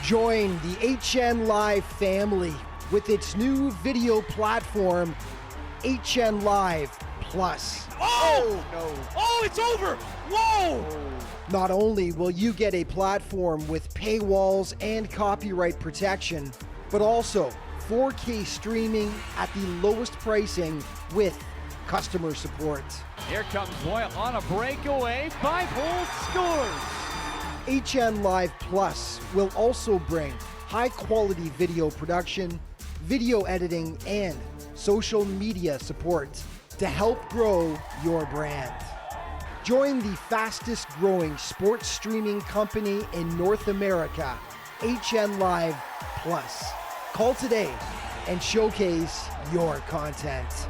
Join the HN Live family with its new video platform, HN Live Plus. Oh no! Oh, it's over! Whoa! Not only will you get a platform with paywalls and copyright protection, but also 4K streaming at the lowest pricing with customer support. Here comes Boyle on a breakaway. 5-hole scores! HN Live Plus will also bring high-quality video production, video editing, and social media support to help grow your brand. Join the fastest-growing sports streaming company in North America, HN Live Plus. Call today and showcase your content.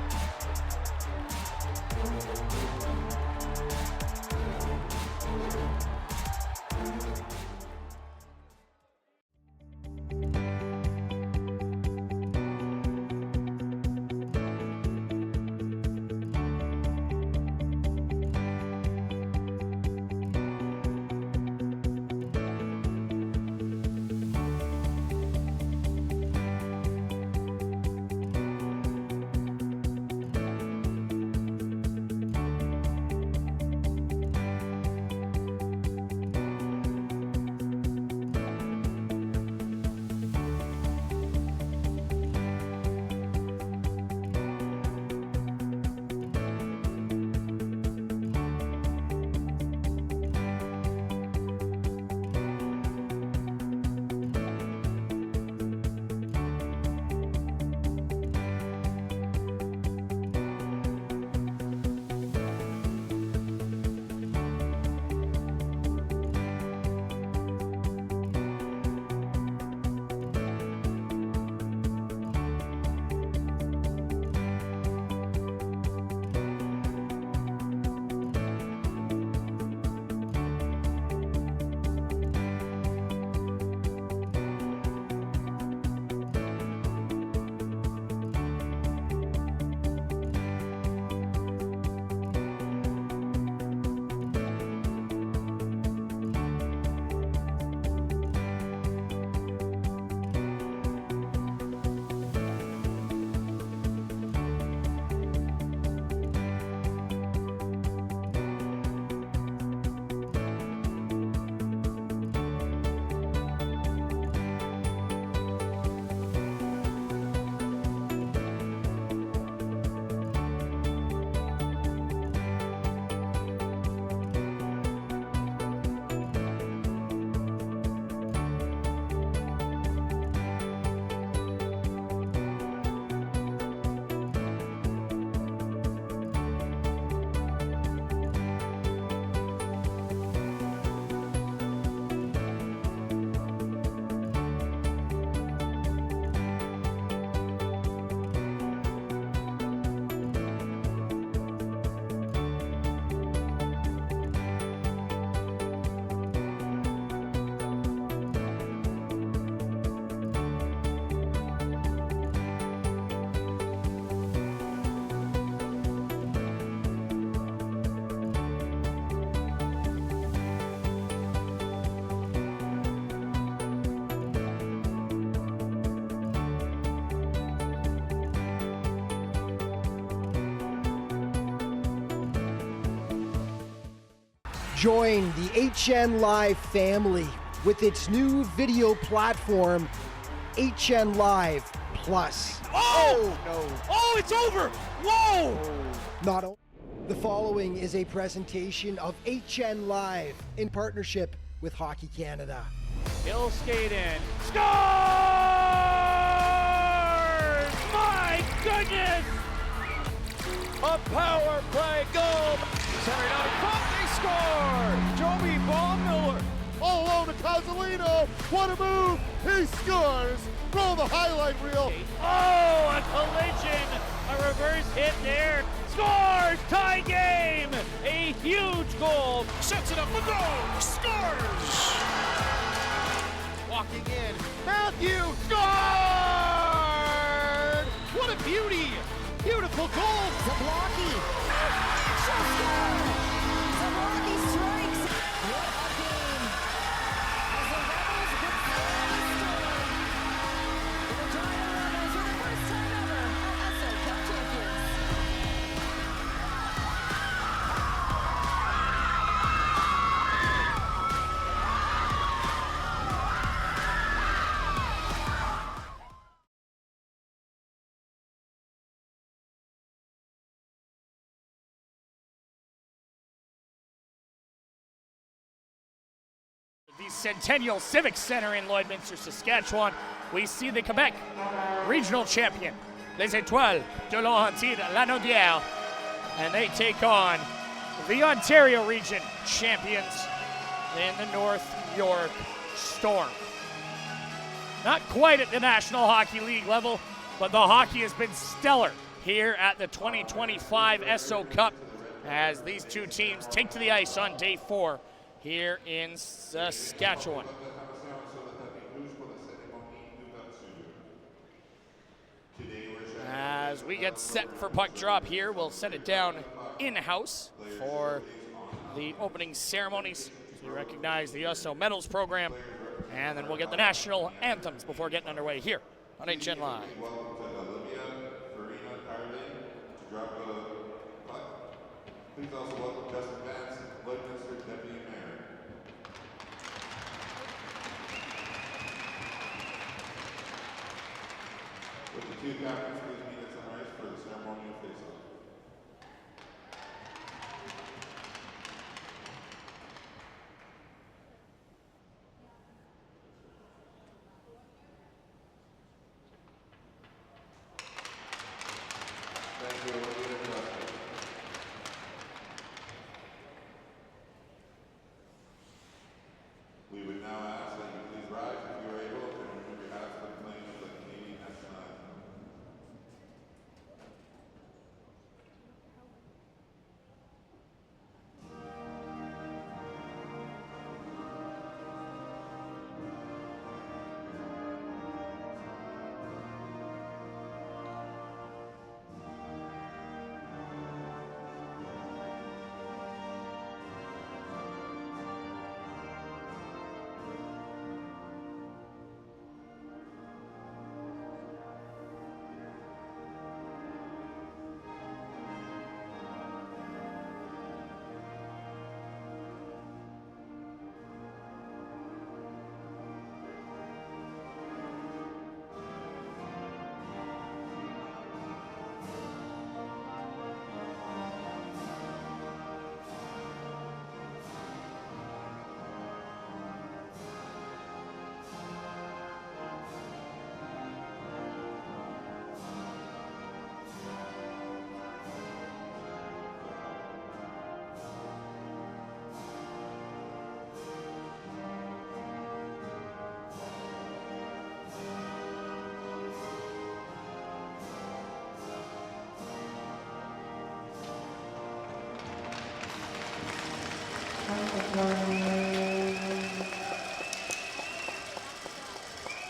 Join the HN Live family with its new video platform, HN Live Plus. Oh no! Oh, it's over! Whoa! Not only. The following is a presentation of HN Live in partnership with Hockey Canada. He'll skate in. Scores! My goodness! A power play goal! Centered out in front, they score! Joby Baumiller all alone to Cozzolino. What a move! He scores! Roll the highlight reel. Oh, a collision! A reverse hit there. Scores! Tie game! A huge goal. Sets it up for goal. Scores! Walking in. Matthew scored! What a beauty! Beautiful goal. Zablocki. Zablocki strikes. What a game. As the Rebels get the Centennial Civic Center in Lloydminster, Saskatchewan. We see the Quebec regional champion, les Etoiles de Laurentides-Lanaudière, and they take on the Ontario region champions in the North York Storm. Not quite at the National Hockey League level, but the hockey has been stellar here at the 2025 Esso Cup as these two teams take to the ice on day 4 here in Saskatchewan. As we get set for puck drop here, we'll set it down in-house for the opening ceremonies. We recognize the Esso Medals program, and then we'll get the national anthems before getting underway here on HN Live. Please also welcome Justin Vance, Lloydminster Deputy Mayor. With the two captains, please meet at sunrise for the ceremonial face-off. Thank you, Olivia. We would now ask that you please rise if you are able and remove your hats for the playing of the Canadian national anthem.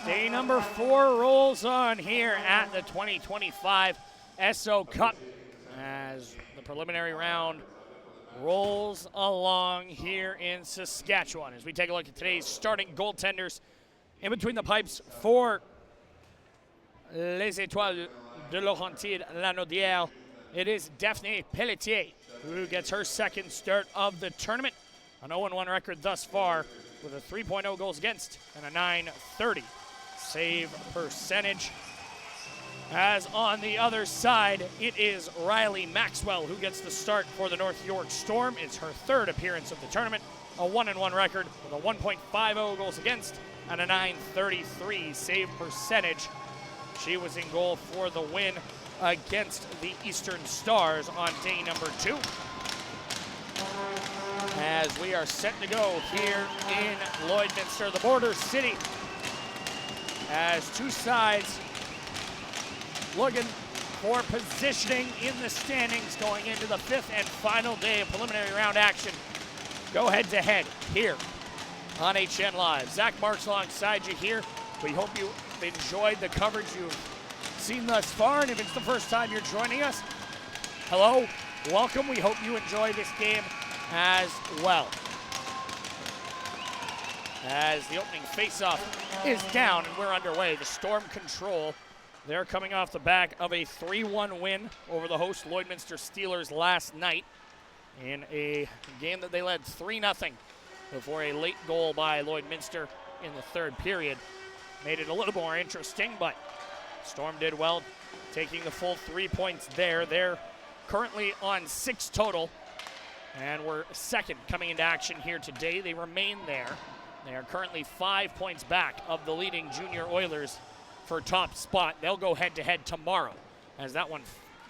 Day number 4 rolls on here at the 2025 Esso Cup as the preliminary round rolls along here in Saskatchewan. As we take a look at today's starting goaltenders in between the pipes for les Etoiles de Laurentides-Lanaudière, it is Daphne Pelletier who gets her second start of the tournament. An 0-1 record thus far with a 3.0 goals against and a .930 save percentage. As on the other side, it is Ryleigh Maxwell who gets the start for the North York Storm. It's her third appearance of the tournament. A 1-1 record with a 1.50 goals against and a .933 save percentage. She was in goal for the win against the Eastern Stars on day number 2. As we are set to go here in Lloydminster, the border city, as two sides looking for positioning in the standings going into the 5th and final day of preliminary round action. Go head to head here on HN Live. Zach Marks alongside you here. We hope you enjoyed the coverage you've seen thus far, and if it's the first time you're joining us, hello, welcome. We hope you enjoy this game as well. As the opening faceoff is down and we're underway, the Storm control. They're coming off the back of a 3-1 win over the host Lloydminster Steelers last night in a game that they led 3-0 before a late goal by Lloydminster in the third period made it a little more interesting, but Storm did well taking the full 3 points there. They're currently on 6 total and we're second coming into action here today. They remain there They are currently 5 points back of the leading junior Oilers for top spot. They'll go head-to-head tomorrow as that one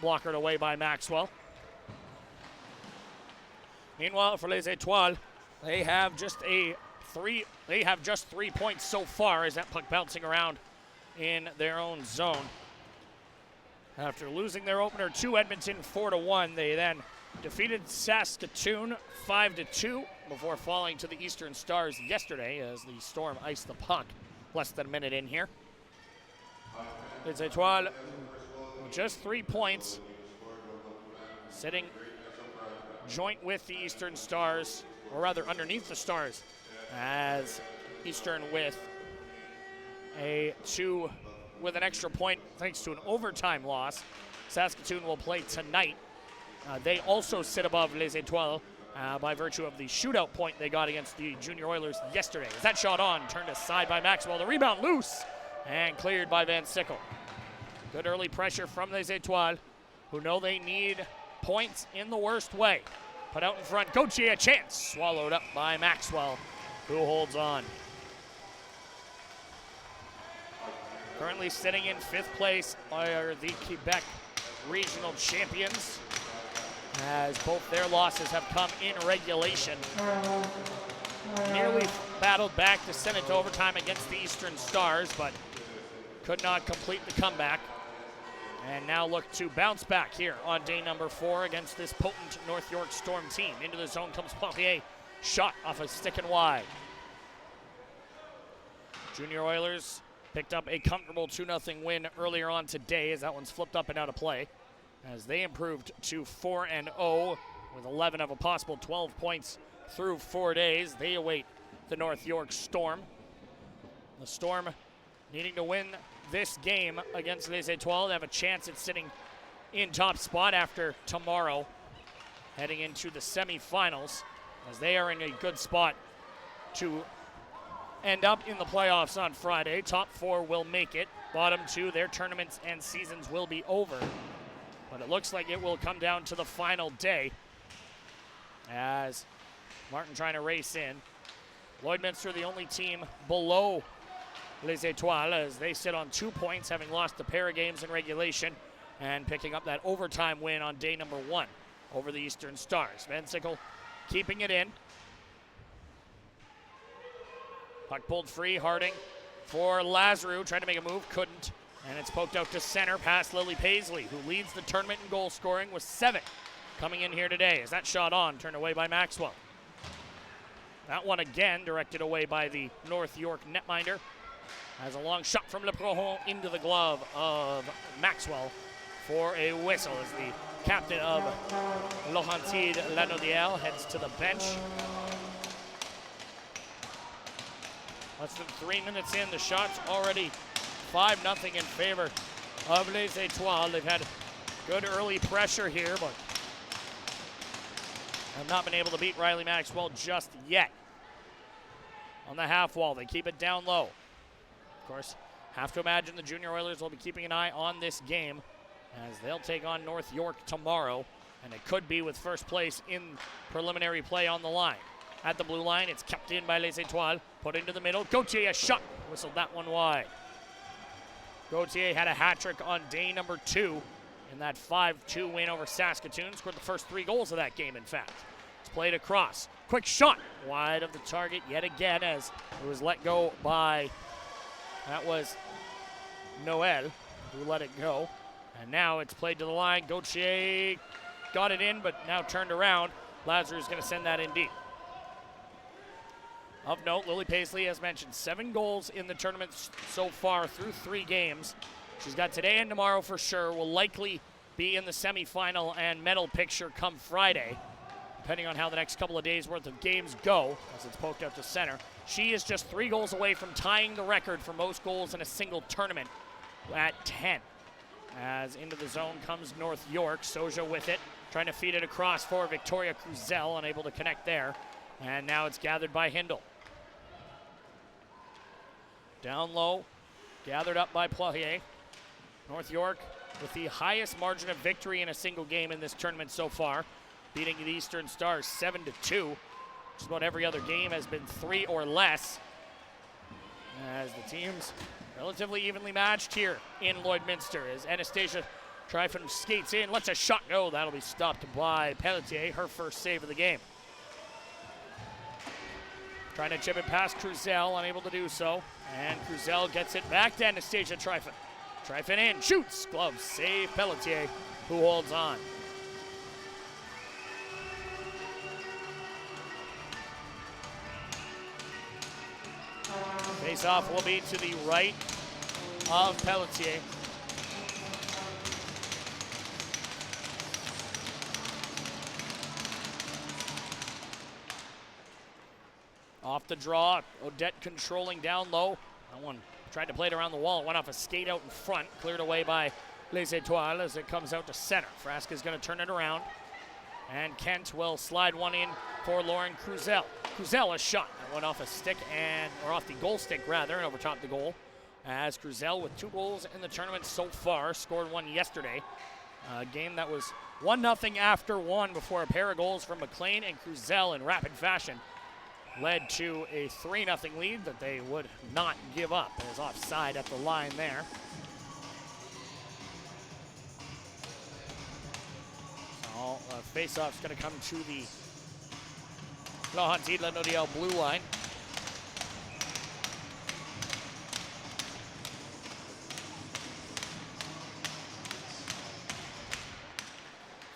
blockered away by Maxwell. Meanwhile, for Les Etoiles, they have just 3 points so far as that puck bouncing around in their own zone. After losing their opener to Edmonton 4-1, they then defeated Saskatoon 5-2 before falling to the Eastern Stars yesterday as the Storm iced the puck less than a minute in here. Les Etoiles, just 3 points, sitting joint with the Eastern Stars, or rather underneath the Stars, as Eastern with an extra point thanks to an overtime loss. Saskatoon will play tonight. They also sit above Les Etoiles by virtue of the shootout point they got against the Junior Oilers yesterday. As that shot on, turned aside by Maxwell. The rebound loose and cleared by Van Sickle. Good early pressure from Les Etoiles, who know they need points in the worst way. Put out in front, Gauthier a chance. Swallowed up by Maxwell, who holds on. Currently sitting in 5th place are the Quebec regional champions, as both their losses have come in regulation. Nearly battled back to send it to overtime against the Eastern Stars, but could not complete the comeback. And now look to bounce back here on day number 4 against this potent North York Storm team. Into the zone comes Poirier, shot off a stick and wide. Junior Oilers picked up a comfortable 2-0 win earlier on today as that one's flipped up and out of play, as they improved to 4-0 with 11 of a possible 12 points through 4 days. They await the North York Storm. The Storm needing to win this game against Les Etoiles. They have a chance at sitting in top spot after tomorrow, heading into the semifinals, as they are in a good spot to end up in the playoffs on Friday. Top 4 will make it. Bottom 2, their tournaments and seasons will be over. But it looks like it will come down to the final day, as Martin trying to race in. Lloydminster, the only team below Les Etoiles, as they sit on 2 points, having lost a pair of games in regulation and picking up that overtime win on day number 1 over the Eastern Stars. Van Sickle keeping it in. Puck pulled free, Harding for Lazarou, trying to make a move, couldn't. And it's poked out to center past Lily Paisley, who leads the tournament in goal scoring with 7 coming in here today. As that shot on, turned away by Maxwell. That one again directed away by the North York netminder. As a long shot from Le Prohon into the glove of Maxwell for a whistle, as the captain of Laurentide Lanaudière heads to the bench. Less than 3 minutes in, the shot's already 5-0 in favor of Les Etoiles. They've had good early pressure here, but have not been able to beat Ryleigh Maxwell just yet. On the half wall, they keep it down low. Of course, have to imagine the Junior Oilers will be keeping an eye on this game, as they'll take on North York tomorrow, and it could be with first place in preliminary play on the line. At the blue line, it's kept in by Les Etoiles, put into the middle. Gauthier, a shot, whistled that one wide. Gauthier had a hat trick on day number 2 in that 5-2 win over Saskatoon. Scored the first 3 goals of that game, in fact. It's played across. Quick shot, wide of the target yet again, as it was let go by, that was Noel, who let it go. And now it's played to the line. Gauthier got it in, but now turned around. Lazarou is going to send that in deep. Of note, Lily Paisley, as mentioned, 7 goals in the tournament so far through 3 games. She's got today and tomorrow for sure. Will likely be in the semifinal and medal picture come Friday, depending on how the next couple of days worth of games go, as it's poked out to center. She is just 3 goals away from tying the record for most goals in a single tournament at 10. As into the zone comes North York. Soja with it, trying to feed it across for Victoria Cruzel, unable to connect there. And now it's gathered by Hindle. Down low, gathered up by Poirier. North York with the highest margin of victory in a single game in this tournament so far, beating the Eastern Stars 7-2. Just about every other game has been 3 or less. as the teams relatively evenly matched here in Lloydminster as Anastasia Tryfon skates in, lets a shot go. That'll be stopped by Pelletier, her first save of the game. Trying to chip it past Cruzel, unable to do so. And Cruzel gets it back to Anastasia Tryfon. Tryfon in, shoots, glove save, Pelletier, who holds on. Face-off will be to the right of Pelletier. Off the draw, Odette controlling down low. That one tried to play it around the wall. It went off a skate out in front, cleared away by Les Etoiles as it comes out to center. Frasca's going to turn it around. And Kent will slide one in for Lauren Cruzel. Cruzel a shot. That went off a stick or off the goal stick rather, and over top the goal. As Cruzel with 2 goals in the tournament so far, scored one yesterday. A game that was 1-0 after 1 before a pair of goals from McLean and Cruzel in rapid fashion led to a 3-0 lead that they would not give up. It was offside at the line there. So face-off's going to come to the Lahantidla Nodiel blue line.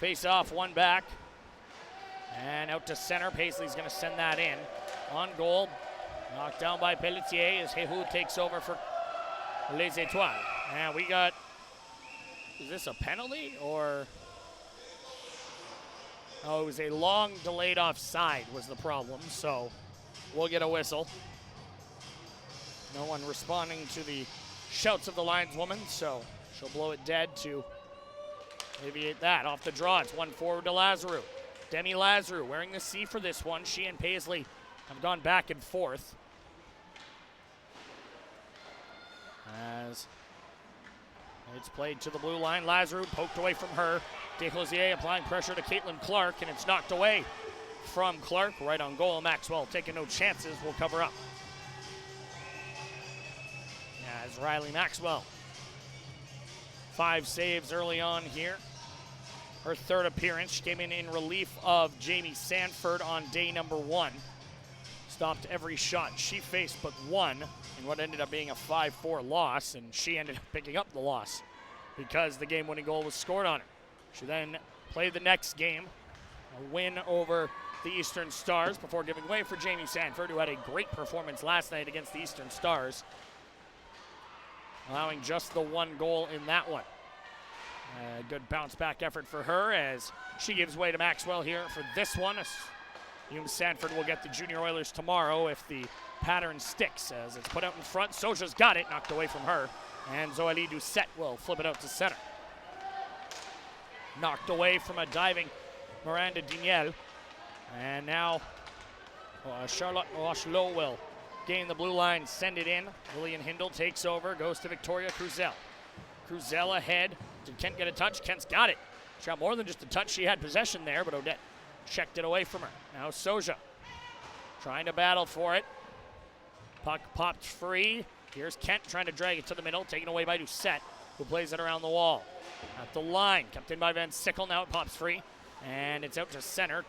Face-off, one back. And out to center. Paisley's going to send that in. On goal, knocked down by Pelletier as Jehu takes over for Les Etoiles. And we got, is this a penalty or? Oh, it was a long delayed offside was the problem, so we'll get a whistle. No one responding to the shouts of the lineswoman, so she'll blow it dead to alleviate that. Off the draw, it's one forward to Lazarou. Demi Lazarou wearing the C for this one. She and Paisley have gone back and forth. As it's played to the blue line. Lazarou poked away from her. Desclosier applying pressure to Caitlin Clark, and it's knocked away from Clark. Right on goal. Maxwell taking no chances. Will cover up. As Ryleigh Maxwell. 5 saves early on here. Her 3rd appearance. She came in relief of Jamie Sanford on day number 1. Stopped every shot she faced but one in what ended up being a 5-4 loss, and she ended up picking up the loss because the game-winning goal was scored on her. She then played the next game, a win over the Eastern Stars before giving way for Jamie Sanford, who had a great performance last night against the Eastern Stars, allowing just the 1 goal in that one. A good bounce-back effort for her as she gives way to Maxwell here for this one. Hume Sanford will get the Junior Oilers tomorrow if the pattern sticks, as it's put out in front. Soja's got it, knocked away from her, and Zoélie Doucette will flip it out to center. Knocked away from a diving Miranda Daniel, and now Charlotte Rochelot will gain the blue line, send it in. Lillian Hindle takes over, goes to Victoria Cruzel. Cruzel ahead. Did Kent get a touch? Kent's got it. She got more than just a touch. She had possession there, but Odette checked it away from her. Now Soja trying to battle for it. Puck popped free. Here's Kent trying to drag it to the middle, taken away by Doucette, who plays it around the wall. At the line, kept in by Van Sickle. Now it pops free, and it's out to center.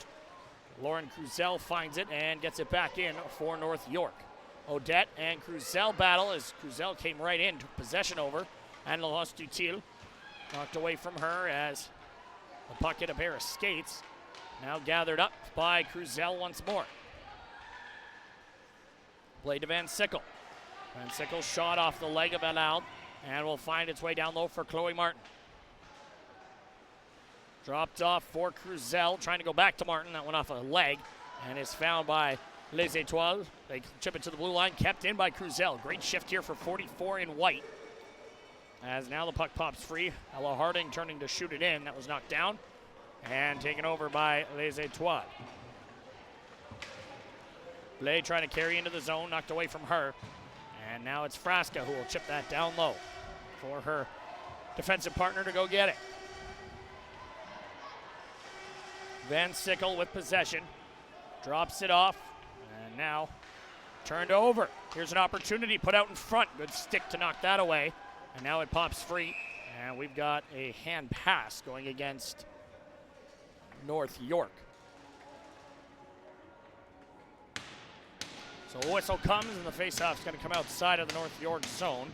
Lauren Cruzel finds it and gets it back in for North York. Odette and Cruzel battle as Cruzel came right in, took possession over, and Laurence Dutil knocked away from her as the puck hit a pair of skates. Now gathered up by Cruzel once more. Play to Van Sickle. Van Sickle shot off the leg of Alal and will find its way down low for Chloe Martin. Dropped off for Cruzel, trying to go back to Martin. That went off a leg and is found by Les Etoiles. They chip it to the blue line, kept in by Cruzel. Great shift here for 44 in white. As now the puck pops free. Ella Harding turning to shoot it in. That was knocked down and taken over by Les Etoiles. Blais trying to carry into the zone, knocked away from her. And now it's Frasca who will chip that down low for her defensive partner to go get it. Van Sickle with possession. Drops it off. And now Turned over. Here's an opportunity put out in front. Good stick to knock that away. And now it pops free. And we've got a hand pass going against North York. So a whistle comes and the faceoff's going to come outside of the North York zone.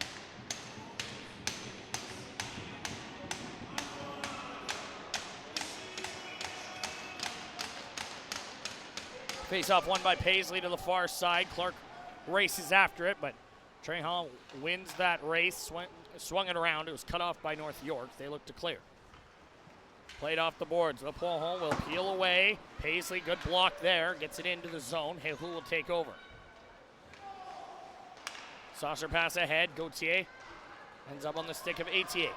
Face-off won by Paisley to the far side. Clark races after it, but Trehan wins that race, swung it around. It was cut off by North York. They look to clear. Played off the boards. LePoint will peel away. Paisley, good block there. Gets it into the zone. Hehu will take over. Saucer pass ahead. Gauthier ends up on the stick of Etier.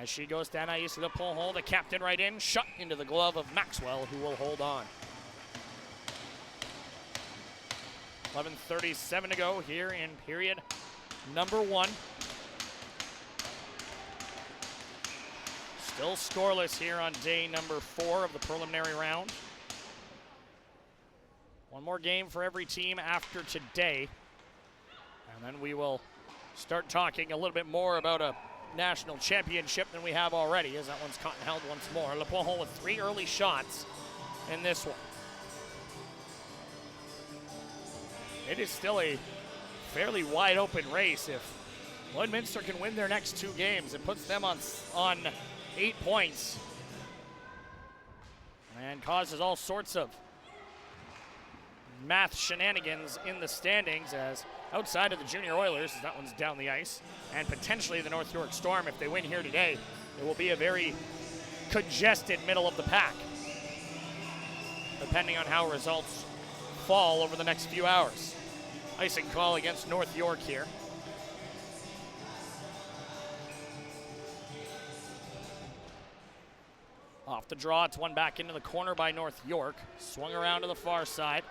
As she goes down, I used to LePoint, the captain right in. Shot into the glove of Maxwell, who will hold on. 11:37 to go here in period number 1. Still scoreless here on day number 4 of the preliminary round. One more game for every team after today. And then we will start talking a little bit more about a national championship than we have already, as that one's caught and held once more. LePoint with 3 early shots in this one. It is still a fairly wide open race. If Lloydminster can win their next 2 games, it puts them on 8 points and causes all sorts of math shenanigans in the standings, as outside of the Junior Oilers, that one's down the ice, and potentially the North York Storm, if they win here today, it will be a very congested middle of the pack, depending on how results fall over the next few hours. Icing call against North York here. Off the draw, it's one back into the corner by North York. Swung around to the far side.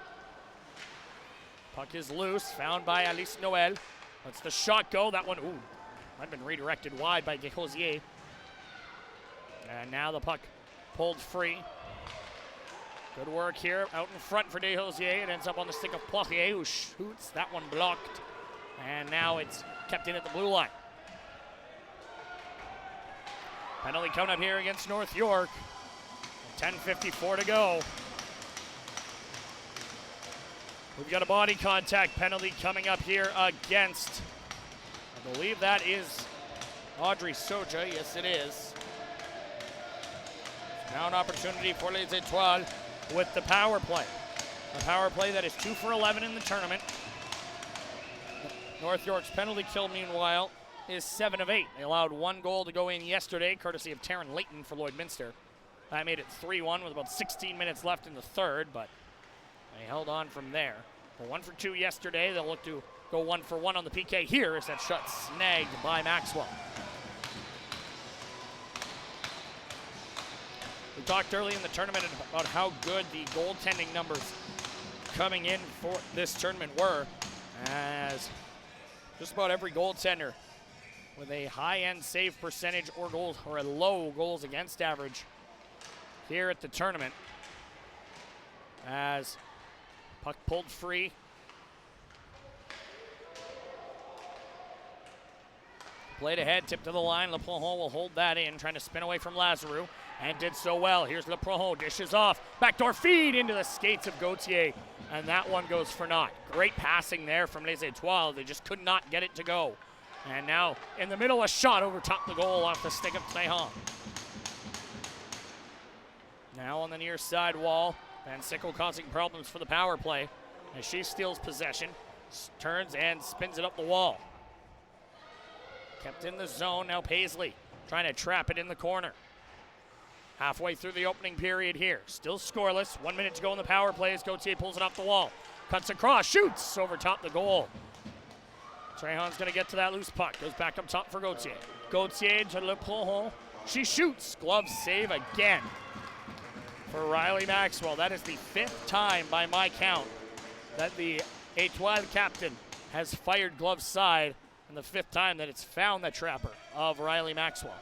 Puck is loose, found by Alice Noel. Lets the shot go. That one, might have been redirected wide by Desrosiers. And now the puck pulled free. Good work here out in front for Desrosiers. It ends up on the stick of Poirier, who shoots. That one blocked. And now it's kept in at the blue line. Penalty coming up here against North York. 10:54 to go. We've got a body contact penalty coming up here against, I believe that is Audrey Soja. Yes, it is. Now an opportunity for Les Etoiles with the power play. A power play that is 2 for 11 in the tournament. North York's penalty kill, meanwhile, is 7 of 8. They allowed 1 goal to go in yesterday, courtesy of Taryn Layton for Lloydminster. That made it 3-1 with about 16 minutes left in the third, but they held on from there. For 1 for 2 yesterday, they'll look to go 1 for 1 on the PK here as that shot snagged by Maxwell. We talked early in the tournament about how good the goaltending numbers coming in for this tournament were, as just about every goaltender with a high-end save percentage or goals or a low goals against average here at the tournament. As puck pulled free. Played ahead, tipped to the line. LePoint will hold that in, trying to spin away from Lazarou, and did so well. Here's LePoint, dishes off. Backdoor feed into the skates of Gauthier, and that one goes for naught. Great passing there from Les Etoiles. They just could not get it to go. And now in the middle, a shot over top the goal off the stick of Trehan. Now on the near side wall, Van Sickle causing problems for the power play as she steals possession, turns and spins it up the wall. Kept in the zone, now Paisley trying to trap it in the corner. Halfway through the opening period here, still scoreless. 1 minute to go in the power play as Gauthier pulls it off the wall. Cuts across, shoots over top the goal. Trehan's going to get to that loose puck. Goes back up top for Gauthier. Gauthier to LePoint. She shoots. Glove save again for Ryleigh Maxwell. That is the 5th time by my count that the Etoiles captain has fired glove side, and the 5th time that it's found the trapper of Ryleigh Maxwell.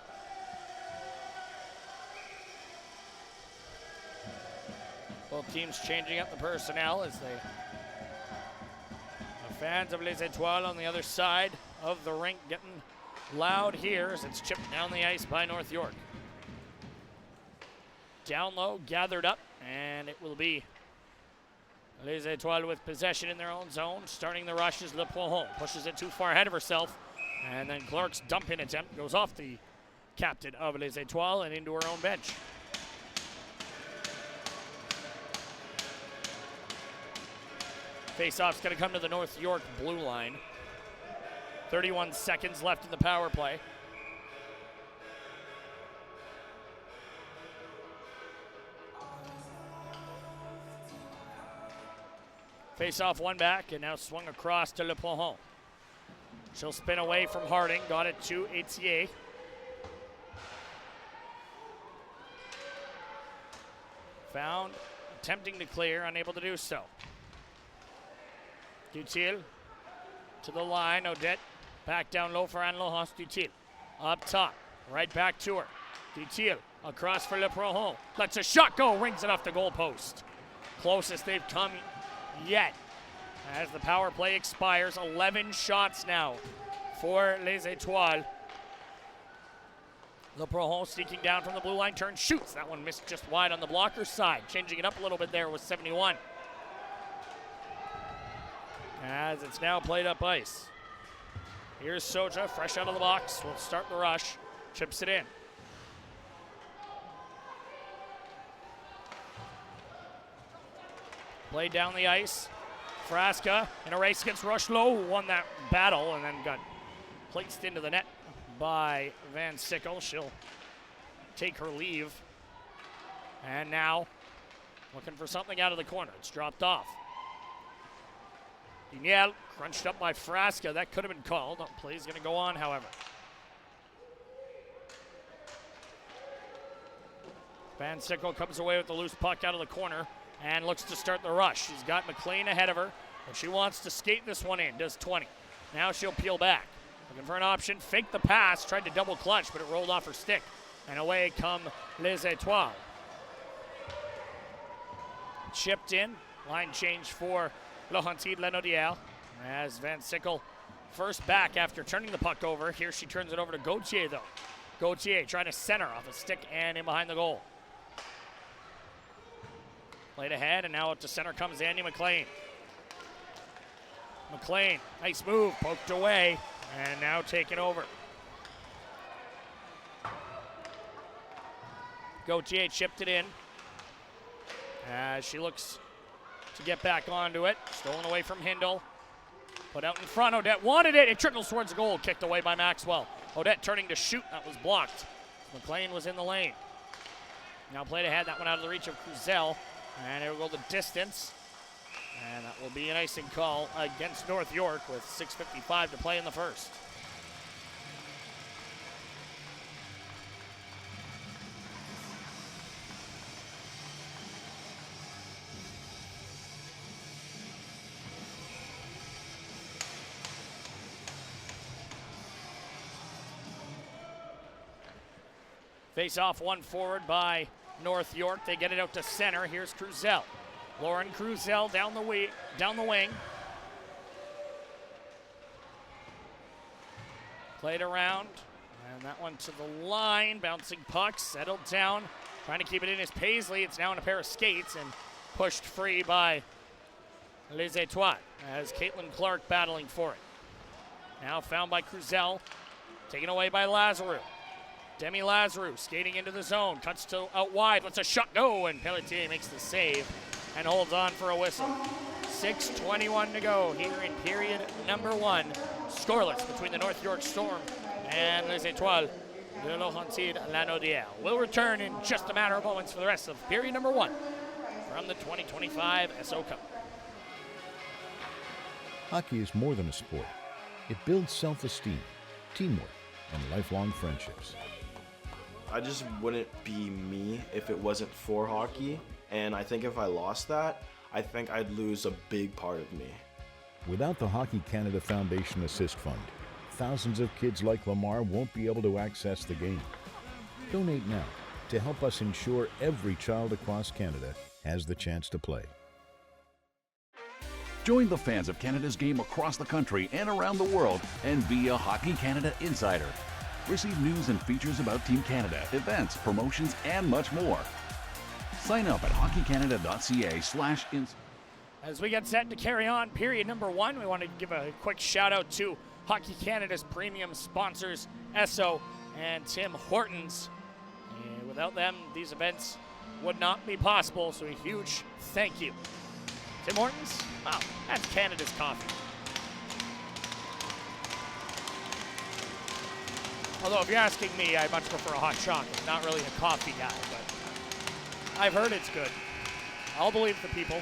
Both teams changing up the personnel as they Fans of Les Etoiles on the other side of the rink getting loud here as it's chipped down the ice by North York. Down low, gathered up, and it will be Les Etoiles with possession in their own zone. Starting the rush is Le Pojon. Pushes it too far ahead of herself. And then Clark's dump-in attempt goes off the captain of Les Etoiles and into her own bench. Face-off's going to come to the North York blue line. 31 seconds left in the power play. Face-off one back, and now swung across to Le Pojon. She'll spin away from Harding, got it to Etoiles. Found, attempting to clear, unable to do so. Dutil to the line, Odette back down low for Anne Lohas. Dutil up top, right back to her. Dutil across for Le Pojon. Lets a shot go, rings it off the goal post. Closest they've come yet. As the power play expires, 11 shots now for Les Etoiles. Le Pojon sneaking down from the blue line, turn, shoots. That one missed just wide on the blocker's side. Changing it up a little bit there was 71. As it's now played up ice. Here's Soja, fresh out of the box. Will start the rush, chips it in. Played down the ice. Frasca in a race against Rochelow, won that battle and then got placed into the net by Van Sickle. She'll take her leave. And now looking for something out of the corner. It's dropped off. Danielle crunched up by Frasca. That could have been called. Play's going to go on, however. Van Sickle comes away with the loose puck out of the corner and looks to start the rush. She's got McLean ahead of her, but she wants to skate this one in. Does 20. Now she'll peel back. Looking for an option. Fake the pass. Tried to double clutch, but it rolled off her stick. And away come Les Etoiles. Chipped in. Line change for Laurentide Lenaudière as Van Sickle first back after turning the puck over. Here she turns it over to Gauthier, though. Gauthier trying to center off a stick and in behind the goal. Played ahead, and now up to center comes Andy McLean. McLean, nice move, poked away, and now taken over. Gauthier chipped it in as she looks to get back onto it. Stolen away from Hindle. Put out in front. Odette wanted it. It trickles towards the goal. Kicked away by Maxwell. Odette turning to shoot. That was blocked. McLean was in the lane. Now played ahead. That one out of the reach of Cruzel. And it will go the distance. And that will be an icing call against North York with 6:55 to play in the first. Face off one forward by North York. They get it out to center. Here's Cruzel. Lauren Cruzel down the wing. Played around. And that one to the line. Bouncing puck. Settled down. Trying to keep it in is Paisley. It's now in a pair of skates and pushed free by Les Etoiles as Caitlin Clark battling for it. Now found by Cruzel. Taken away by Lazarou. Demi Lazarou skating into the zone, cuts to out wide, lets a shot go, and Pelletier makes the save and holds on for a whistle. 6:21 to go here in period number one. Scoreless between the North York Storm and Les Etoiles de Laurentide Lanaudière. We'll return in just a matter of moments for the rest of period number one from the 2025 Esso Cup. Hockey is more than a sport. It builds self-esteem, teamwork, and lifelong friendships. I just wouldn't be me if it wasn't for hockey, and I think if I lost that, I think I'd lose a big part of me. Without the Hockey Canada Foundation Assist Fund, thousands of kids like Lamar won't be able to access the game. Donate now to help us ensure every child across Canada has the chance to play. Join the fans of Canada's game across the country and around the world and be a Hockey Canada insider. Receive news and features about Team Canada, events, promotions, and much more. Sign up at hockeycanada.ca/ins. As we get set to carry on period number 1, we want to give a quick shout out to Hockey Canada's premium sponsors, Esso and Tim Hortons. And without them, these events would not be possible, so a huge thank you. Tim Hortons, wow, that's Canada's coffee. Although if you're asking me, I much prefer a hot chocolate. Not really a coffee guy, but I've heard it's good. I'll believe the people.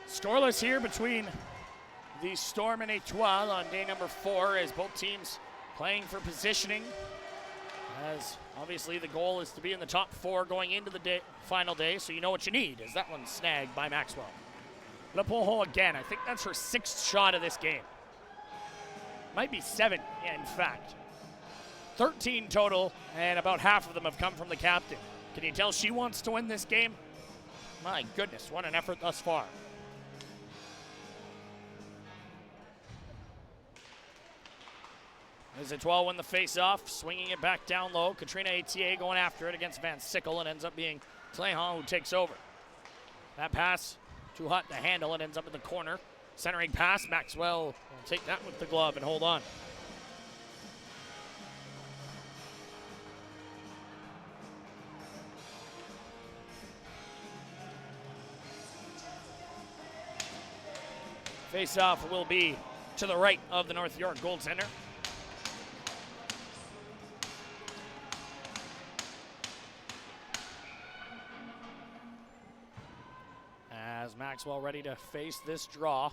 Scoreless here between the Storm and Etoiles on day number 4 as both teams playing for positioning. As obviously the goal is to be in the top 4 going into the final day, so you know what you need, as that one's snagged by Maxwell. Lepoho again, I think that's her 6th shot of this game. Might be 7, in fact. 13 total, and about half of them have come from the captain. Can you tell she wants to win this game? My goodness, what an effort thus far. As Etoiles win the face-off, swinging it back down low. Katrina Etier going after it against Van Sickle, and ends up being Tlehan who takes over. That pass, too hot to handle. It ends up in the corner. Centering pass, Maxwell will take that with the glove and hold on. Face-off will be to the right of the North York goaltender. As Maxwell ready to face this draw.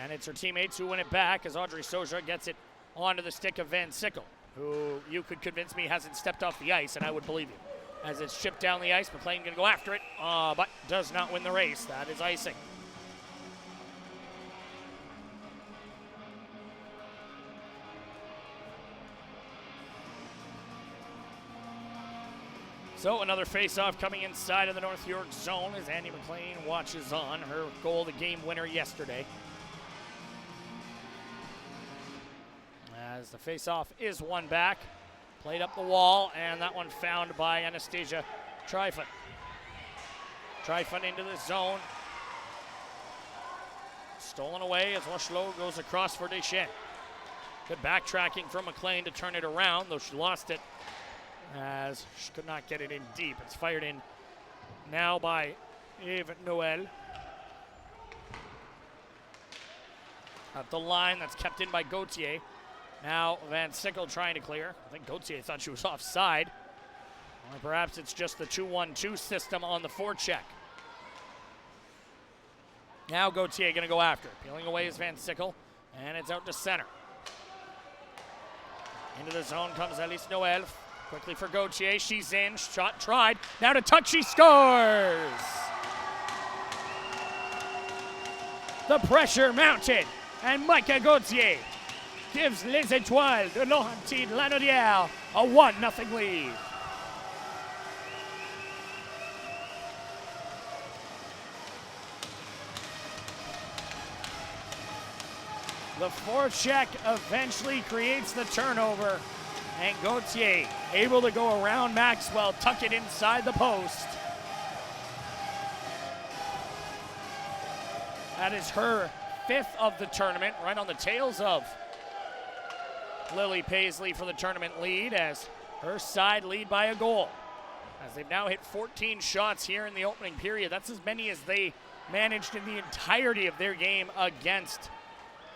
And it's her teammates who win it back as Audrey Soja gets it onto the stick of Van Sickle, who you could convince me hasn't stepped off the ice, and I would believe you. As it's chipped down the ice, McLean going to go after it, but does not win the race. That is icing. So another face-off coming inside of the North York zone as Andy McLean watches on. Her goal, the game winner yesterday. As the face-off is won back. Played up the wall, and that one found by Anastasia Tryfun. Tryfun into the zone. Stolen away as Rochereau goes across for Deschamps. Good backtracking from McLean to turn it around, though she lost it as she could not get it in deep. It's fired in now by Eve Noel. At the line, that's kept in by Gauthier. Now Van Sickle trying to clear. I think Gauthier thought she was offside. Or perhaps it's just the 2-1-2 system on the forecheck. Now Gauthier going to go after it. Peeling away is Van Sickle, and it's out to center. Into the zone comes Alice Noel. Quickly for Gauthier, she's in, shot tried, now to touch, she scores! The pressure mounted, and Micah Gauthier gives Les Etoiles de Laurentide-Lanaudière a 1-0 lead. The forecheck eventually creates the turnover. And Gauthier able to go around Maxwell, tuck it inside the post. That is her 5th of the tournament, right on the tails of Lily Paisley for the tournament lead, as her side lead by a goal. As they've now hit 14 shots here in the opening period. That's as many as they managed in the entirety of their game against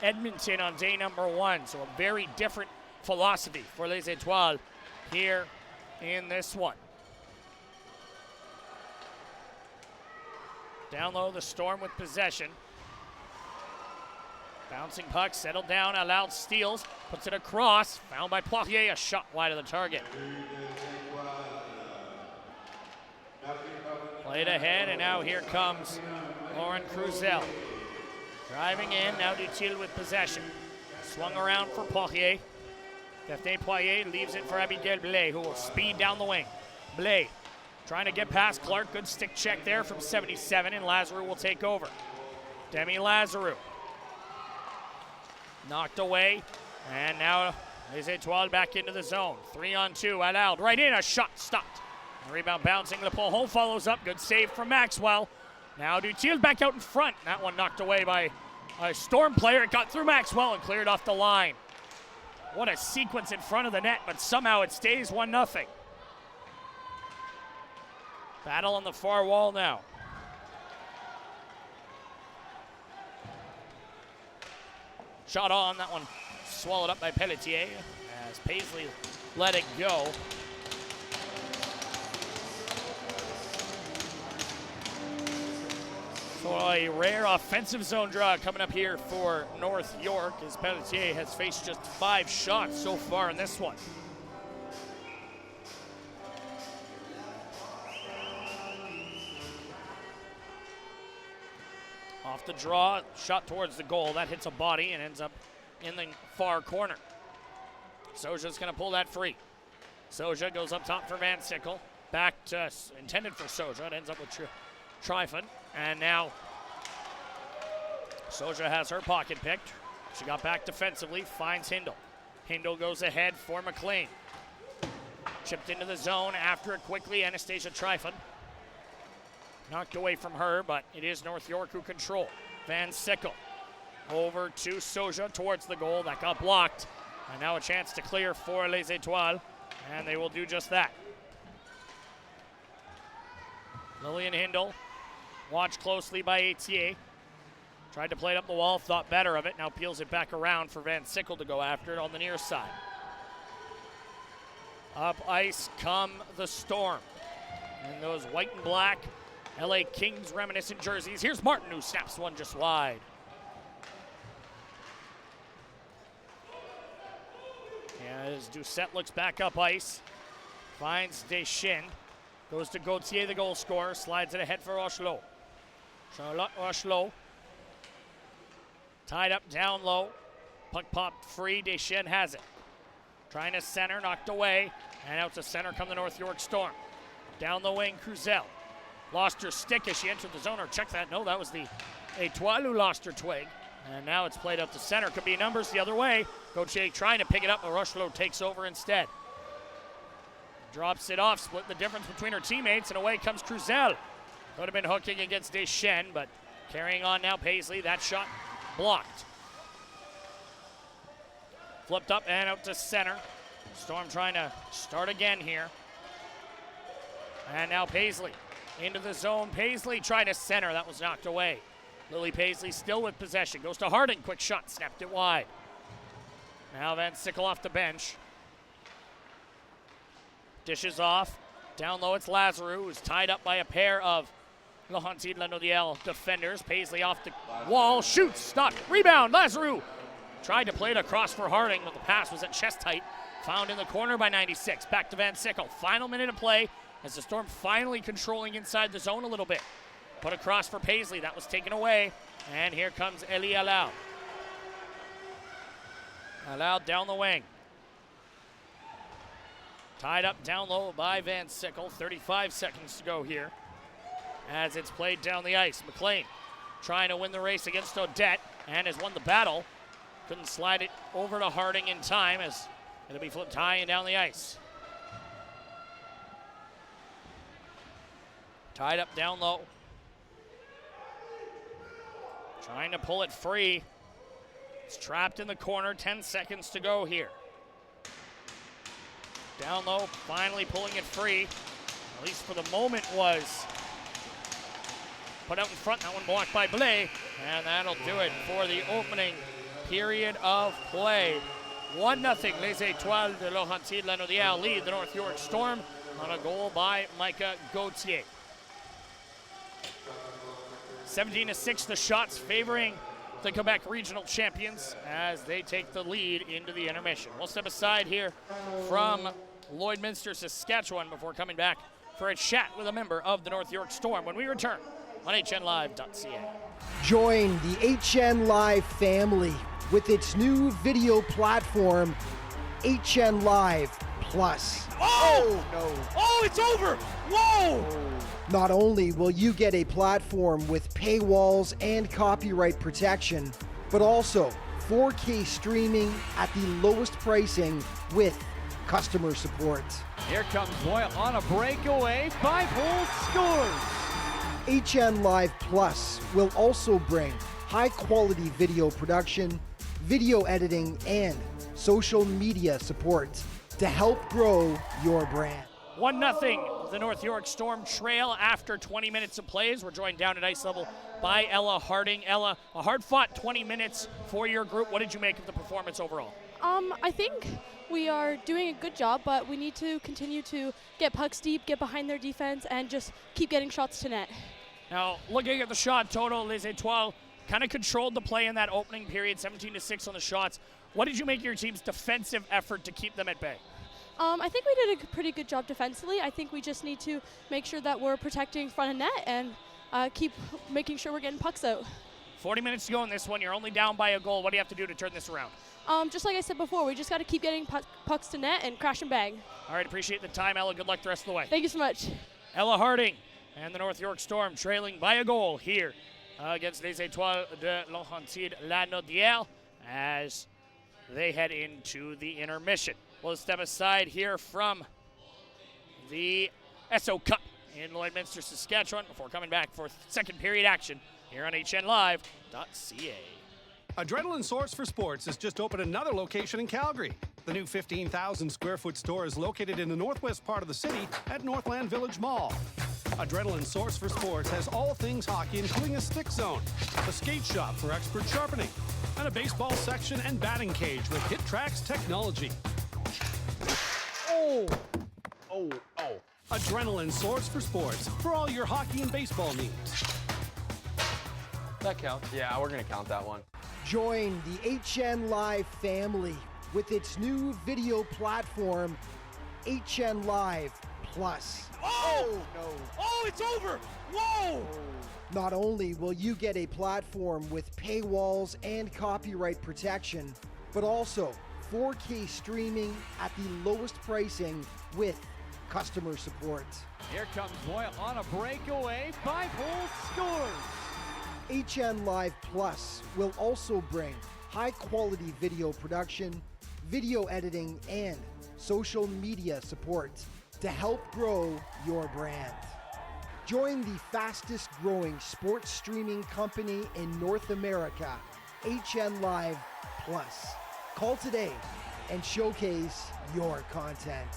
Edmonton on day number 1. So a very different philosophy for Les Etoiles here in this one. Down low, the Storm with possession. Bouncing puck, settled down, allowed steals, puts it across, found by Poirier, a shot wide of the target. Played ahead, and now here comes Lauren Cruzel. Driving in, now Dutil with possession. Swung around for Poirier. Daphne Poirier leaves it for Abigail Blais, who will speed down the wing. Blais Trying to get past Clark. Good stick check there from 77, and Lazarou will take over. Demi Lazarou. Knocked away, and now Les Etoiles back into the zone. 3-on-2, allowed. Right in, a shot stopped. The rebound bouncing, the pull home follows up. Good save from Maxwell. Now Etoiles back out in front. That one knocked away by a Storm player. It got through Maxwell and cleared off the line. What a sequence in front of the net, but somehow it stays 1-0. Battle on the far wall now. Shot on, that one swallowed up by Pelletier as Paisley let it go. So a rare offensive zone draw coming up here for North York as Pelletier has faced just 5 shots so far in this one. Off the draw, shot towards the goal. That hits a body and ends up in the far corner. Soja's going to pull that free. Soja goes up top for Van Sickle. Back to intended for Soja. It ends up with Tryfon. And now Soja has her pocket picked. She got back defensively, finds Hindle. Hindle goes ahead for McLean. Chipped into the zone after it quickly, Anastasia Tryfon. Knocked away from her, but it is North York who control. Van Sickle over to Soja towards the goal. That got blocked. And now a chance to clear for Les Etoiles, and they will do just that. Lillian Hindle, watched closely by Etier. Tried to play it up the wall, thought better of it. Now peels it back around for Van Sickle to go after it on the near side. Up ice come the Storm. And those white and black LA Kings reminiscent jerseys. Here's Martin who snaps one just wide. As Doucette looks back up ice, finds Deschênes, goes to Gauthier, the goal scorer, slides it ahead for Rochelot. Charlotte Rochelot, tied up down low, puck popped free, Deschênes has it. Trying to center, knocked away, and out to center come the North York Storm. Down the wing, Cruzel. Lost her stick as she entered the zone, or check that, no, that was the Etoile who lost her twig. And now it's played up to center, could be numbers the other way. Gauthier trying to pick it up, but Rochelot takes over instead. Drops it off, split the difference between her teammates, and away comes Cruzel. Could have been hooking against Deschênes, but carrying on now Paisley, that shot blocked. Flipped up and out to center. Storm trying to start again here. And now Paisley into the zone. Paisley trying to center, that was knocked away. Lily Paisley still with possession. Goes to Harding, quick shot, snapped it wide. Now Van Sickle off the bench. Dishes off. Down low it's Lazarou, who's tied up by a pair of Laurentides-Lanaudière defenders. Paisley off the wall, shoots, stopped, rebound, Lazarou. Tried to play it across for Harding, but the pass was at chest height. Found in the corner by 96. Back to Van Sickle. Final minute of play as the Storm finally controlling inside the zone a little bit. Put across for Paisley, that was taken away. And here comes Elie Allard. Allard down the wing. Tied up down low by Van Sickle. 35 seconds to go here as it's played down the ice. McLean trying to win the race against Odette and has won the battle. Couldn't slide it over to Harding in time as it'll be flipped high and down the ice. Tied up down low. Trying to pull it free. It's trapped in the corner, 10 seconds to go here. Down low, finally pulling it free. At least for the moment was put out in front. That one blocked by Blais. And that'll do it for the opening period of play. 1-0 Les Etoiles de Laurentides-Lanaudière lead the North York Storm on a goal by Micah Gauthier. 17-6 the shots favoring the Quebec regional champions as they take the lead into the intermission. We'll step aside here from Lloydminster, Saskatchewan before coming back for a chat with a member of the North York Storm when we return on hnlive.ca. Join the HN Live family with its new video platform, HN Live Oh! No. Oh, it's over! Whoa! Not only will you get a platform with paywalls and copyright protection, but also 4K streaming at the lowest pricing with customer support. Here comes Boyle on a breakaway. 5-hole scores! HN Live Plus will also bring high-quality video production, video editing, and social media support to help grow your brand. 1-0, the North York Storm trail after 20 minutes of plays. We're joined down at ice level by Ella Harding. Ella, a hard-fought 20 minutes for your group. What did you make of the performance overall? I think we are doing a good job, but we need to continue to get pucks deep, get behind their defense, and just keep getting shots to net. Now, looking at the shot total, Les Etoiles kind of controlled the play in that opening period, 17-6 on the shots. What did you make of your team's defensive effort to keep them at bay? I think we did a pretty good job defensively. I think we just need to make sure that we're protecting front of net and keep making sure we're getting pucks out. 40 minutes to go in this one. You're only down by a goal. What do you have to do to turn this around? Just like I said before, we just got to keep getting pucks to net and crash and bang. All right, appreciate the time, Ella. Good luck the rest of the way. Thank you so much. Ella Harding and the North York Storm trailing by a goal here against Les Etoiles de Laurentides-la-Naudière as they head into the intermission. We'll step aside here from the Esso Cup in Lloydminster, Saskatchewan before coming back for second period action here on HNLive.ca. Adrenaline Source for Sports has just opened another location in Calgary. The new 15,000 square foot store is located in the northwest part of the city at Northland Village Mall. Adrenaline Source for Sports has all things hockey, including a stick zone, a skate shop for expert sharpening, and a baseball section and batting cage with Hit Tracks technology. Adrenaline Source for Sports for all your hockey and baseball needs. That counts. Yeah, we're going to count that one. Join the HN Live family with its new video platform, HN Live Plus. Oh! No. Oh, it's over! Whoa! Not only will you get a platform with paywalls and copyright protection, but also 4K streaming at the lowest pricing with customer support. Here comes Boyle on a breakaway. 5-hole scores! HN Live Plus will also bring high-quality video production, video editing, and social media support to help grow your brand. Join the fastest growing sports streaming company in North America, HN Live Plus. Call today and showcase your content.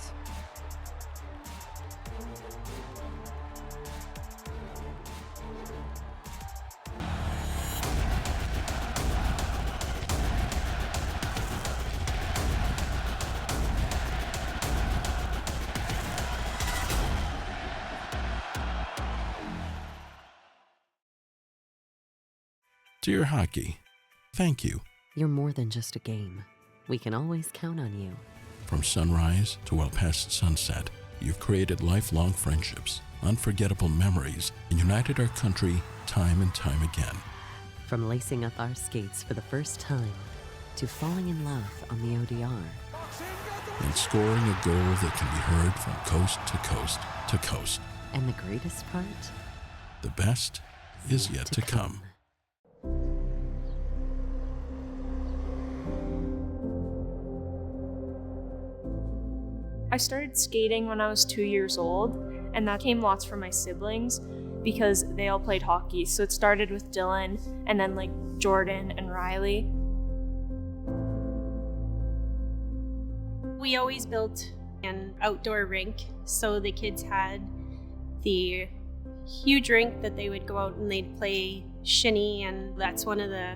Dear Hockey, thank you. You're more than just a game. We can always count on you. From sunrise to well past sunset, you've created lifelong friendships, unforgettable memories, and united our country time and time again. From lacing up our skates for the first time to falling in love on the ODR. And scoring a goal that can be heard from coast to coast to coast. And the greatest part? The best is yet to come. I started skating when I was 2 years old, and that came lots from my siblings because they all played hockey. So it started with Dylan, and then like Jordan and Ryleigh. We always built an outdoor rink, so the kids had the huge rink that they would go out and they'd play shinny, and that's one of the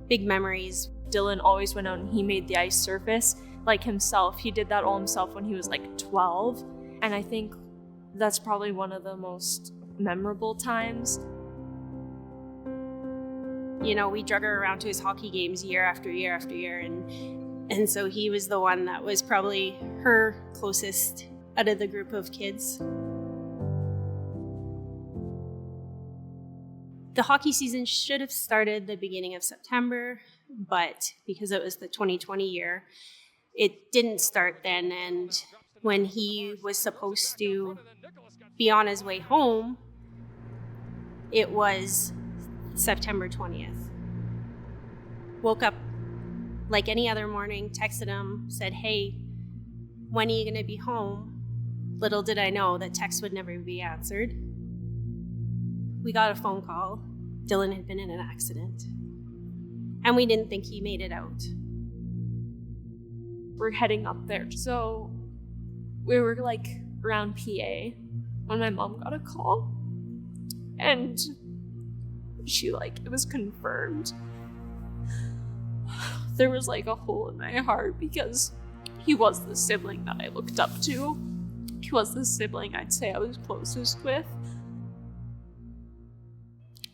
big memories. Dylan always went out and he made the ice surface like himself. He did that all himself when he was like 12, and I think that's probably one of the most memorable times. You know, we drug her around to his hockey games year after year after year, and so he was the one that was probably her closest out of the group of kids. The hockey season should have started the beginning of September, but because it was the 2020 year, it didn't start then, and when he was supposed to be on his way home, it was September 20th. Woke up like any other morning, texted him, said, hey, when are you going to be home? Little did I know that text would never be answered. We got a phone call. Dylan had been in an accident. And we didn't think he made it out. We're heading up there. So we were like around PA when my mom got a call. And she it was confirmed. There was like a hole in my heart because he was the sibling that I looked up to. He was the sibling I'd say I was closest with.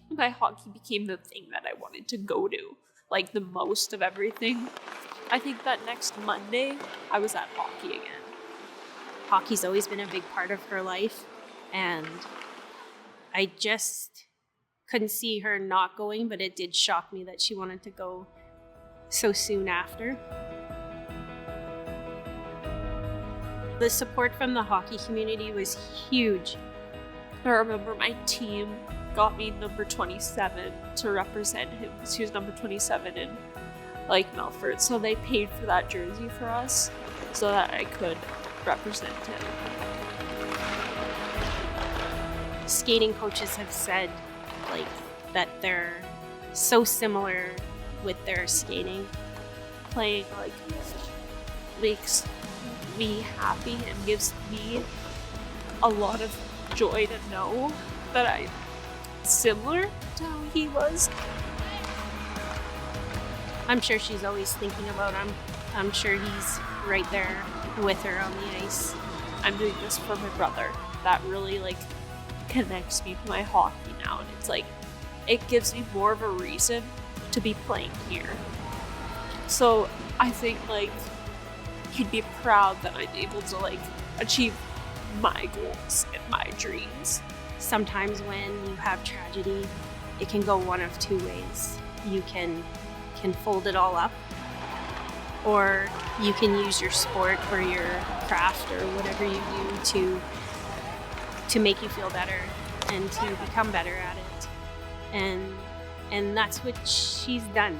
My hockey became the thing that I wanted to go to, like the most of everything. I think that next Monday, I was at hockey again. Hockey's always been a big part of her life, and I just couldn't see her not going, but it did shock me that she wanted to go so soon after. The support from the hockey community was huge. I remember my team got me number 27 to represent him because he was number 27 in Melfort. So they paid for that jersey for us so that I could represent him. Skating coaches have said that they're so similar with their skating. Playing makes me happy and gives me a lot of joy to know that I'm similar to how he was. I'm sure she's always thinking about him. I'm sure he's right there with her on the ice. I'm doing this for my brother. That really connects me to my hockey now, and it's it gives me more of a reason to be playing here. So I think he'd be proud that I'm able to achieve my goals and my dreams. Sometimes when you have tragedy, it can go one of two ways. You can fold it all up, or you can use your sport or your craft or whatever you do to make you feel better and to become better at it. And that's what she's done.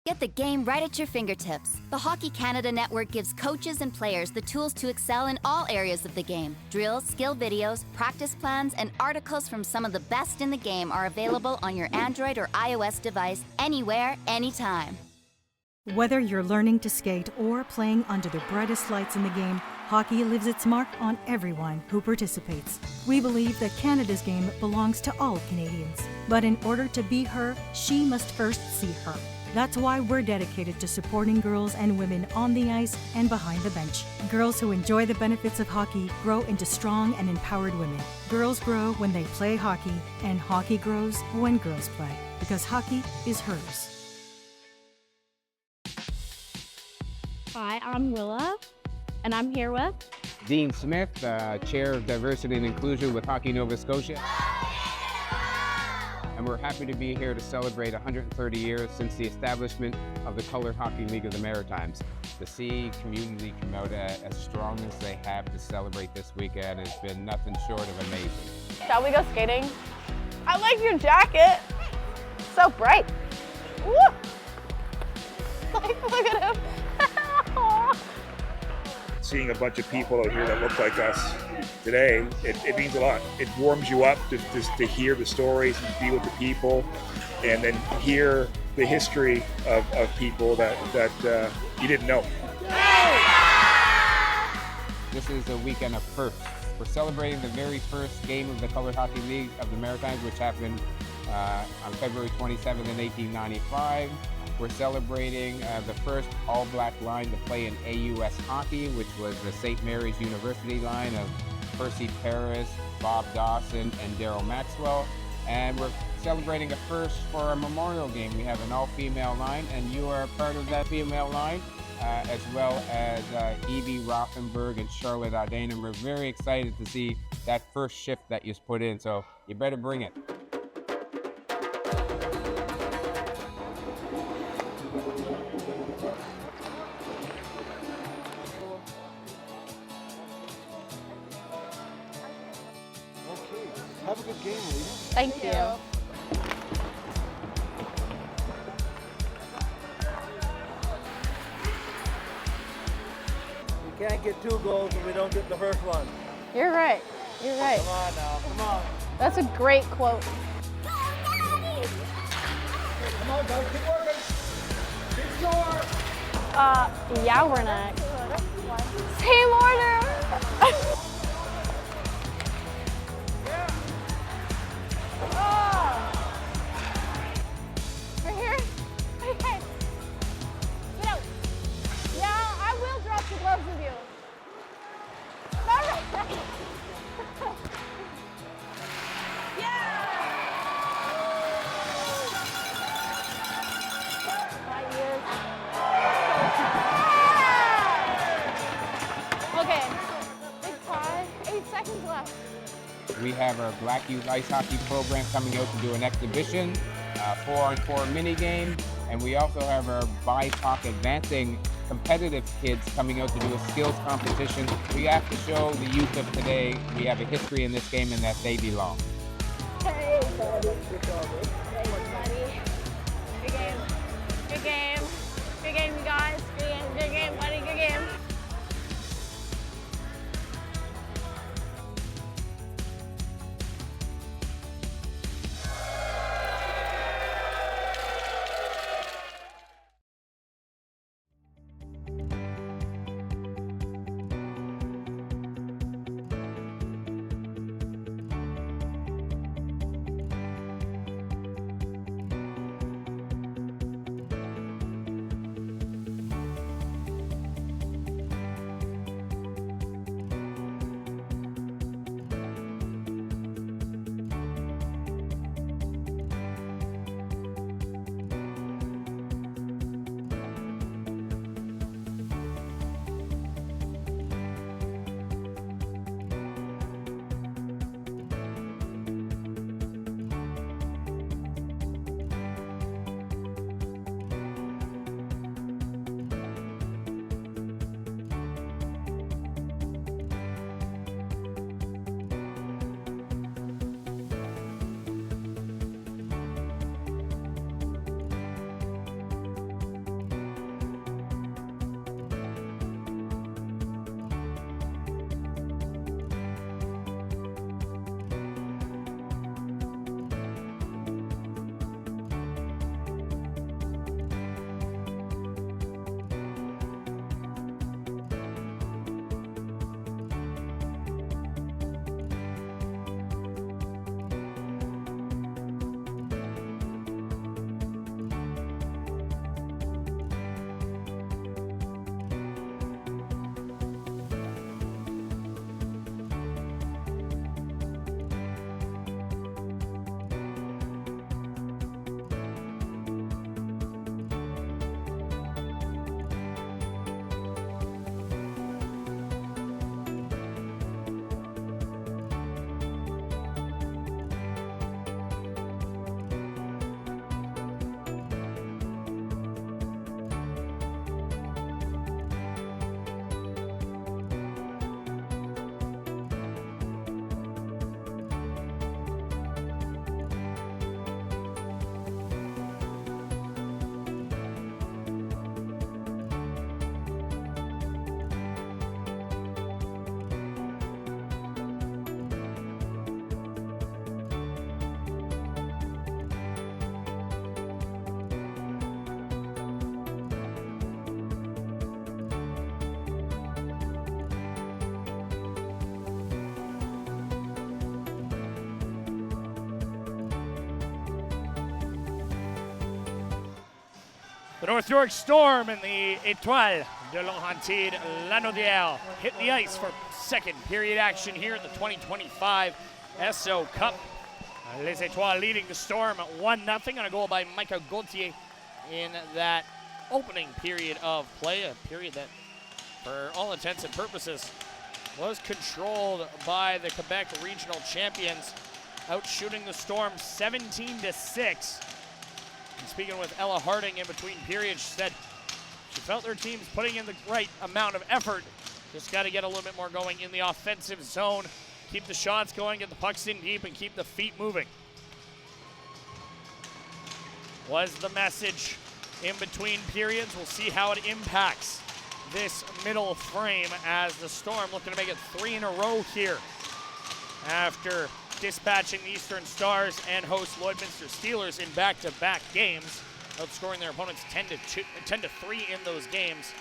Get the game right at your fingertips. The Hockey Canada Network gives coaches and players the tools to excel in all areas of the game. Drills, skill videos, practice plans, and articles from some of the best in the game are available on your Android or iOS device, anywhere, anytime. Whether you're learning to skate or playing under the brightest lights in the game, hockey leaves its mark on everyone who participates. We believe that Canada's game belongs to all Canadians. But in order to be her, she must first see her. That's why we're dedicated to supporting girls and women on the ice and behind the bench. Girls who enjoy the benefits of hockey grow into strong and empowered women. Girls grow when they play hockey, and hockey grows when girls play, because hockey is hers. Hi, I'm Willa, and I'm here with Dean Smith, Chair of Diversity and Inclusion with Hockey Nova Scotia. And we're happy to be here to celebrate 130 years since the establishment of the Colored Hockey League of the Maritimes. To see community come out as strong as they have to celebrate this weekend has been nothing short of amazing. Shall we go skating? I like your jacket. So bright. Woo! Look at him. Seeing a bunch of people out here that look like us today, it means a lot. It warms you up to hear the stories and be with the people, and then hear the history of people that you didn't know. This is a weekend of firsts. We're celebrating the very first game of the Colored Hockey League of the Maritimes, which happened on February 27th in 1895. We're celebrating the first all-black line to play in AUS hockey, which was the St. Mary's University line of Percy Paris, Bob Dawson, and Daryl Maxwell. And we're celebrating a first for our memorial game. We have an all-female line, and you are a part of that female line, as well as Evie Rothenberg and Charlotte Ardane. And we're very excited to see that first shift that you put in, so you better bring it. Thank you. We can't get 2 goals if we don't get the first one. You're right. You're right. Come on now, come on. That's a great quote. Come on, guys, keep working. Keep score. Yeah, we're next. Same order. Right here. Okay. Get out. Yeah, I will drop the gloves with you. All right. Okay, big tie, 8 seconds left. We have our Black Youth Ice Hockey program coming out to do an exhibition, 4-on-4 mini game, and we also have our BIPOC Advancing competitive kids coming out to do a skills competition. We have to show the youth of today we have a history in this game and that they belong. Hey, buddy. Thanks, buddy. Good game. Good game. Good game, you guys. Good game. Good game, buddy. Good game. The North York Storm and the Etoiles de Laurentide Lanaudière hit the ice for second period action here in the 2025 Esso Cup. Les Etoiles leading the Storm 1-0 on a goal by Micah Gauthier in that opening period of play, a period that, for all intents and purposes, was controlled by the Quebec regional champions, outshooting the Storm 17-6. And speaking with Ella Harding in between periods, she said she felt their team's putting in the right amount of effort. Just got to get a little bit more going in the offensive zone. keep the shots going, get the pucks in deep, and keep the feet moving. Was the message in between periods. We'll see how it impacts this middle frame as the Storm looking to make it 3 in a row here after dispatching the Eastern Stars and host Lloydminster Steelers in back-to-back games, outscoring their opponents 10-3 in those games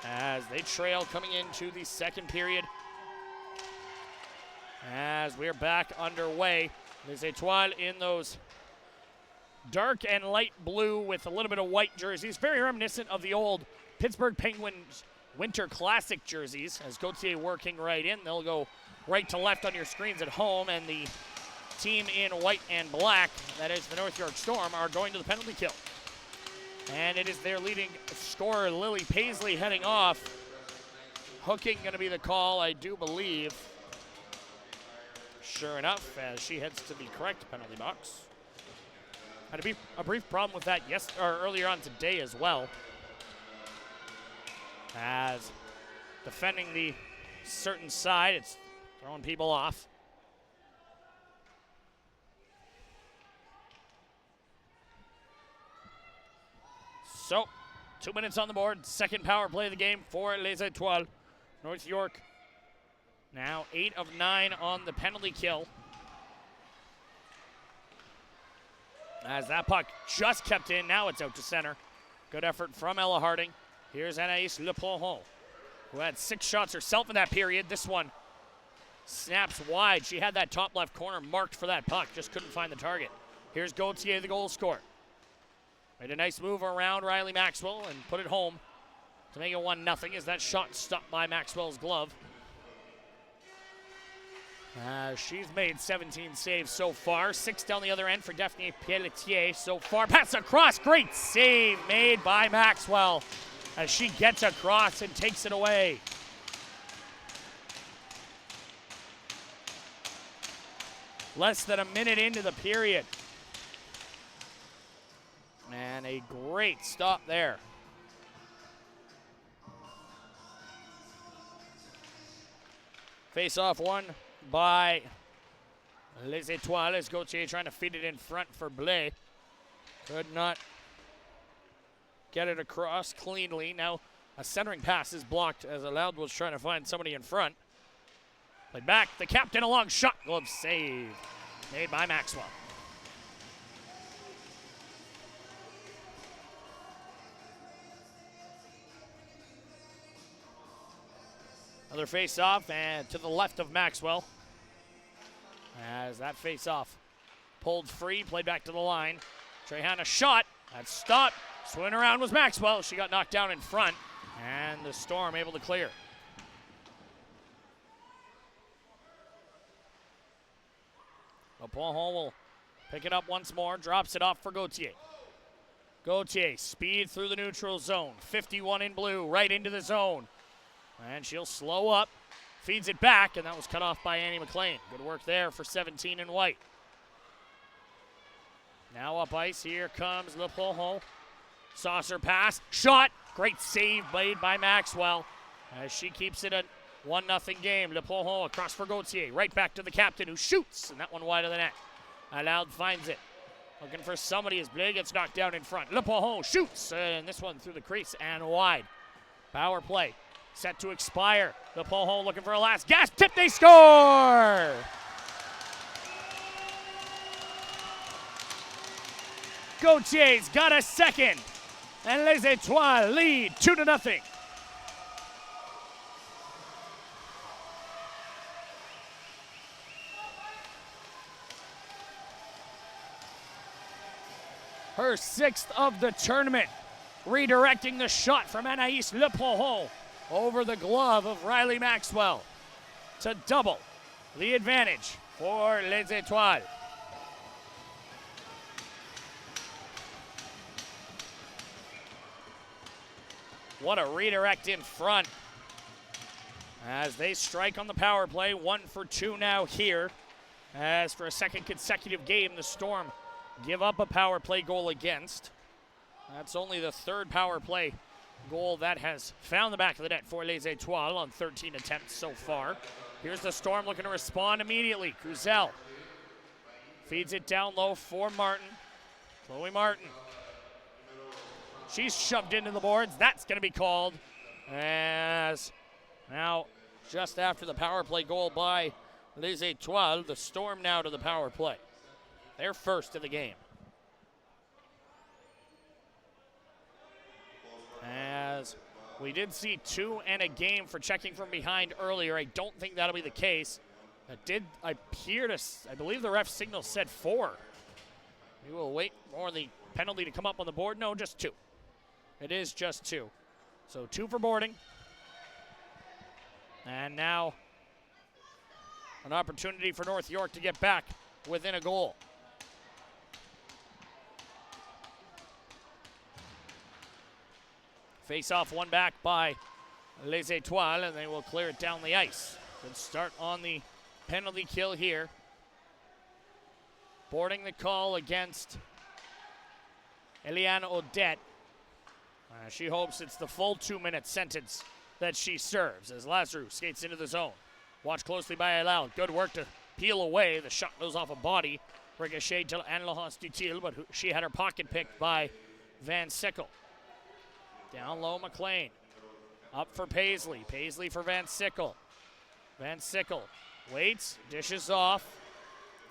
as they trail coming into the second period. As we're back underway, Les Etoiles in those dark and light blue with a little bit of white jerseys, very reminiscent of the old Pittsburgh Penguins Winter Classic jerseys. As Gauthier working right in, they'll go right to left on your screens at home, and the team in white and black, that is the North York Storm, are going to the penalty kill. And it is their leading scorer, Lily Paisley, heading off. Hooking going to be the call, I do believe. Sure enough, as she heads to the correct penalty box. Had a brief problem with that earlier on today as well, as defending the certain side, it's throwing people off. So, 2 minutes on the board, second power play of the game for Les Etoiles. North York now 8 of 9 on the penalty kill. As that puck just kept in, now it's out to center. Good effort from Ella Harding. Here's Anaïs Lepohon, who had 6 shots herself in that period. This one snaps wide. She had that top left corner marked for that puck, just couldn't find the target. Here's Gauthier, the goal scorer. Made a nice move around Ryleigh Maxwell and put it home to make it 1-0 as that shot stopped by Maxwell's glove. She's made 17 saves so far. 6 down the other end for Daphne Pelletier so far. Pass across, great save made by Maxwell as she gets across and takes it away. Less than a minute into the period. And a great stop there. Face-off won by Les Etoiles. Gauthier trying to feed it in front for Blais. Could not get it across cleanly. Now a centering pass is blocked as Loud was trying to find somebody in front. Played back, the captain, a long shot. Glove save made by Maxwell. Another face-off, and to the left of Maxwell. As that face-off pulled free, played back to the line. Trehana shot, that stopped. Swimming around was Maxwell. She got knocked down in front, and the Storm able to clear. Lepohon will pick it up once more, drops it off for Gauthier. Gauthier, speed through the neutral zone. 51 in blue, right into the zone. And she'll slow up, feeds it back, and that was cut off by Annie McLean. Good work there for 17 in white. Now up ice, here comes Lepohon. Saucer pass, shot, great save made by Maxwell as she keeps it a 1-0 game. Lepohon across for Gauthier, right back to the captain who shoots, and that one wide of the net. Loud finds it. Looking for somebody as Blais gets knocked down in front. Lepohon shoots, and this one through the crease and wide. Power play. Set to expire. Lepohon looking for a last gasp tip. They score! Gauthier's got a second. And Les Etoiles lead 2-0. Her 6th of the tournament. Redirecting the shot from Anaïs Lepohon over the glove of Ryleigh Maxwell to double the advantage for Les Etoiles. What a redirect in front as they strike on the power play. 1 for 2 now here. As for a second consecutive game, the Storm give up a power play goal against. That's only the 3rd power play goal that has found the back of the net for Les Etoiles on 13 attempts so far. Here's the Storm looking to respond immediately. Cruzel feeds it down low for Martin. Chloe Martin. She's shoved into the boards. That's going to be called as now just after the power play goal by Les Etoiles, the Storm now to the power play. They're first of the game. As we did see 2 and a game for checking from behind earlier. I don't think that'll be the case. That did appear to, I believe the ref signal said 4. We will wait for the penalty to come up on the board. No, just 2. It is just 2. So 2 for boarding. And now an opportunity for North York to get back within a goal. Face off one back by Les Etoiles, and they will clear it down the ice. Good start on the penalty kill here. Boarding the call against Eliane Odette. She hopes it's the full 2-minute sentence that she serves as Lazarou skates into the zone. Watched closely by Ryleigh. Good work to peel away. The shot goes off a body. Ricochet to Anne-Laurence Dutil, but she had her pocket picked by Van Sickle. Down low, McLean. Up for Paisley. Paisley for Van Sickle. Van Sickle waits, dishes off.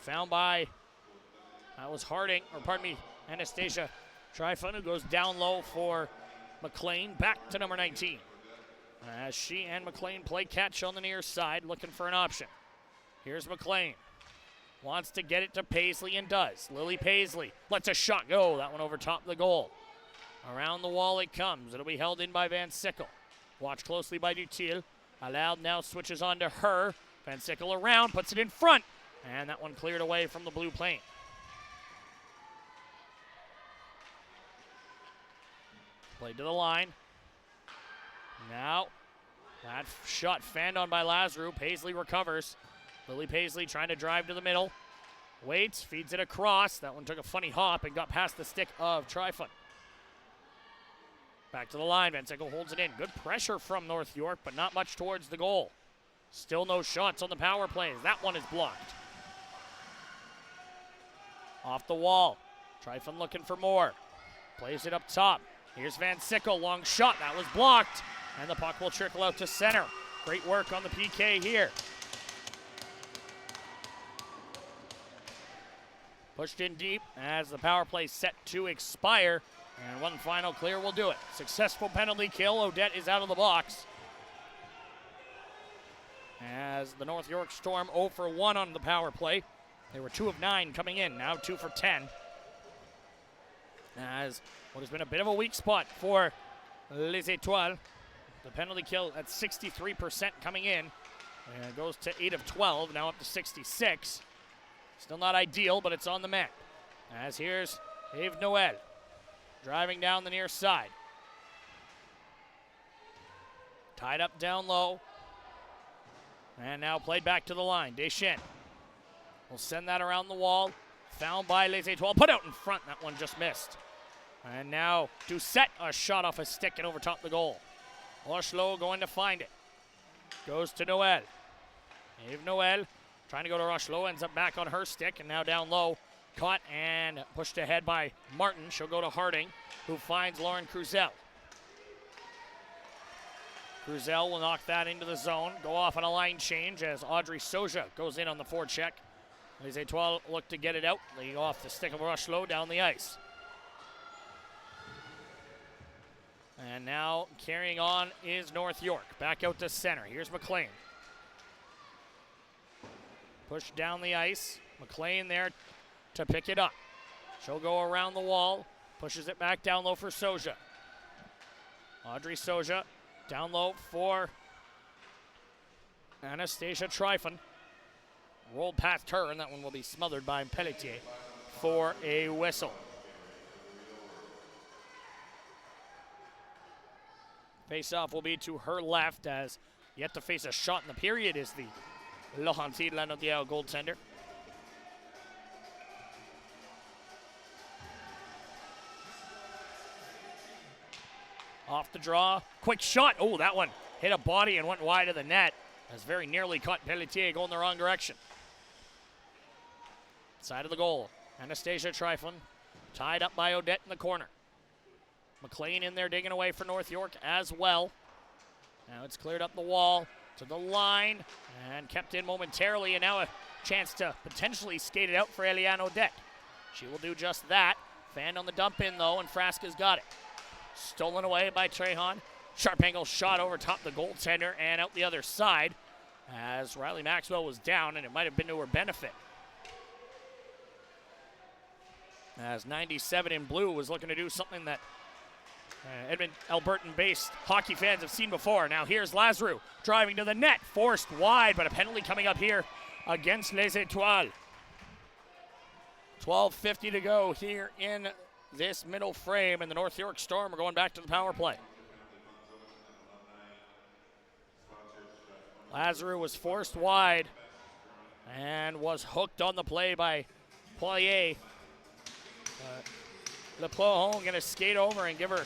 Found by, that was Harding, or pardon me, Anastasia Tryfun, who goes down low for McLean. Back to number 19. As she and McLean play catch on the near side, looking for an option. Here's McLean. Wants to get it to Paisley and does. Lily Paisley lets a shot go. That one over top of the goal. Around the wall it comes. It'll be held in by Van Sickle. Watched closely by Dutil. Allowed now switches on to her. Van Sickle around, puts it in front. And that one cleared away from the blue plane. Played to the line. Now, that shot fanned on by Lazarou. Paisley recovers. Lily Paisley trying to drive to the middle. Waits, feeds it across. That one took a funny hop and got past the stick of Tryfun. Back to the line. Van Sickle holds it in. Good pressure from North York, but not much towards the goal. Still no shots on the power plays. That one is blocked. Off the wall. Tryfun looking for more. Plays it up top. Here's Van Sickle. Long shot. That was blocked. And the puck will trickle out to center. Great work on the PK here. Pushed in deep as the power play set to expire. And one final clear will do it. Successful penalty kill. Odette is out of the box. As the North York Storm 0 for 1 on the power play. They were 2 of 9 coming in, now 2 for 10. As what has been a bit of a weak spot for Les Etoiles. The penalty kill at 63% coming in. And it goes to 8 of 12, now up to 66. Still not ideal, but it's on the mend. As here's Eve Noel driving down the near side. Tied up down low. And now played back to the line. Deschênes will send that around the wall. Found by Les Etoiles. Put out in front. That one just missed. And now Doucette, a shot off a stick and over top the goal. Rochelot going to find it. Goes to Noel. Eve Noel trying to go to Rochelot. Ends up back on her stick and now down low. Caught and pushed ahead by Martin. She'll go to Harding, who finds Lauren Cruzel. Cruzel will knock that into the zone. Go off on a line change as Audrey Soja goes in on the forecheck. Les Etoiles look to get it out. Laying off the stick of Rochelot down the ice. And now carrying on is North York. Back out to center. Here's McLean. Pushed down the ice. McLean there to pick it up. She'll go around the wall. Pushes it back down low for Soja. Audrey Soja down low for Anastasia Tryfun. Rolled past her, and that one will be smothered by Pelletier for a whistle. Face-off will be to her left as yet to face a shot in the period is the Laurentide Lanaudière goaltender. Off the draw, quick shot. Oh, that one hit a body and went wide of the net. Has very nearly caught Pelletier going the wrong direction. Side of the goal. Anastasia Trifon tied up by Odette in the corner. McLean in there digging away for North York as well. Now it's cleared up the wall to the line and kept in momentarily, and now a chance to potentially skate it out for Eliane Odette. She will do just that. Fanned on the dump in though, and Frasca's got it. Stolen away by Trehan. Sharp angle shot over top the goaltender and out the other side as Ryleigh Maxwell was down, and it might have been to her benefit. As 97 in blue was looking to do something that Albertan-based hockey fans have seen before. Now here's Lazarou driving to the net, forced wide, but a penalty coming up here against Les Etoiles. 12:50 to go here in this middle frame, and the North York Storm are going back to the power play. Lazarou was forced wide and was hooked on the play by Poirier. Le Plohon going to skate over and give her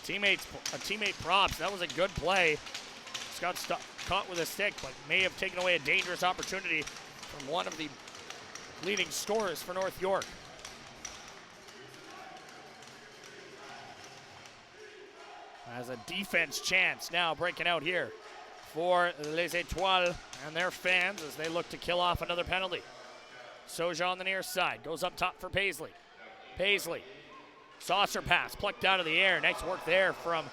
teammate props. That was a good play. Scott caught with a stick, but may have taken away a dangerous opportunity from one of the leading scorers for North York. As a defense chance now breaking out here for Les Etoiles and their fans as they look to kill off another penalty. Soja on the near side, goes up top for Paisley. Paisley, saucer pass, plucked out of the air. Nice work there from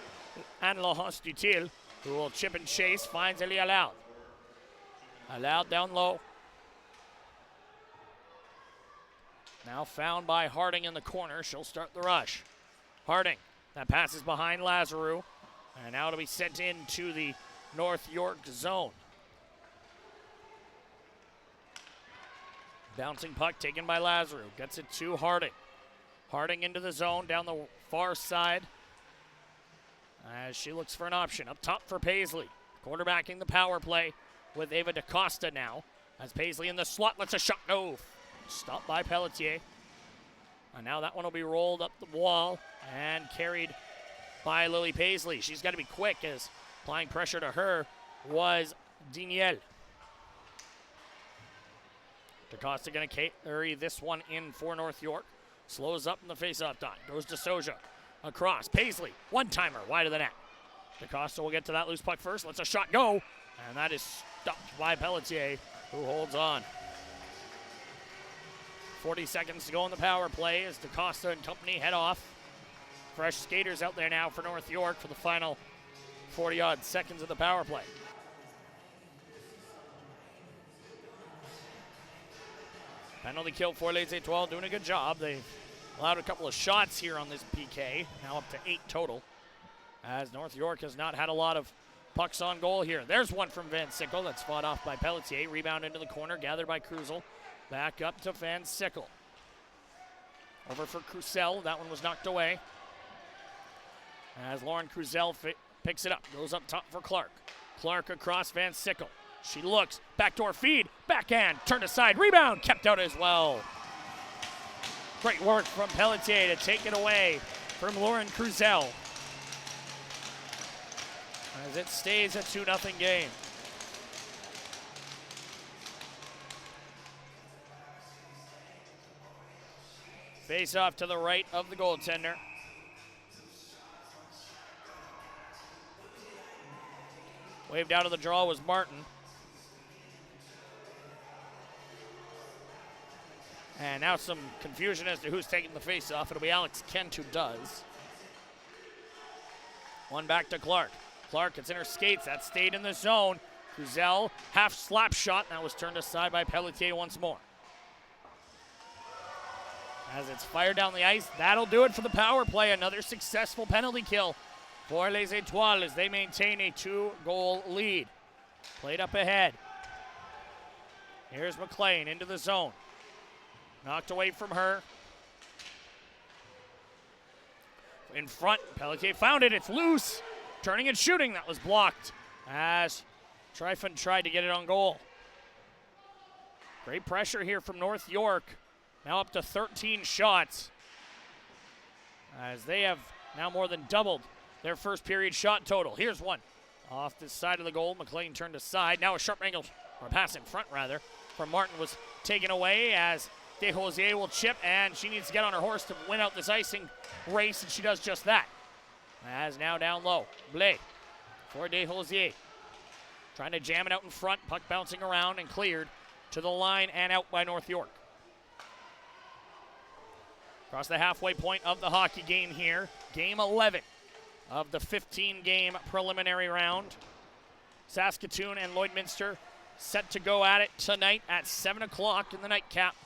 Anne-Laurence Dutil, who will chip and chase, finds Elia Allard. Allard down low. Now found by Harding in the corner. She'll start the rush. Harding, that passes behind Lazarou, and now it'll be sent into the North York zone. Bouncing puck taken by Lazarou, gets it to Harding. Harding into the zone down the far side as she looks for an option. Up top for Paisley. Quarterbacking the power play with Ava DaCosta now. As Paisley in the slot lets a shot go. Stopped by Pelletier. And now that one will be rolled up the wall and carried by Lily Paisley. She's got to be quick as applying pressure to her was Danielle. DaCosta going to carry this one in for North York. Slows up in the face-off dot. Goes to Soja. Across. Paisley. One-timer wide of the net. DaCosta will get to that loose puck first. Lets a shot go. And that is stopped by Pelletier, who holds on. 40 seconds to go in the power play as DaCosta and company head off. Fresh skaters out there now for North York for the final 40-odd seconds of the power play. Penalty kill for Les Etoiles, doing a good job. They've allowed a couple of shots here on this PK, now up to 8 total, as North York has not had a lot of pucks on goal here. There's one from Van Sickle that's fought off by Pelletier. Rebound into the corner, gathered by Cruzel. Back up to Van Sickle. Over for Cruzel, that one was knocked away. As Lauren Cruzel picks it up, goes up top for Clark. Clark across Van Sickle. She looks, backdoor feed, backhand, turned aside, rebound, kept out as well. Great work from Pelletier to take it away from Lauren Cruzel. As it stays a 2-0 game. Face off to the right of the goaltender. Waved out of the draw was Martin. And now some confusion as to who's taking the face-off. It'll be Alex Kent who does. One back to Clark. Clark gets in her skates. That stayed in the zone. Cruzel, half slap shot. That was turned aside by Pelletier once more. As it's fired down the ice, that'll do it for the power play. Another successful penalty kill for Les Etoiles as they maintain a 2-goal lead. Played up ahead. Here's McLean into the zone. Knocked away from her. In front, Pelletier found it. It's loose. Turning and shooting. That was blocked as Trifon tried to get it on goal. Great pressure here from North York. Now up to 13 shots as they have now more than doubled their first period shot total. Here's one Off this side of the goal, McLean turned aside. Now a sharp angle, or a pass in front rather, from Martin was taken away as Desrosiers will chip, and she needs to get on her horse to win out this icing race, and she does just that. As now down low, Blais for Desrosiers. Trying to jam it out in front, puck bouncing around and cleared to the line and out by North York. Across the halfway point of the hockey game here, game 11 of the 15-game preliminary round. Saskatoon and Lloydminster set to go at it tonight at 7 o'clock in the nightcap.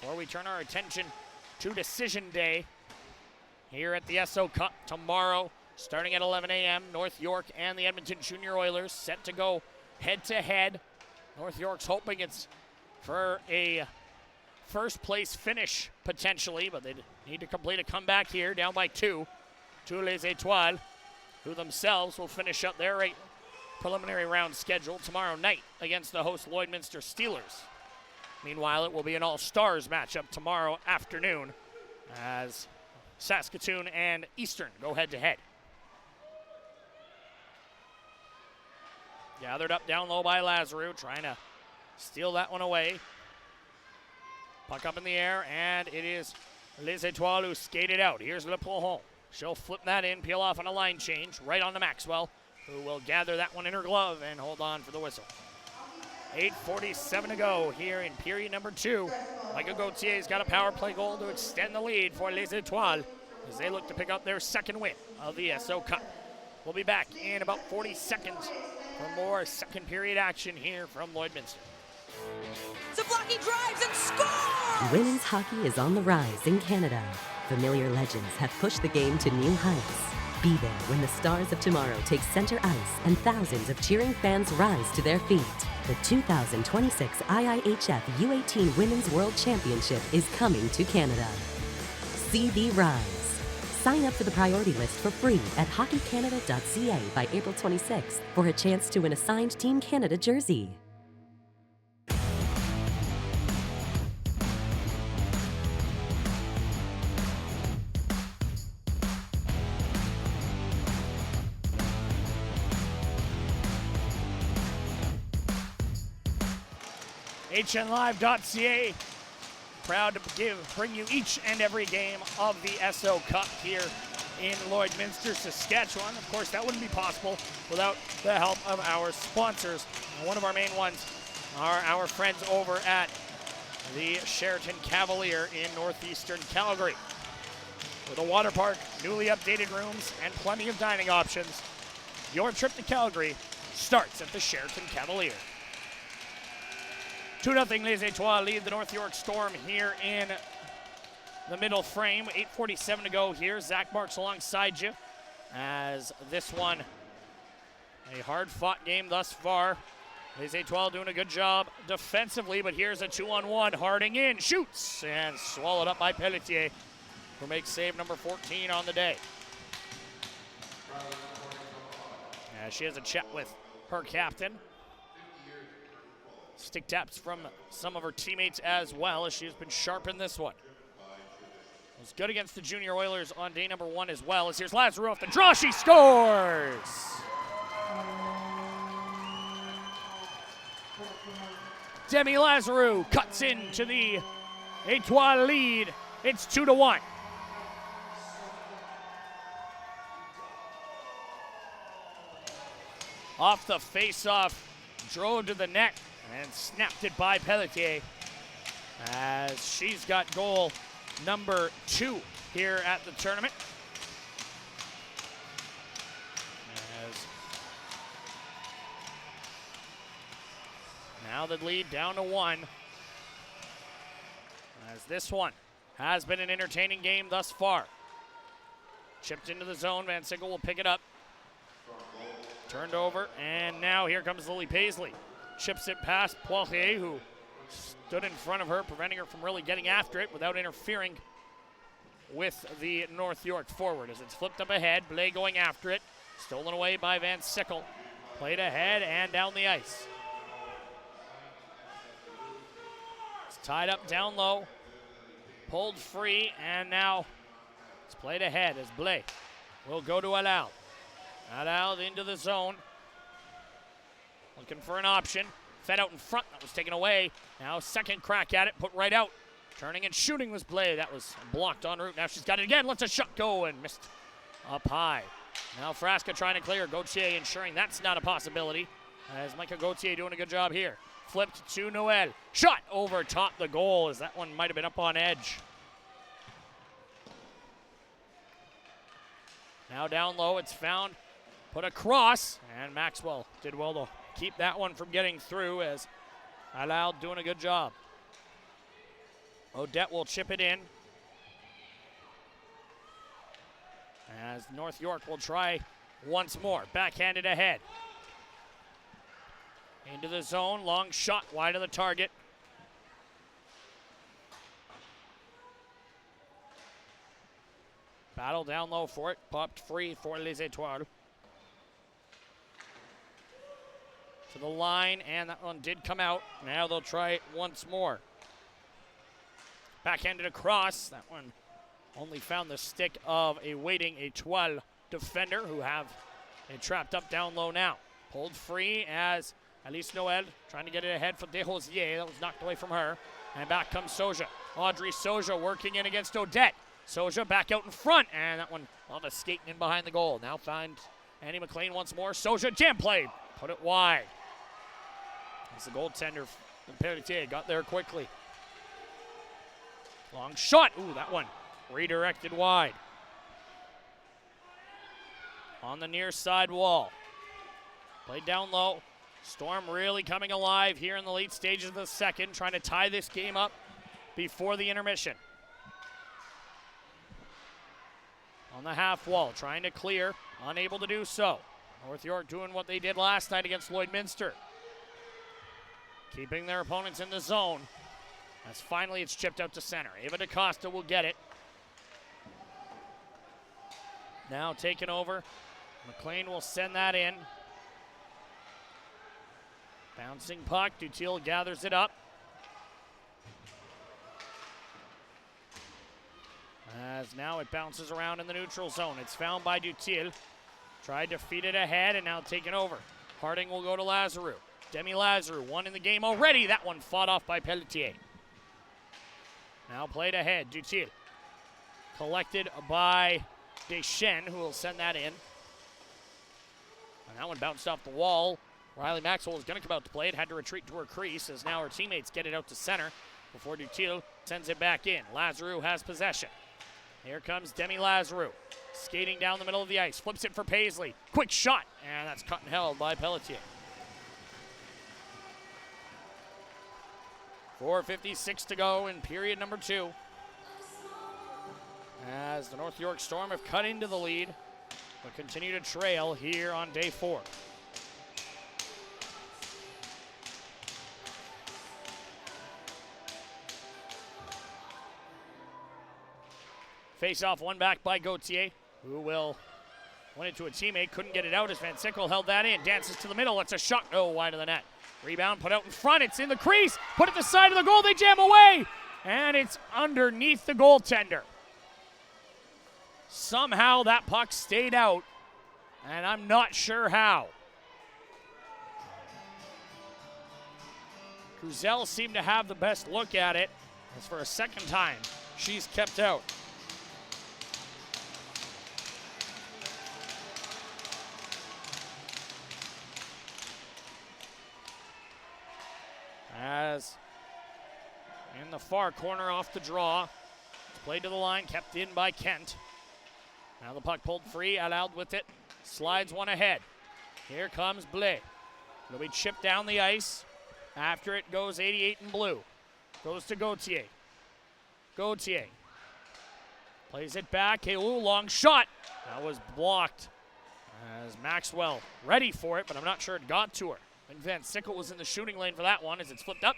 Before we turn our attention to Decision Day here at the Esso Cup tomorrow, starting at 11 a.m., North York and the Edmonton Junior Oilers set to go head-to-head. North York's hoping it's for a first-place finish, potentially, but they need to complete a comeback here, down by 2 to Les Etoiles, who themselves will finish up their preliminary round schedule tomorrow night against the host Lloydminster Steelers. Meanwhile, it will be an all-stars matchup tomorrow afternoon as Saskatoon and Eastern go head-to-head. Gathered up down low by Lazarou, trying to steal that one away. Puck up in the air, and it is Les Etoiles who skated out. Here's Le Pohon. She'll flip that in, peel off on a line change, right on to Maxwell, who will gather that one in her glove and hold on for the whistle. 8:47 to go here in period number 2. Michael Gauthier's got a power play goal to extend the lead for Les Etoiles as they look to pick up their second win of the Esso Cup. We'll be back in about 40 seconds for more second period action here from Lloydminster. Zablocki drives and scores! Women's hockey is on the rise in Canada. Familiar legends have pushed the game to new heights. Be there when the stars of tomorrow take center ice and thousands of cheering fans rise to their feet. The 2026 IIHF U18 Women's World Championship is coming to Canada. See the rise. Sign up for the priority list for free at hockeycanada.ca by April 26th for a chance to win a signed Team Canada jersey. HNLive.ca, proud to bring you each and every game of the Esso Cup here in Lloydminster, Saskatchewan. Of course, that wouldn't be possible without the help of our sponsors. One of our main ones are our friends over at the Sheraton Cavalier in northeastern Calgary. With a water park, newly updated rooms, and plenty of dining options, your trip to Calgary starts at the Sheraton Cavalier. 2-0 Les Etoiles lead the North York Storm here in the middle frame. 8:47 to go here. Zach Marks alongside you as this one a hard-fought game thus far. Les Etoiles doing a good job defensively, but here's a 2-on-1. Harding in, shoots, and swallowed up by Pelletier, who makes save number 14 on the day. She has a chat with her captain. Stick taps from some of her teammates as well, as she has been sharp in this one. Was good against the Junior Oilers on day number 1 as well. As here's Lazarou off the draw, she scores! Demi Lazarou cuts into the Etoile lead. It's 2-1. Off the face-off, drove to the net and snapped it by Pelletier as she's got goal number 2 here at the tournament. As now the lead down to 1. As this one has been an entertaining game thus far. Chipped into the zone, Van Sickle will pick it up. Turned over, and now here comes Lily Paisley. Chips it past Poirier, who stood in front of her, preventing her from really getting after it without interfering with the North York forward. As it's flipped up ahead, Blais going after it. Stolen away by Van Sickle. Played ahead and down the ice. It's tied up down low. Pulled free, and now it's played ahead as Blais will go to Alal. Alal into the zone. looking for an option. Fed out in front, that was taken away. Now second crack at it, put right out. Turning and shooting was Blais. That was blocked en route. Now she's got it again. Lets a shot go and missed up high. Now Frasca trying to clear. Gauthier ensuring that's not a possibility. As Micah Gauthier doing a good job here. Flipped to Noel. Shot over top the goal as that one might have been up on edge. Now down low, it's found. Put across, and Maxwell did well to keep that one from getting through as Ryleigh doing a good job. Odette will chip it in. As North York will try once more. Backhanded ahead. Into the zone, long shot wide of the target. Battle down low for it, popped free for Les Etoiles. To the line, and that one did come out. Now they'll try it once more. Backhanded across, that one only found the stick of a waiting Etoile defender who have it trapped up down low now. Pulled free as Alice Noel trying to get it ahead for Desrosiers. That was knocked away from her. And back comes Soja. Audrey Soja working in against Odette. Soja back out in front, and that one on the skating in behind the goal. Now find Annie McLean once more. Soja jam play, put it wide. As the goaltender, Pelletier, got there quickly. Long shot, ooh, that one redirected wide. On the near side wall. Played down low. Storm really coming alive here in the late stages of the second, trying to tie this game up before the intermission. On the half wall, trying to clear, unable to do so. North York doing what they did last night against Lloydminster. Keeping their opponents in the zone. As finally it's chipped out to center. Ava DaCosta will get it. Now taken over. McLean will send that in. Bouncing puck, Dutil gathers it up. As now it bounces around in the neutral zone. It's found by Dutil. Tried to feed it ahead and now taken over. Harding will go to Lazarou. Demi Lazarou, one in the game already. That one fought off by Pelletier. Now played ahead, Dutil. Collected by Deschênes, who will send that in. And that one bounced off the wall. Ryleigh Maxwell was going to come out to play it, had to retreat to her crease as now her teammates get it out to center before Dutil sends it back in. Lazarou has possession. Here comes Demi Lazarou, skating down the middle of the ice, flips it for Paisley. Quick shot, and that's cut and held by Pelletier. 4:56 to go in period number 2. As the North York Storm have cut into the lead, but continue to trail here on day 4. Face-off one back by Gauthier, who will win it to a teammate. Couldn't get it out as Van Sickle held that in. Dances to the middle. Lets a shot go wide of the net. Rebound put out in front. It's in the crease. Put at the side of the goal. They jam away. And it's underneath the goaltender. Somehow that puck stayed out. And I'm not sure how. Cruzel seemed to have the best look at it. As for a second time, she's kept out. As in the far corner off the draw. It's played to the line, kept in by Kent. Now the puck pulled free, allowed with it. Slides one ahead. Here comes Blais. It'll be chipped down the ice. After it goes 88 in blue. Goes to Gauthier. Gauthier plays it back. Ooh, long shot. That was blocked. As Maxwell ready for it, but I'm not sure it got to her. I think Van Sickle was in the shooting lane for that one as it's flipped up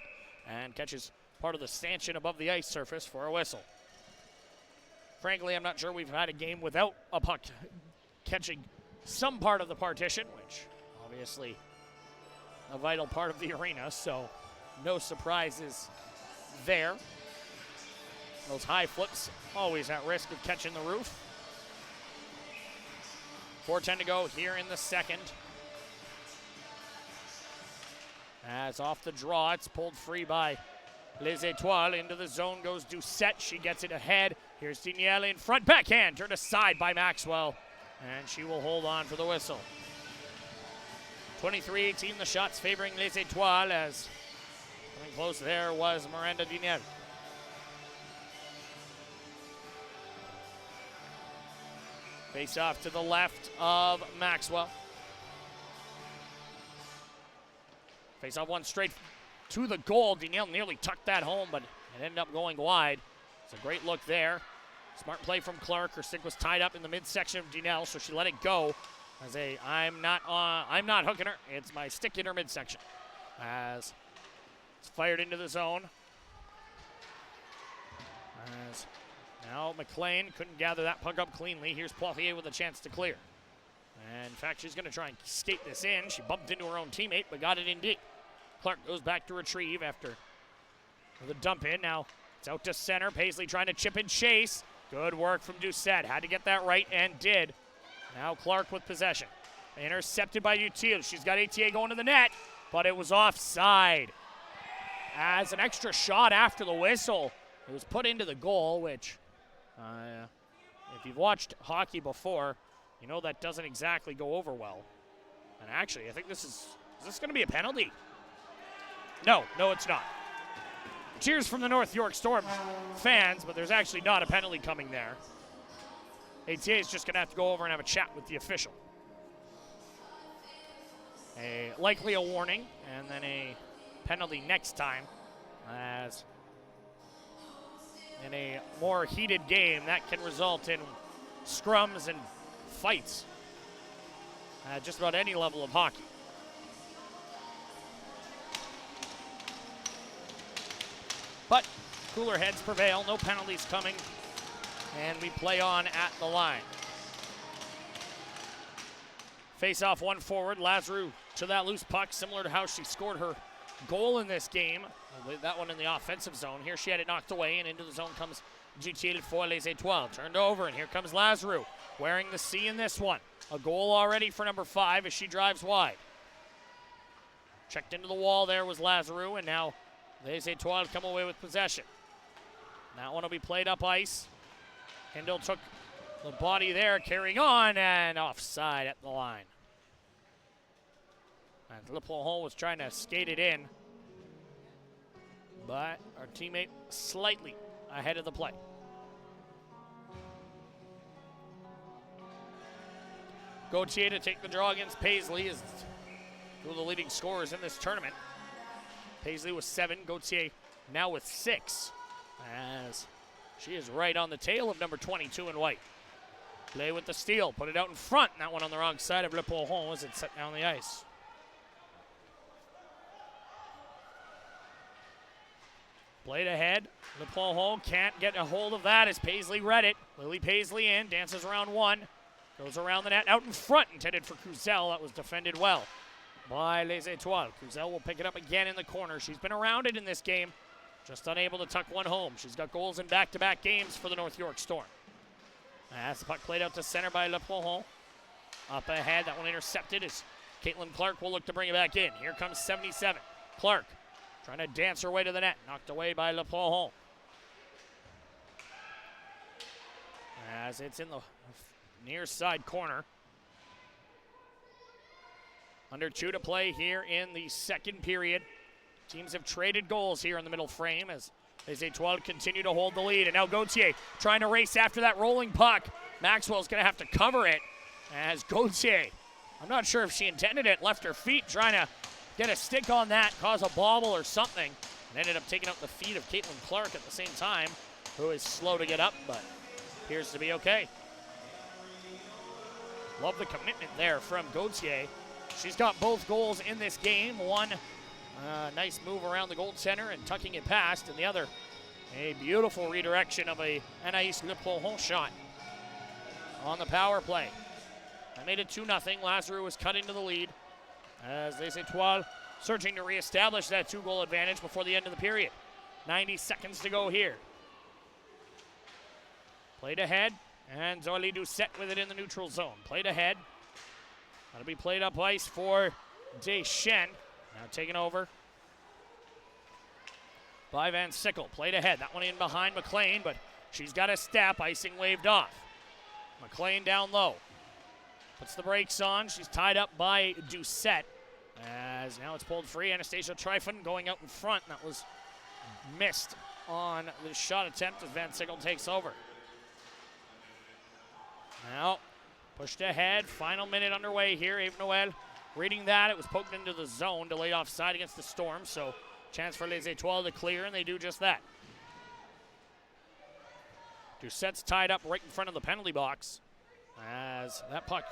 and catches part of the stanchion above the ice surface for a whistle. Frankly, I'm not sure we've had a game without a puck catching some part of the partition, which obviously a vital part of the arena, so no surprises there. Those high flips always at risk of catching the roof. 4:10 to go here in the second. As off the draw, it's pulled free by Les Etoiles. Into the zone goes Doucette. She gets it ahead. Here's Danielle in front. Backhand turned aside by Maxwell. And she will hold on for the whistle. 23-18, the shots favoring Les Etoiles, as coming close there was Miranda Danielle. Face off to the left of Maxwell. Face off one straight to the goal. Danielle nearly tucked that home, but it ended up going wide. It's a great look there. Smart play from Clark. Her stick was tied up in the midsection of Danielle, so she let it go. As I'm not hooking her. It's my stick in her midsection. As it's fired into the zone. As now McLean couldn't gather that puck up cleanly. Here's Poirier with a chance to clear. And in fact, she's going to try and skate this in. She bumped into her own teammate, but got it in deep. Clark goes back to retrieve after the dump in. Now it's out to center. Paisley trying to chip and chase. Good work from Doucette. Had to get that right and did. Now Clark with possession. Intercepted by Etoiles. She's got ATA going to the net, but it was offside. As an extra shot after the whistle, it was put into the goal, which, if you've watched hockey before, you know that doesn't exactly go over well. And actually, I think is this going to be a penalty? No, it's not. Cheers from the North York Storm fans, but there's actually not a penalty coming there. ATA is just going to have to go over and have a chat with the official. Likely a warning, and then a penalty next time. As in a more heated game, that can result in scrums and fights at just about any level of hockey. But cooler heads prevail, no penalties coming, and we play on at the line. Face off one forward, Lazarou to that loose puck, similar to how she scored her goal in this game. That one in the offensive zone. Here she had it knocked away, and into the zone comes Etoiles for Les Etoiles. Turned over, and here comes Lazarou, wearing the C in this one. A goal already for number 5 as she drives wide. Checked into the wall there was Lazarou, and now Les Etoiles come away with possession. That one will be played up ice. Hindle took the body there, carrying on, and offside at the line. And Le Poiron was trying to skate it in, but our teammate slightly ahead of the play. Gauthier to take the draw against Paisley is two of the leading scorers in this tournament. Paisley with 7, Gauthier now with 6, as she is right on the tail of number 22 in white. Play with the steal, put it out in front, and that one on the wrong side of Le Poiron as it's set down the ice. Played ahead, Le Poiron can't get a hold of that as Paisley read it. Lily Paisley in, dances around one, goes around the net, out in front, intended for Cruzel. That was defended well by Les Etoiles. Cruzel will pick it up again in the corner. She's been around it in this game, just unable to tuck one home. She's got goals in back-to-back games for the North York Storm. As the puck played out to center by Le Poiron. Up ahead, that one intercepted as Caitlin Clark will look to bring it back in. Here comes 77. Clark trying to dance her way to the net, knocked away by Le Poiron. As it's in the near side corner. Under 2 to play here in the second period. Teams have traded goals here in the middle frame as Les Etoiles continue to hold the lead. And now Gauthier trying to race after that rolling puck. Maxwell's going to have to cover it as Gauthier, I'm not sure if she intended it, left her feet trying to get a stick on that, cause a bobble or something, and ended up taking out the feet of Caitlin Clark at the same time, who is slow to get up, but appears to be okay. Love the commitment there from Gauthier. She's got both goals in this game. One nice move around the goaltender and tucking it past, and the other a beautiful redirection of a Anaïs Le Poiron shot on the power play. I made it 2-0. Lazarou was cut into the lead as Les Etoiles searching to reestablish that 2-goal advantage before the end of the period. 90 seconds to go here. Played ahead, and Zoe Doucette with it in the neutral zone. Played ahead. That'll be played up ice for Deschênes. Now taken over by Van Sickle. Played ahead. That one in behind McLean, but she's got a step. Icing waved off. McLean down low. Puts the brakes on. She's tied up by Doucette. As now it's pulled free. Anastasia Tryfon going out in front. And that was missed on the shot attempt as Van Sickle takes over. Now pushed ahead. Final minute underway here. Eve Noel reading that. It was poked into the zone. Delayed offside against the Storm. So chance for Les Etoiles to clear, and they do just that. Doucette's tied up right in front of the penalty box as that puck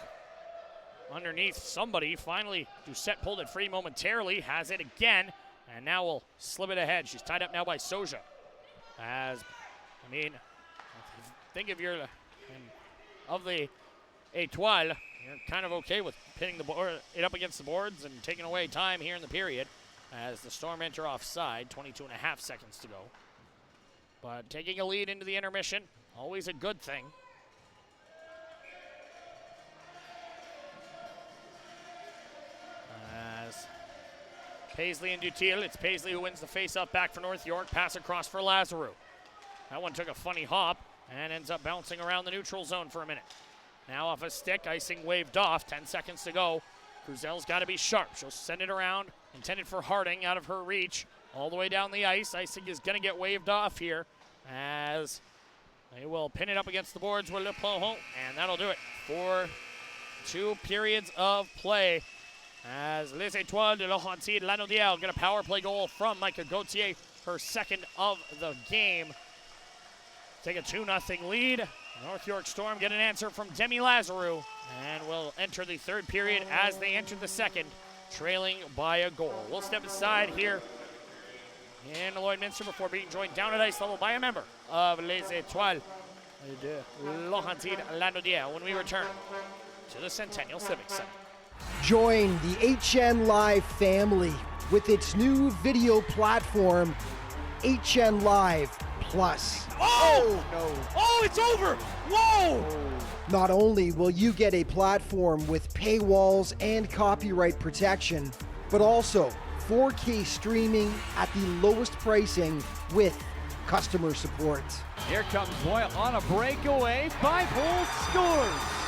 underneath somebody. Finally, Doucette pulled it free momentarily, has it again, and now will slip it ahead. She's tied up now by Soja. As, I mean, think if you're of the Etoiles, you're kind of okay with pinning it up against the boards and taking away time here in the period as the Storm enter offside, 22.5 seconds to go. But taking a lead into the intermission, always a good thing. As Paisley and Dutil, it's Paisley who wins the face-off back for North York. Pass across for Lazarou. That one took a funny hop and ends up bouncing around the neutral zone for a minute. Now off a stick, icing waved off, 10 seconds to go. Cruzel's got to be sharp. She'll send it around, intended for Harding, out of her reach, all the way down the ice. Icing is going to get waved off here as they will pin it up against the boards with Le Pohon, and that'll do it for 2 periods of play. As Les Etoiles de Laurentides Lanaudière get a power play goal from Micah Gauthier, her second of the game. Take a 2-0 lead. North York Storm get an answer from Demi Lazarou and will enter the third period as they enter the second, trailing by a goal. We'll step aside here in Lloydminster before being joined down at ice level by a member of Les Etoiles de Laurentides Lanaudière when we return to the Centennial Civic Center. Join the HN Live family with its new video platform, HN Live Plus. Oh! No. Oh, it's over! Whoa! Not only will you get a platform with paywalls and copyright protection, but also 4K streaming at the lowest pricing with customer support. Here comes Boyle on a breakaway. 5-hole scores!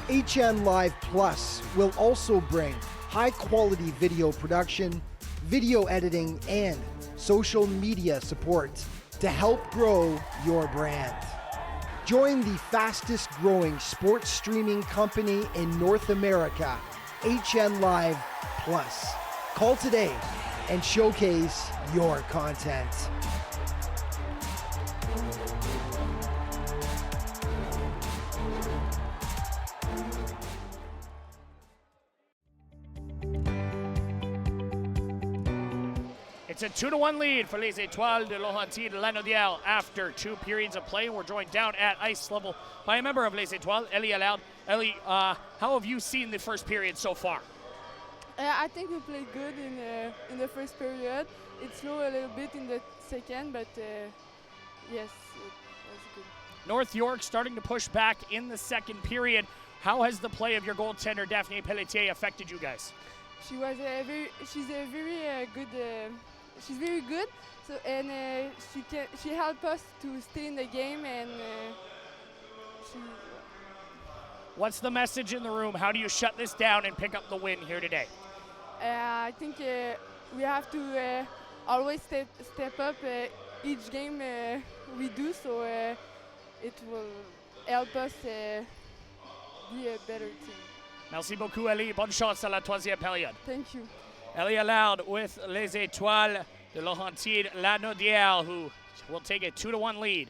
HN Live Plus will also bring high-quality video production, video editing, and social media support to help grow your brand. Join the fastest growing sports streaming company in North America, HN Live Plus. Call today and showcase your content. It's a 2-1 lead for Les Etoiles de Laurentides Lanaudière after 2 periods of play. We're joined down at ice level by a member of Les Etoiles, Ellie Allard. Ellie, how have you seen the first period so far? I think we played good in the first period. It slowed a little bit in the second, but yes, it was good. North York starting to push back in the second period. How has the play of your goaltender, Daphne Pelletier, affected you guys? She's very good. So and she helped us to stay in the game and What's the message in the room? How do you shut this down and pick up the win here today? I think we have to always step up each game we do, so it will help us be a better team. Merci beaucoup, Ellie. Bonne chance à la troisième période. Thank you. Ellie Allard with Les Etoiles de Laurentides Lanaudière, who will take a 2-1 lead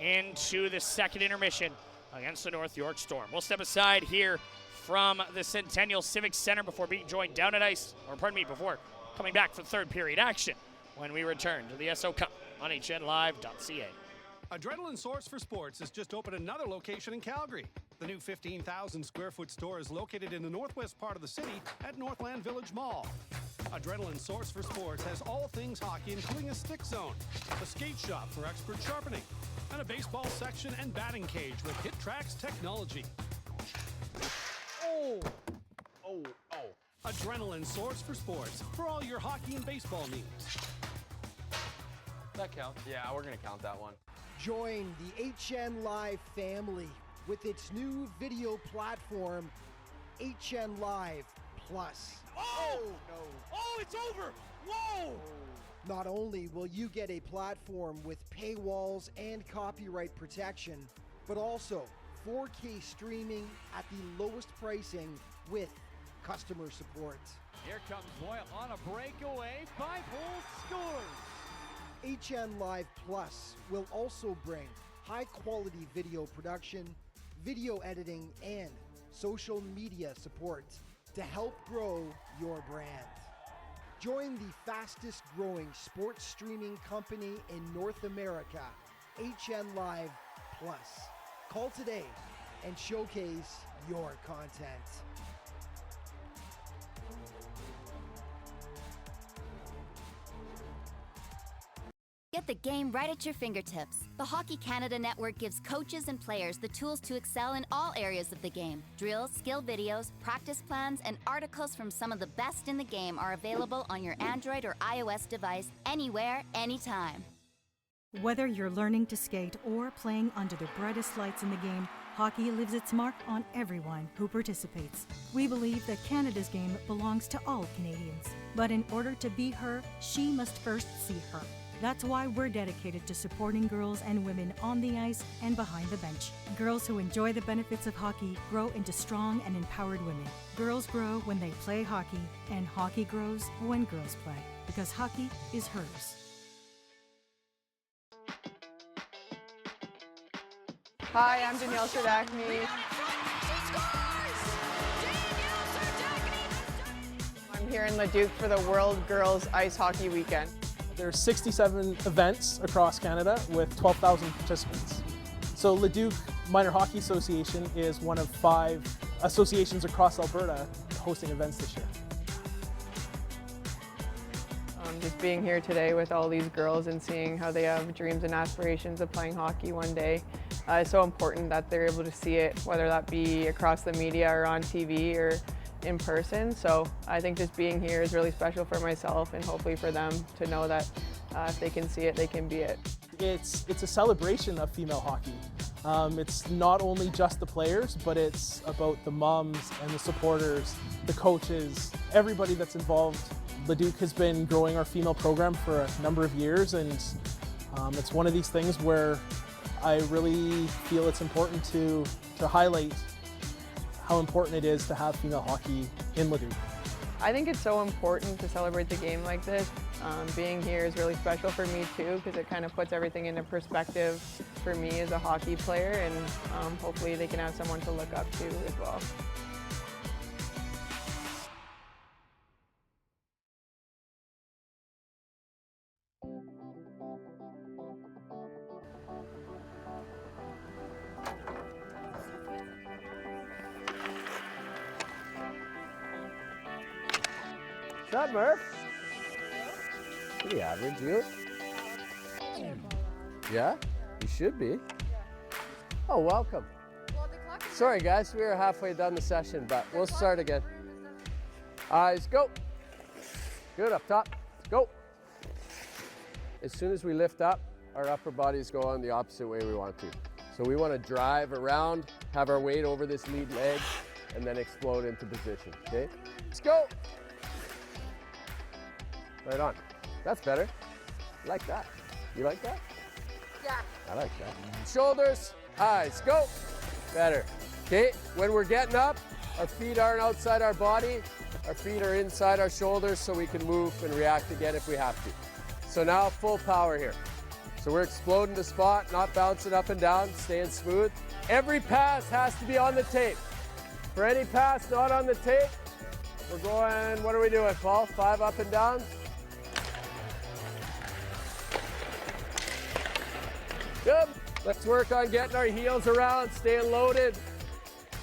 into the second intermission against the North York Storm. We'll step aside here from the Centennial Civic Center before being joined down at ice, before coming back for third period action when we return to the Esso Cup on hnlive.ca. Adrenaline Source for Sports has just opened another location in Calgary. The new 15,000 square foot store is located in the northwest part of the city at Northland Village Mall. Adrenaline Source for Sports has all things hockey, including a stick zone, a skate shop for expert sharpening, and a baseball section and batting cage with HitTrax technology. Oh! Adrenaline Source for Sports for all your hockey and baseball needs. That counts. Yeah, we're going to count that one. Join the HN Live family with its new video platform, HN Live Plus. Oh! No. Oh, it's over! Whoa! Not only will you get a platform with paywalls and copyright protection, but also 4K streaming at the lowest pricing with customer support. Here comes Boyle on a breakaway. 5-hole scores. HN Live Plus will also bring high-quality video production, video editing, and social media support to help grow your brand. Join the fastest growing sports streaming company in North America, HN Live Plus. Call today and showcase your content. Get the game right at your fingertips. The Hockey Canada Network gives coaches and players the tools to excel in all areas of the game. Drills, skill videos, practice plans, and articles from some of the best in the game are available on your Android or iOS device, anywhere, anytime. Whether you're learning to skate or playing under the brightest lights in the game, hockey leaves its mark on everyone who participates. We believe that Canada's game belongs to all Canadians. But in order to be her, she must first see her. That's why we're dedicated to supporting girls and women on the ice and behind the bench. Girls who enjoy the benefits of hockey grow into strong and empowered women. Girls grow when they play hockey, and hockey grows when girls play, because hockey is hers. Hi, I'm Danielle Serdachny. I'm here in Leduc for the World Girls Ice Hockey Weekend. There are 67 events across Canada with 12,000 participants. So Leduc Minor Hockey Association is one of 5 associations across Alberta hosting events this year. Just being here today with all these girls and seeing how they have dreams and aspirations of playing hockey one day. It's so important that they're able to see it, whether that be across the media or on TV or in person. So I think just being here is really special for myself and hopefully for them to know that if they can see it, they can be it. It's a celebration of female hockey. It's not only just the players, but it's about the moms and the supporters, the coaches, everybody that's involved. Leduc has been growing our female program for a number of years, and it's one of these things where I really feel it's important to highlight how important it is to have female hockey in Leduc. I think it's so important to celebrate the game like this. Being here is really special for me too, because it kind of puts everything into perspective for me as a hockey player, and hopefully they can have someone to look up to as well. What's up, Murph? Pretty average, you? Yeah? You should be. Oh, welcome. Sorry, guys, we were halfway done the session, but we'll start again. Eyes, go. Good, up top. Go. As soon as we lift up, our upper bodies go on the opposite way we want to. So we want to drive around, have our weight over this lead leg, and then explode into position, okay? Let's go. Right on. That's better. I like that. You like that? Yeah. I like that. Shoulders, eyes, go. Better. Okay, when we're getting up, our feet aren't outside our body. Our feet are inside our shoulders so we can move and react again if we have to. So now full power here. So we're exploding the spot, not bouncing up and down, staying smooth. Every pass has to be on the tape. For any pass not on the tape, we're going, what are we doing, Paul? 5 up and down? Good. Let's work on getting our heels around, staying loaded,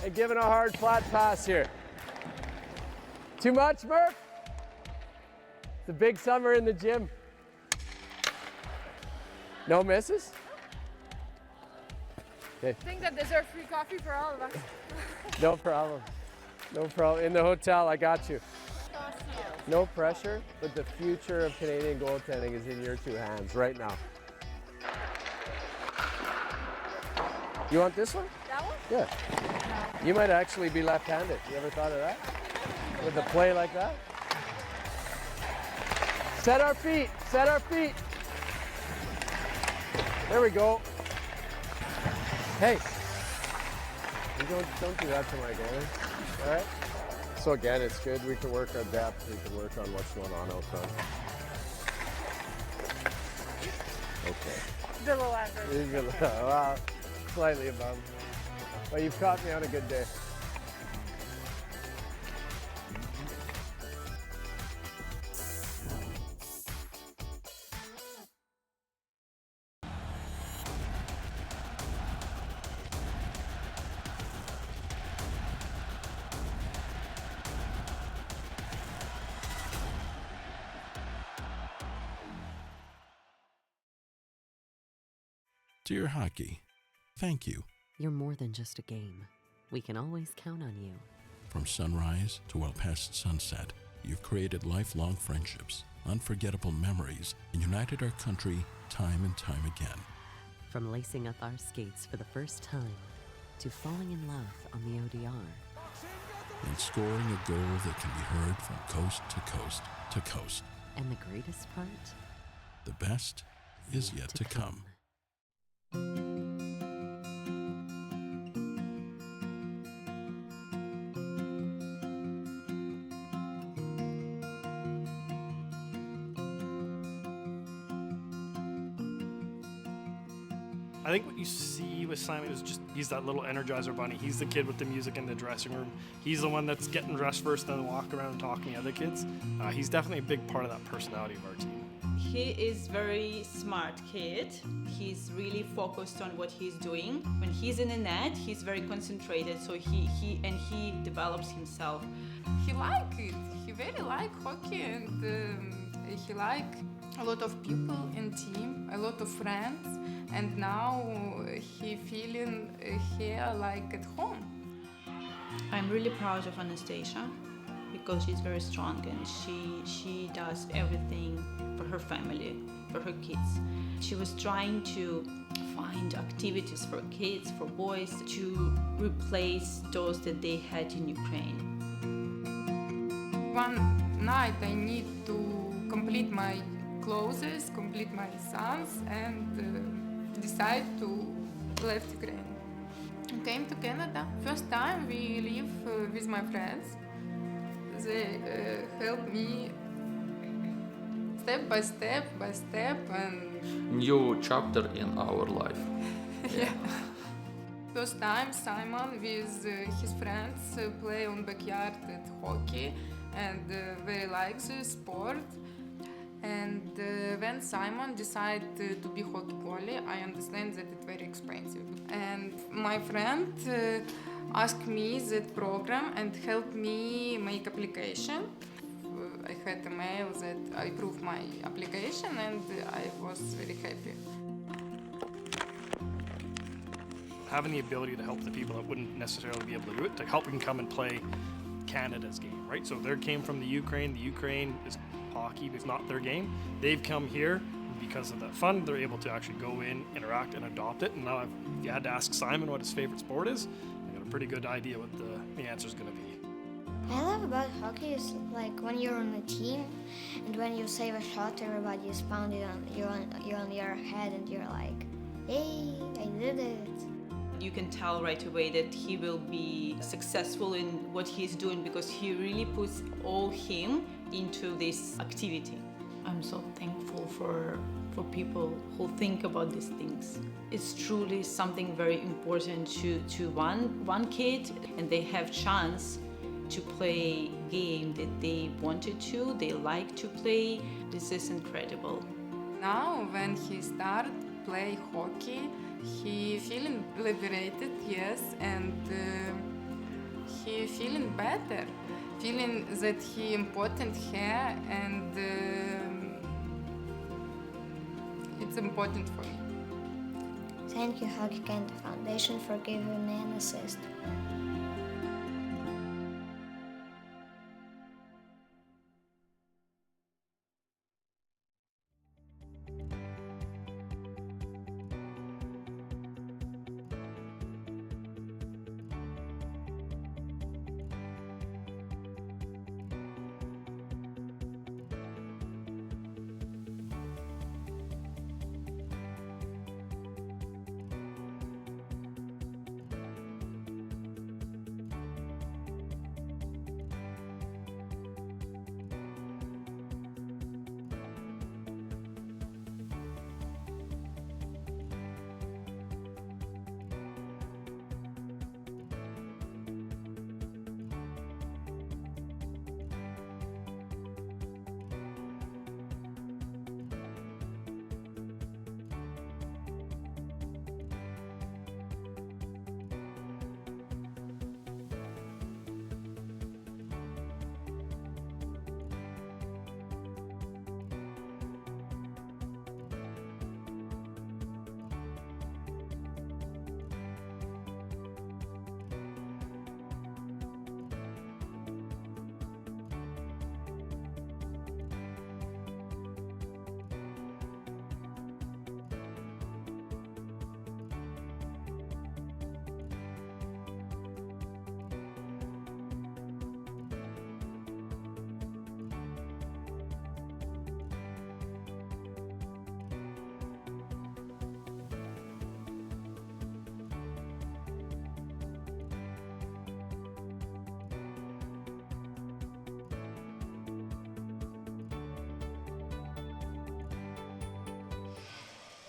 and giving a hard flat pass here. Too much, Murph? It's a big summer in the gym. No misses? Okay. I think that deserves free coffee for all of us. No problem. No problem. In the hotel, I got you. Thank you. No pressure, but the future of Canadian goaltending is in your two hands right now. You want this one? That one? Yeah. You might actually be left-handed. You ever thought of that? With a play like that? Set our feet, set our feet. There we go. Hey, you don't do that to my goalie, all right? So again, it's good. We can work our depth. We can work on what's going on out front. Okay. He's a little average. He's a little, well, slightly above. But you've caught me on a good day. Dear Hockey, thank you. You're more than just a game. We can always count on you. From sunrise to well past sunset, you've created lifelong friendships, unforgettable memories, and united our country time and time again. From lacing up our skates for the first time to falling in love on the ODR. And scoring a goal that can be heard from coast to coast to coast. And the greatest part? The best is yet to come. I think what you see with Simon is just he's that little Energizer bunny. He's the kid with the music in the dressing room. He's the one that's getting dressed first, then walk around and talking to the other kids. He's definitely a big part of that personality of our team. He is very smart kid. He's really focused on what he's doing. When he's in the net, he's very concentrated, so he develops himself. He like it. He very like hockey, and he like a lot of people in team, a lot of friends, and now he feeling here like at home. I'm really proud of Anastasia because she's very strong and she does everything for her family, for her kids. She was trying to find activities for kids, for boys, to replace those that they had in Ukraine. One night I need to complete my clothes, complete my sons, and decide to left Ukraine. Came to Canada. First time we live with my friends. They helped me step by step, and new chapter in our life. yeah. First time Simon with his friends play on backyard at hockey and very like the sport. And when Simon decided to be hockey goalie, I understand that it's very expensive. And my friend asked me that program and helped me make application. I had a mail that I approved my application, and I was very happy. Having the ability to help the people that wouldn't necessarily be able to do it, to help them come and play Canada's game, right? So they came from the Ukraine. The Ukraine is hockey, it's not their game. They've come here because of that fun. They're able to actually go in, interact, and adopt it. And now, if you had to ask Simon what his favorite sport is, I got a pretty good idea what the answer is going to be. What I love about hockey is like when you're on a team, and when you save a shot, everybody is pounding on your head, and you're like, "Hey, I did it!" You can tell right away that he will be successful in what he's doing because he really puts all him into this activity. I'm so thankful for people who think about these things. It's truly something very important to one kid, and they have chance to play game that they wanted to, they like to play. This is incredible. Now when he start play hockey, he feeling liberated, yes, and he feeling better, feeling that he important here, and it's important for me. Thank you, Hockey Canada Foundation, for giving me an assist.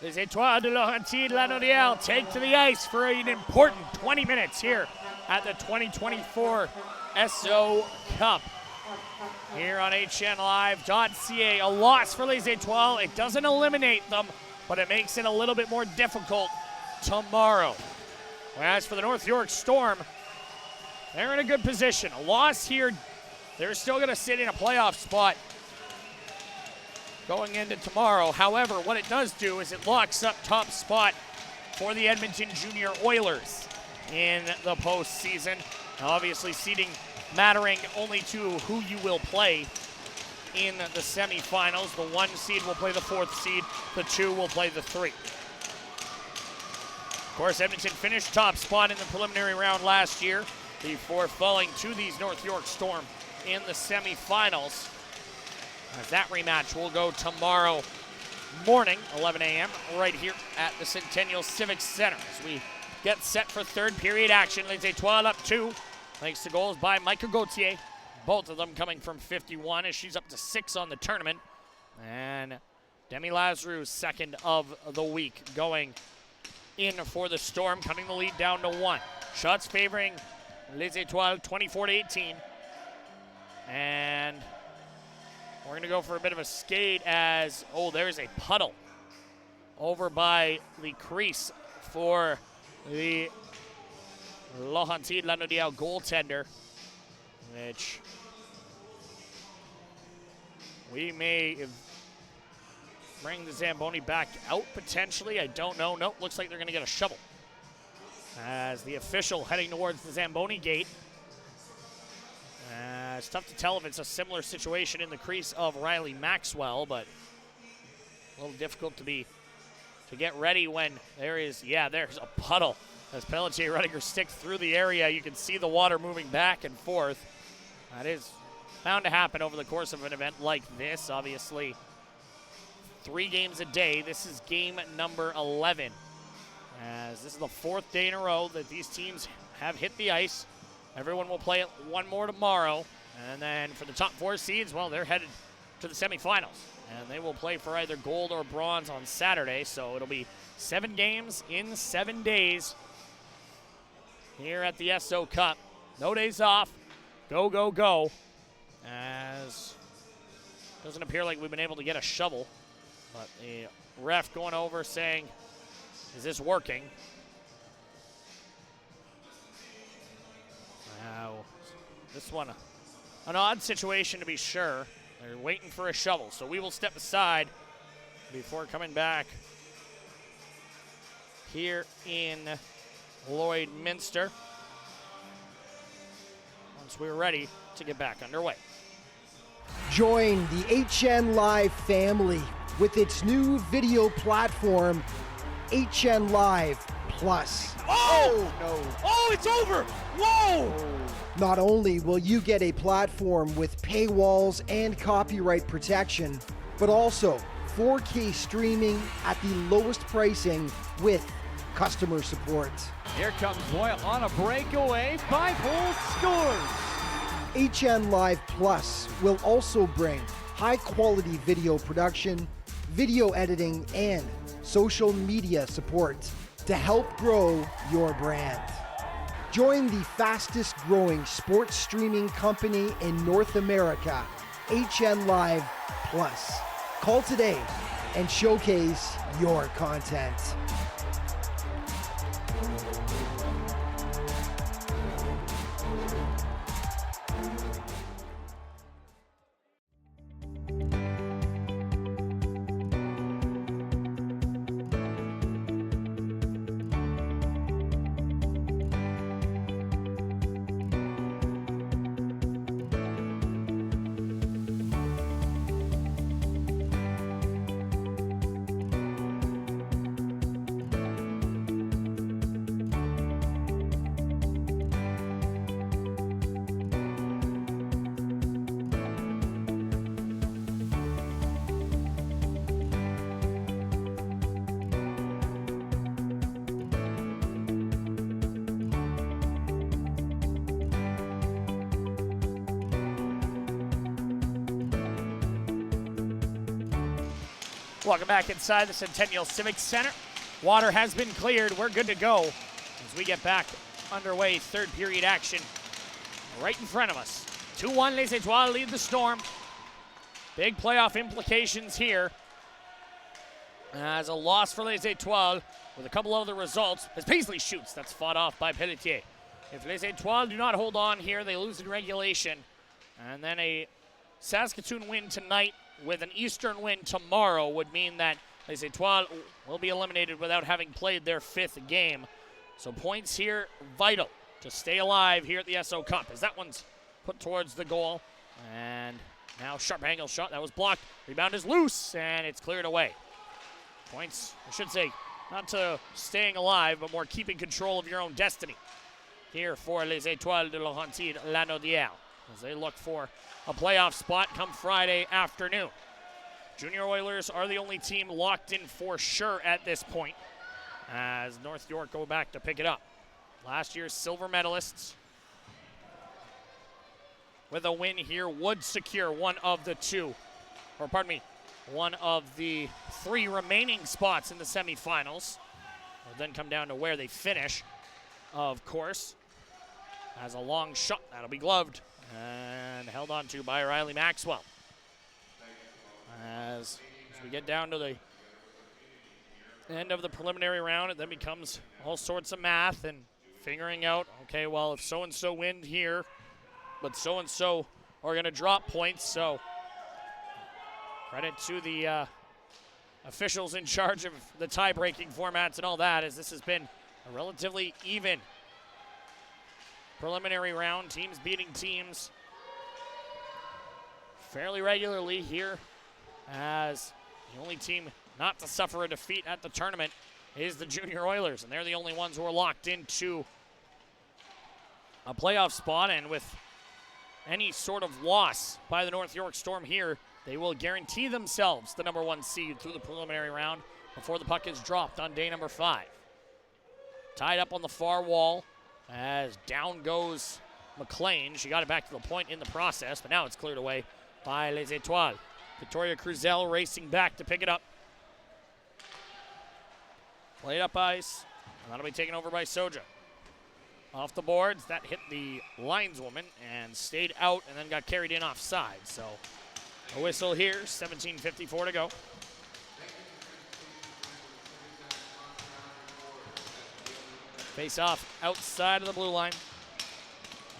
Les Etoiles de Laurentides-Lanaudière take to the ice for an important 20 minutes here at the 2024 Esso Cup. Here on HNLive.ca, a loss for Les Etoiles. It doesn't eliminate them, but it makes it a little bit more difficult tomorrow. As for the North York Storm, they're in a good position. A loss here, they're still going to sit in a playoff spot going into tomorrow. However, what it does do is it locks up top spot for the Edmonton Junior Oilers in the postseason. Now, obviously, seeding mattering only to who you will play in the semifinals. The 1 seed will play the 4th seed. The 2 will play the 3. Of course, Edmonton finished top spot in the preliminary round last year before falling to these North York Storm in the semifinals. As that rematch will go tomorrow morning, 11 a.m., right here at the Centennial Civic Center. As we get set for third period action, Les Etoiles up 2, thanks to goals by Micah Gauthier. Both of them coming from 51, as she's up to 6 on the tournament. And Demi Lazarus, second of the week, going in for the Storm, cutting the lead down to 1. Shots favoring Les Etoiles, 24-18. And we're going to go for a bit of a skate as, there's a puddle over by the crease for the Laurentides-Lanaudière goaltender, which we may bring the Zamboni back out potentially. I don't know. Nope, looks like they're going to get a shovel. As the official heading towards the Zamboni gate. It's tough to tell if it's a similar situation in the crease of Ryleigh Maxwell, but a little difficult to get ready when there's a puddle. As Pelletier running her stick through the area, you can see the water moving back and forth. That is bound to happen over the course of an event like this. Obviously, 3 games a day. This is game number 11. As this is the 4th day in a row that these teams have hit the ice. Everyone will play it one more tomorrow. And then for the top 4 seeds, well, they're headed to the semifinals. And they will play for either gold or bronze on Saturday. So it'll be 7 games in 7 days here at the Esso Cup. No days off. Go, go, go. As it doesn't appear like we've been able to get a shovel. But the ref going over saying, is this working? Now, this one, an odd situation to be sure. They're waiting for a shovel, so we will step aside before coming back here in Lloydminster once we're ready to get back underway. Join the HN Live family with its new video platform, HN Live Plus. Oh! No. Oh, it's over! Whoa! Not only will you get a platform with paywalls and copyright protection, but also 4K streaming at the lowest pricing with customer support. Here comes Boyle on a breakaway. 5-hole scores! HN Live Plus will also bring high-quality video production, video editing, and social media support to help grow your brand. Join the fastest growing sports streaming company in North America, HN Live Plus. Call today and showcase your content. Welcome back inside the Centennial Civic Center. Water has been cleared. We're good to go as we get back underway. Third period action right in front of us. 2-1, Les Etoiles lead the Storm. Big playoff implications here. As a loss for Les Etoiles with a couple other results. As Paisley shoots, that's fought off by Pelletier. If Les Etoiles do not hold on here, they lose in regulation. And then a Saskatoon win tonight with an Eastern win tomorrow would mean that Les Etoiles will be eliminated without having played their 5th game. So points here vital to stay alive here at the Esso Cup as that one's put towards the goal. And now sharp angle shot, that was blocked. Rebound is loose and it's cleared away. Points, I should say, not to staying alive, but more keeping control of your own destiny here for Les Etoiles de Laurentides-Lanaudière as they look for a playoff spot come Friday afternoon. Junior Oilers are the only team locked in for sure at this point as North York go back to pick it up. Last year's silver medalists with a win here would secure one of the 3 remaining spots in the semifinals. Will then come down to where they finish, of course. As a long shot, that'll be gloved and held on to by Ryleigh Maxwell. As we get down to the end of the preliminary round, it then becomes all sorts of math and figuring out, okay, well, if so-and-so wins here, but so-and-so are going to drop points, so credit to the officials in charge of the tie-breaking formats and all that, as this has been a relatively even preliminary round. Teams beating teams fairly regularly here, as the only team not to suffer a defeat at the tournament is the Junior Oilers, and they're the only ones who are locked into a playoff spot, and with any sort of loss by the North York Storm here, they will guarantee themselves the number 1 seed through the preliminary round before the puck is dropped on day number 5. Tied up on the far wall as down goes McLean. She got it back to the point in the process, but now it's cleared away by Les Etoiles. Victoria Cruzel racing back to pick it up. Played up ice, and that'll be taken over by Soja. Off the boards, that hit the lineswoman and stayed out and then got carried in offside. So a whistle here, 17:54 to go. Face off outside of the blue line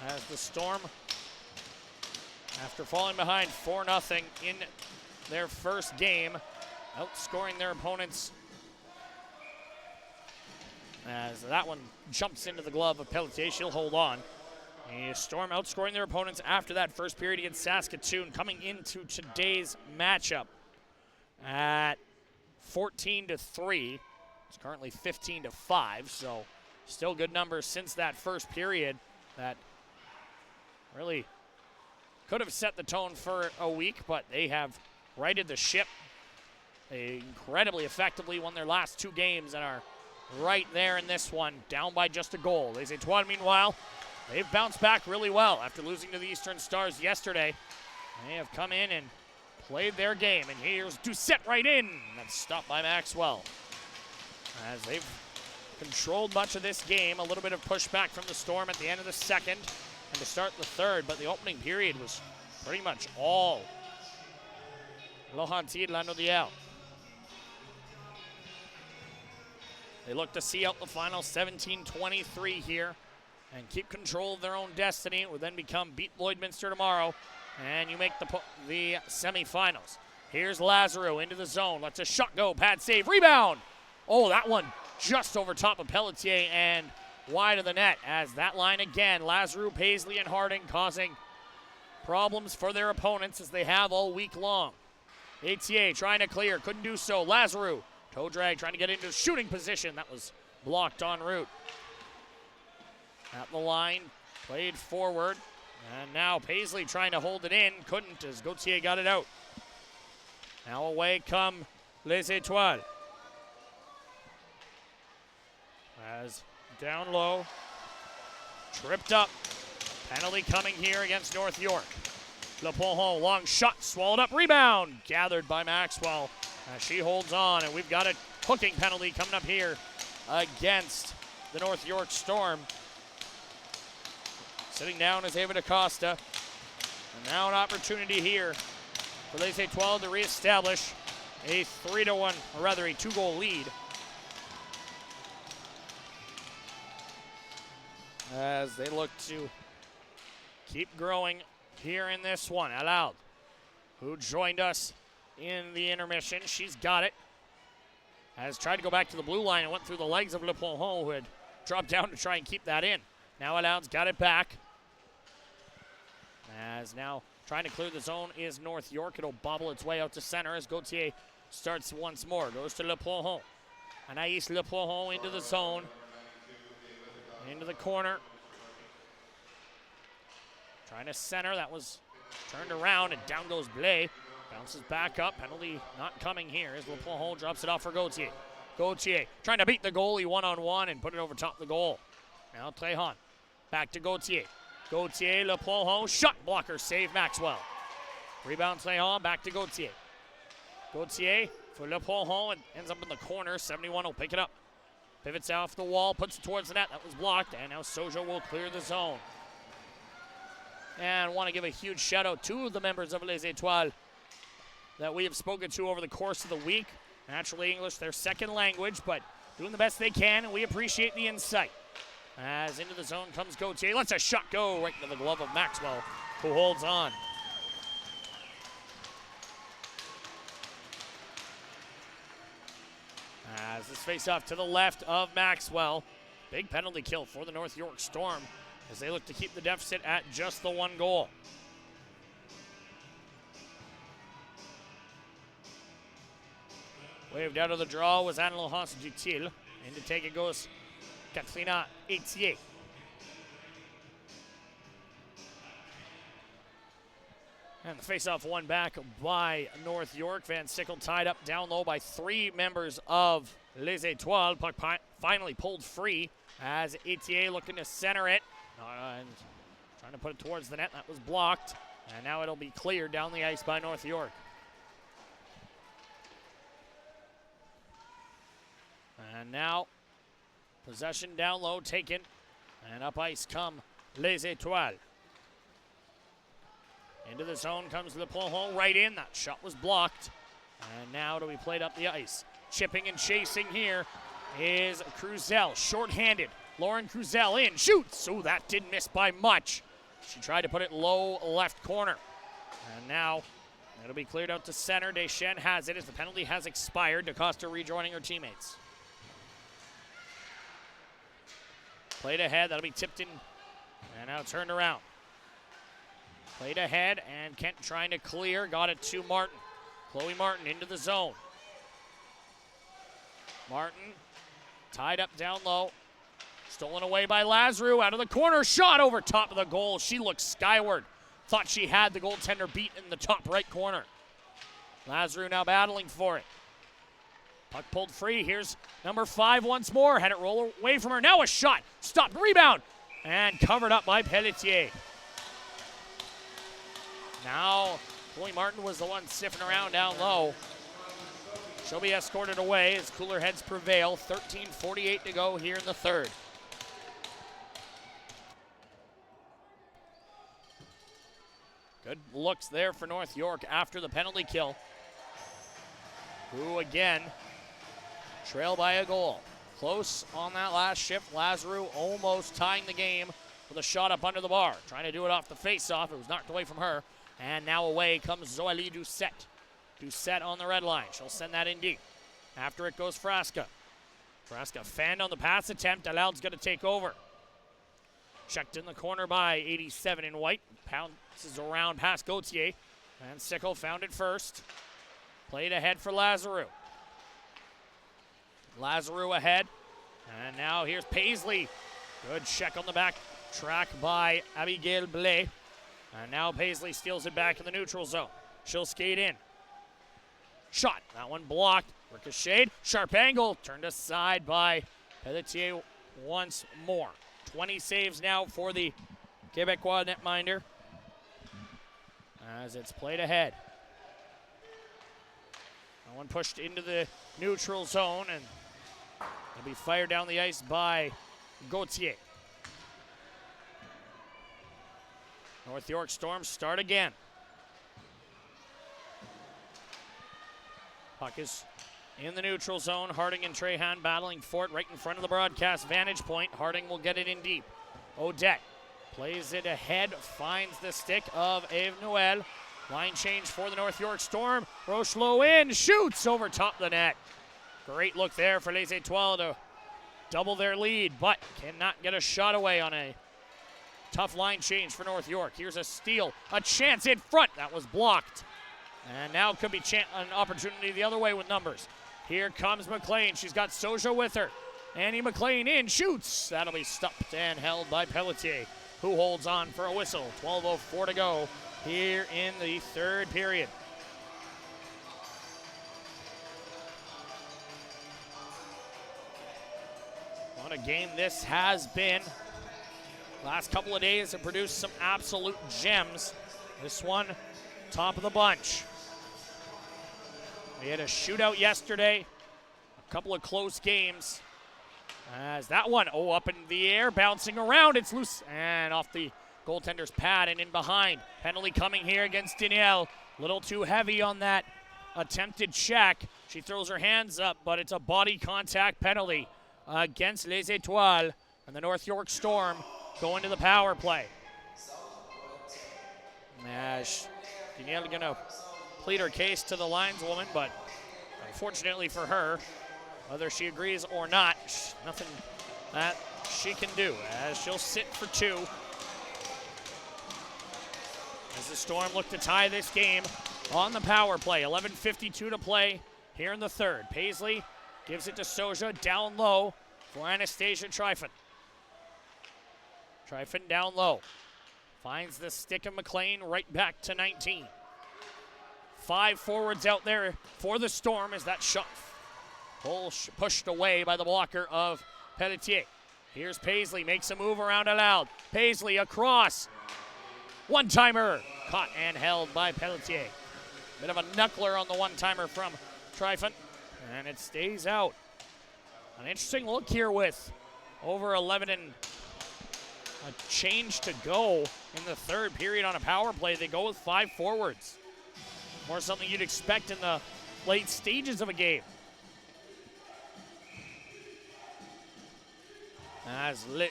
as the Storm, after falling behind 4-0 in their first game, outscoring their opponents, as that one jumps into the glove of Pelletier. She'll hold on. The Storm outscoring their opponents after that first period against Saskatoon, coming into today's matchup at 14-3. It's currently 15-5, so still good numbers since that first period that really could have set the tone for a week, but they have righted the ship. They incredibly effectively won their last 2 games and are right there in this one, down by just a goal. Les Etoiles, meanwhile, they've bounced back really well after losing to the Eastern Stars yesterday. They have come in and played their game, and here's Doucette right in. That's stopped by Maxwell. As they've controlled much of this game, a little bit of pushback from the Storm at the end of the second and to start the third, but the opening period was pretty much all Laurentides-Lanaudière. They look to see out the final 17-23 here and keep control of their own destiny. It will then beat Lloydminster tomorrow, and you make the semifinals. Here's Lazarou into the zone. Lets a shot go. Pad save. Rebound. Oh, that one just over top of Pelletier and wide of the net. As that line again, Lazarou, Paisley, and Harding causing problems for their opponents as they have all week long. ATA trying to clear. Couldn't do so. Lazarou. Toe drag, trying to get into shooting position. That was blocked en route. At the line, played forward. And now Paisley trying to hold it in. Couldn't as Gauthier got it out. Now away come Les Etoiles. As down low, tripped up. Penalty coming here against North York. Le Ponton, long shot, swallowed up, rebound. Gathered by Maxwell. She holds on, and we've got a hooking penalty coming up here against the North York Storm. Sitting down is Ava DaCosta. And now an opportunity here for Les Etoiles to reestablish a 3-1, or rather a 2-goal lead. As they look to keep growing here in this one. Ryleigh, who joined us in the intermission. She's got it. Has tried to go back to the blue line and went through the legs of Le Plongeon, who had dropped down to try and keep that in. Now Ryleigh's got it back. As now trying to clear the zone is North York. It'll bobble its way out to center as Gauthier starts once more. Goes to Le Plongeon. Anaïs Le Plongeon into the zone. Into the corner. Trying to center. That was turned around, and down goes Blais. Bounces back up. Penalty not coming here as Le Plongeon drops it off for Gauthier. Gauthier trying to beat the goalie one-on-one and put it over top the goal. Now Tréhan back to Gauthier. Gauthier, Le Plongeon, shot blocker, save Maxwell. Rebound Tréhan, back to Gauthier. Gauthier for Le Plongeon, and ends up in the corner. 71 will pick it up. Pivots off the wall, puts it towards the net. That was blocked, and now Sojo will clear the zone. And want to give a huge shout out to the members of Les Etoiles that we have spoken to over the course of the week. Naturally, English, their second language, but doing the best they can, and we appreciate the insight. As into the zone comes Gauthier. Lets a shot go right into the glove of Maxwell, who holds on. As this face-off to the left of Maxwell. Big penalty kill for the North York Storm as they look to keep the deficit at just the 1 goal. Waved out of the draw was Anne-Laurence Dutil. In to take it goes Katrina Etier. And the face-off won back by North York. Van Sickle tied up down low by 3 members of Les Etoiles. Puck finally pulled free as Etier looking to center it. And trying to put it towards the net. That was blocked. And now it'll be cleared down the ice by North York. And now possession down low taken. And up ice come Les Etoiles. Into the zone comes Le Plongeon right in. That shot was blocked. And now it'll be played up the ice. Chipping and chasing here is Cruzel. Short-handed. Lauren Cruzel in. Shoots. So that didn't miss by much. She tried to put it low left corner. And now it'll be cleared out to center. Deschênes has it as the penalty has expired. DaCosta rejoining her teammates. Played ahead. That'll be tipped in. And now turned around. Played ahead, and Kent trying to clear. Got it to Martin. Chloe Martin into the zone. Martin tied up down low. Stolen away by Lazarou. Out of the corner. Shot over top of the goal. She looked skyward. Thought she had the goaltender beat in the top right corner. Lazarou now battling for it. Puck pulled free. Here's number 5 once more. Had it roll away from her. Now a shot. Stopped. Rebound. And covered up by Pelletier. Now, Chloe Martin was the one sniffing around down low. She'll be escorted away as cooler heads prevail. 13:48 to go here in the third. Good looks there for North York after the penalty kill. Who again trail by a goal. Close on that last shift. Lazarou almost tying the game with a shot up under the bar. Trying to do it off the face-off. It was knocked away from her. And now away comes Zoélie Doucette. Doucette on the red line. She'll send that in deep. After it goes Frasca. Frasca fanned on the pass attempt. Aloud's going to take over. Checked in the corner by 87 in white. Pounces around past Gauthier. And Sickle found it first. Played ahead for Lazarou. Lazarou ahead. And now here's Paisley. Good check on the back track by Abigail Blais. And now Paisley steals it back in the neutral zone. She'll skate in. Shot. That one blocked. Ricocheted. Sharp angle. Turned aside by Pelletier once more. 20 saves now for the Quebecois netminder as it's played ahead. That one pushed into the neutral zone, and it'll be fired down the ice by Gauthier. North York Storm start again. Puck is in the neutral zone. Harding and Trahan battling for it right in front of the broadcast vantage point. Harding will get it in deep. Odette plays it ahead, finds the stick of Eve Noel. Line change for the North York Storm. Rochelot in, shoots over top the net. Great look there for Les Etoiles to double their lead, but cannot get a shot away on a tough line change for North York. Here's a steal, a chance in front. That was blocked. And now could be an opportunity the other way with numbers. Here comes McLean. She's got Soja with her. Annie McLean in, shoots. That'll be stopped and held by Pelletier, who holds on for a whistle. 12:04 to go here in the third period. What a game this has been. Last couple of days have produced some absolute gems. This one, top of the bunch. We had a shootout yesterday, a couple of close games. As that one, up in the air, bouncing around, it's loose and off the goaltender's pad and in behind. Penalty coming here against Danielle. A little too heavy on that attempted check. She throws her hands up, but it's a body contact penalty against Les Etoiles, and the North York Storm going to the power play. Danielle gonna plead her case to the lineswoman, but unfortunately for her, whether she agrees or not, nothing that she can do, as she'll sit for two. As the Storm look to tie this game on the power play. 11:52 to play here in the third. Paisley gives it to Soja down low for Anastasia Tryfon. Tryfon down low. Finds the stick of McLean right back to 19. 5 forwards out there for the Storm as that shot pushed away by the blocker of Pelletier. Here's Paisley, makes a move around Aloud. Paisley across. One-timer, caught and held by Pelletier. Bit of a knuckler on the one-timer from Tryfon, and it stays out. An interesting look here with over 11 and a change to go in the third period on a power play. They go with 5 forwards. More something you'd expect in the late stages of a game. As the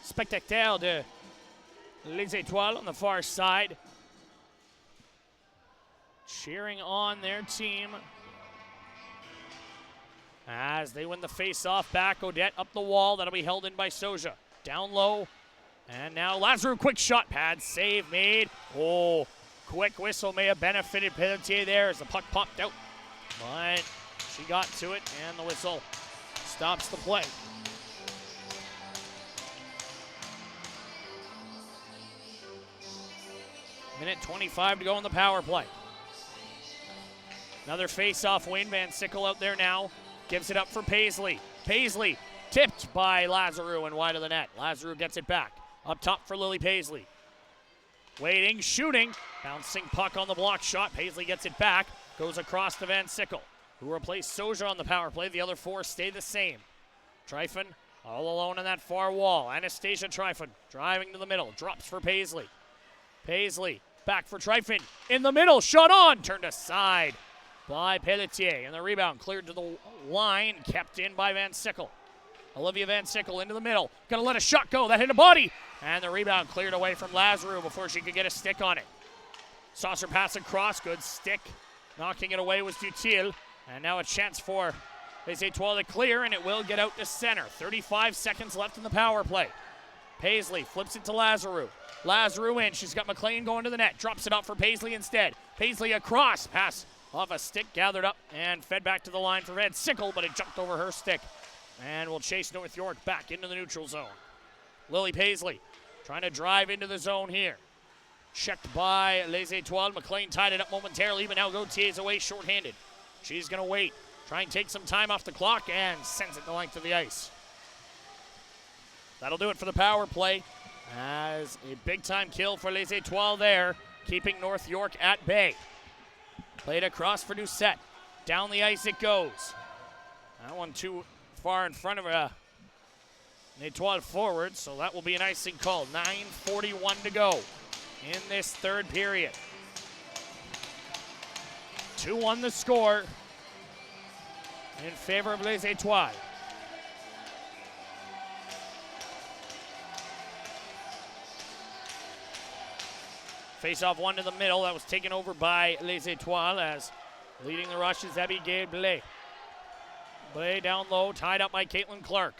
spectateur de Les Etoiles on the far side, cheering on their team as they win the face-off back. Odette up the wall. That'll be held in by Soja. Down low. And now Lazarou, quick shot. Pad save made. Quick whistle may have benefited Pelletier there as the puck popped out. But she got to it, and the whistle stops the play. Minute 25 to go on the power play. Another face-off win. Van Sickle out there now. Gives it up for Paisley. Paisley tipped by Lazarou and wide of the net. Lazarou gets it back. Up top for Lily Paisley. Waiting, shooting. Bouncing puck on the block shot. Paisley gets it back. Goes across to Van Sickle, who replaced Soja on the power play. The other 4 stay the same. Tryfon all alone on that far wall. Anastasia Tryfon driving to the middle. Drops for Paisley. Paisley back for Tryfon. In the middle, shot on. Turned aside by Pelletier. And the rebound cleared to the line. Kept in by Van Sickle. Olivia Van Sickle into the middle. Gonna let a shot go. That hit a body. And the rebound cleared away from Lazarou before she could get a stick on it. Saucer pass across. Good stick. Knocking it away was Dutil. And now a chance for Les Etoiles to clear, and it will get out to center. 35 seconds left in the power play. Paisley flips it to Lazarou. Lazarou in. She's got McLean going to the net. Drops it up for Paisley instead. Paisley across. Pass off a stick. Gathered up and fed back to the line for Van Sickle, but it jumped over her stick. And will chase North York back into the neutral zone. Lily Paisley trying to drive into the zone here. Checked by Les Etoiles. McLean tied it up momentarily, but now Gautier's away shorthanded. She's going to wait. Try and take some time off the clock and sends it the length of the ice. That'll do it for the power play. As a big-time kill for Les Etoiles there, keeping North York at bay. Played across for Doucette. Down the ice it goes. That one too far in front of an Etoile forward, so that will be an icing call. 9:41 to go in this third period. 2-1 the score in favor of Les Etoiles. Face-off one to the middle. That was taken over by Les Etoiles as leading the rush is Abigail Blais. Blais down low, tied up by Caitlin Clark.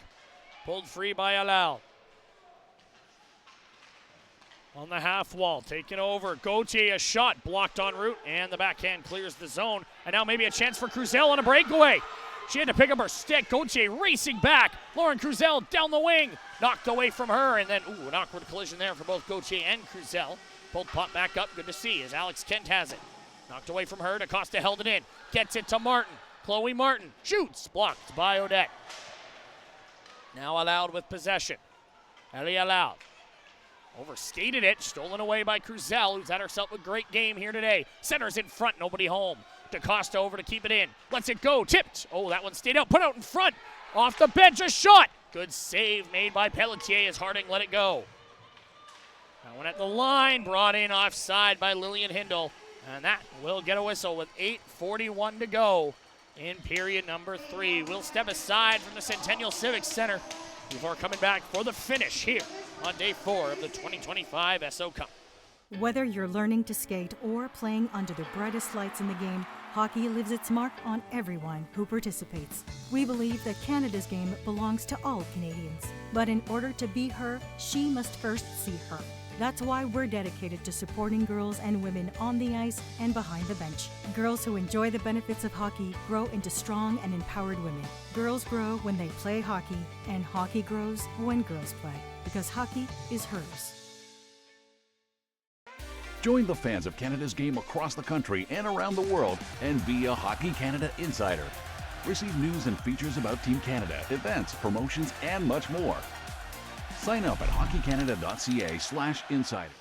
Pulled free by Alal. On the half wall, taken over. Gauthier, a shot blocked en route, and the backhand clears the zone. And now maybe a chance for Cruzel on a breakaway. She had to pick up her stick. Gauthier racing back. Lauren Cruzel down the wing. Knocked away from her, and then, an awkward collision there for both Gauthier and Cruzel. Pulled puck back up, good to see as Alex Kent has it. Knocked away from her, DaCosta held it in. Gets it to Martin. Chloe Martin shoots, blocked by Odette. Now Allowed with possession. Ellie Allowed. Overskated it, stolen away by Cruzel, who's had herself a great game here today. Centers in front, nobody home. DaCosta over to keep it in. Lets it go, tipped. Oh, that one stayed out, put out in front. Off the bench, a shot. Good save made by Pelletier as Harding let it go. That one at the line, brought in offside by Lillian Hindle. And that will get a whistle with 8:41 to go in period number 3. We'll step aside from the Centennial Civic Center before coming back for the finish here on day 4 of the 2025 Esso Cup. Whether you're learning to skate or playing under the brightest lights in the game, hockey leaves its mark on everyone who participates. We believe that Canada's game belongs to all Canadians. But in order to be her, she must first see her. That's why we're dedicated to supporting girls and women on the ice and behind the bench. Girls who enjoy the benefits of hockey grow into strong and empowered women. Girls grow when they play hockey, and hockey grows when girls play, because hockey is hers. Join the fans of Canada's game across the country and around the world and be a Hockey Canada insider. Receive news and features about Team Canada, events, promotions, and much more. Sign up at hockeycanada.ca/insider.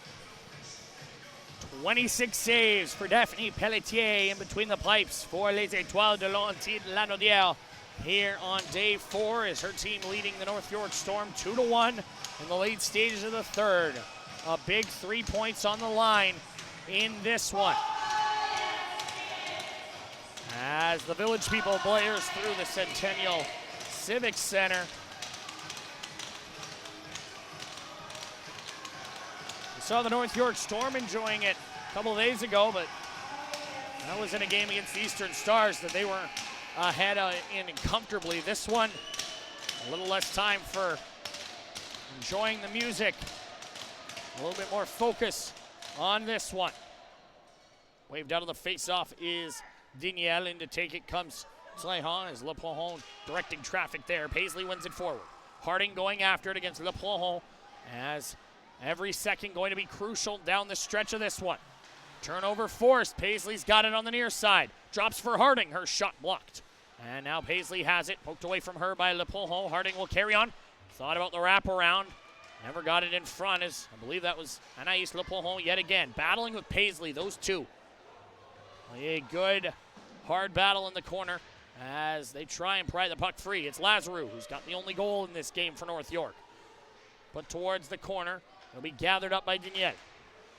26 saves for Daphne Pelletier in between the pipes for Les Etoiles de Laurentides-Lanaudière here on day 4 as her team leading the North York Storm 2-1 in the late stages of the third. A big 3 points on the line in this one. As the Village People blares through the Centennial Civic Center. We saw the North York Storm enjoying it a couple of days ago, but that was in a game against the Eastern Stars that they were ahead in comfortably. This one, a little less time for enjoying the music. A little bit more focus on this one. Waved out of the face-off is Danielle, and to take it comes Slayhan as Le Plohon directing traffic there. Paisley wins it forward. Harding going after it against Le Plohon as every second going to be crucial down the stretch of this one. Turnover forced. Paisley's got it on the near side. Drops for Harding. Her shot blocked. And now Paisley has it. Poked away from her by Le Plohon. Harding will carry on. Thought about the wraparound. Never got it in front as I believe that was Anaïs Le Plohon yet again. Battling with Paisley, those two. A good hard battle in the corner as they try and pry the puck free. It's Lazarou who's got the only goal in this game for North York. Put towards the corner. It'll be gathered up by Danielle.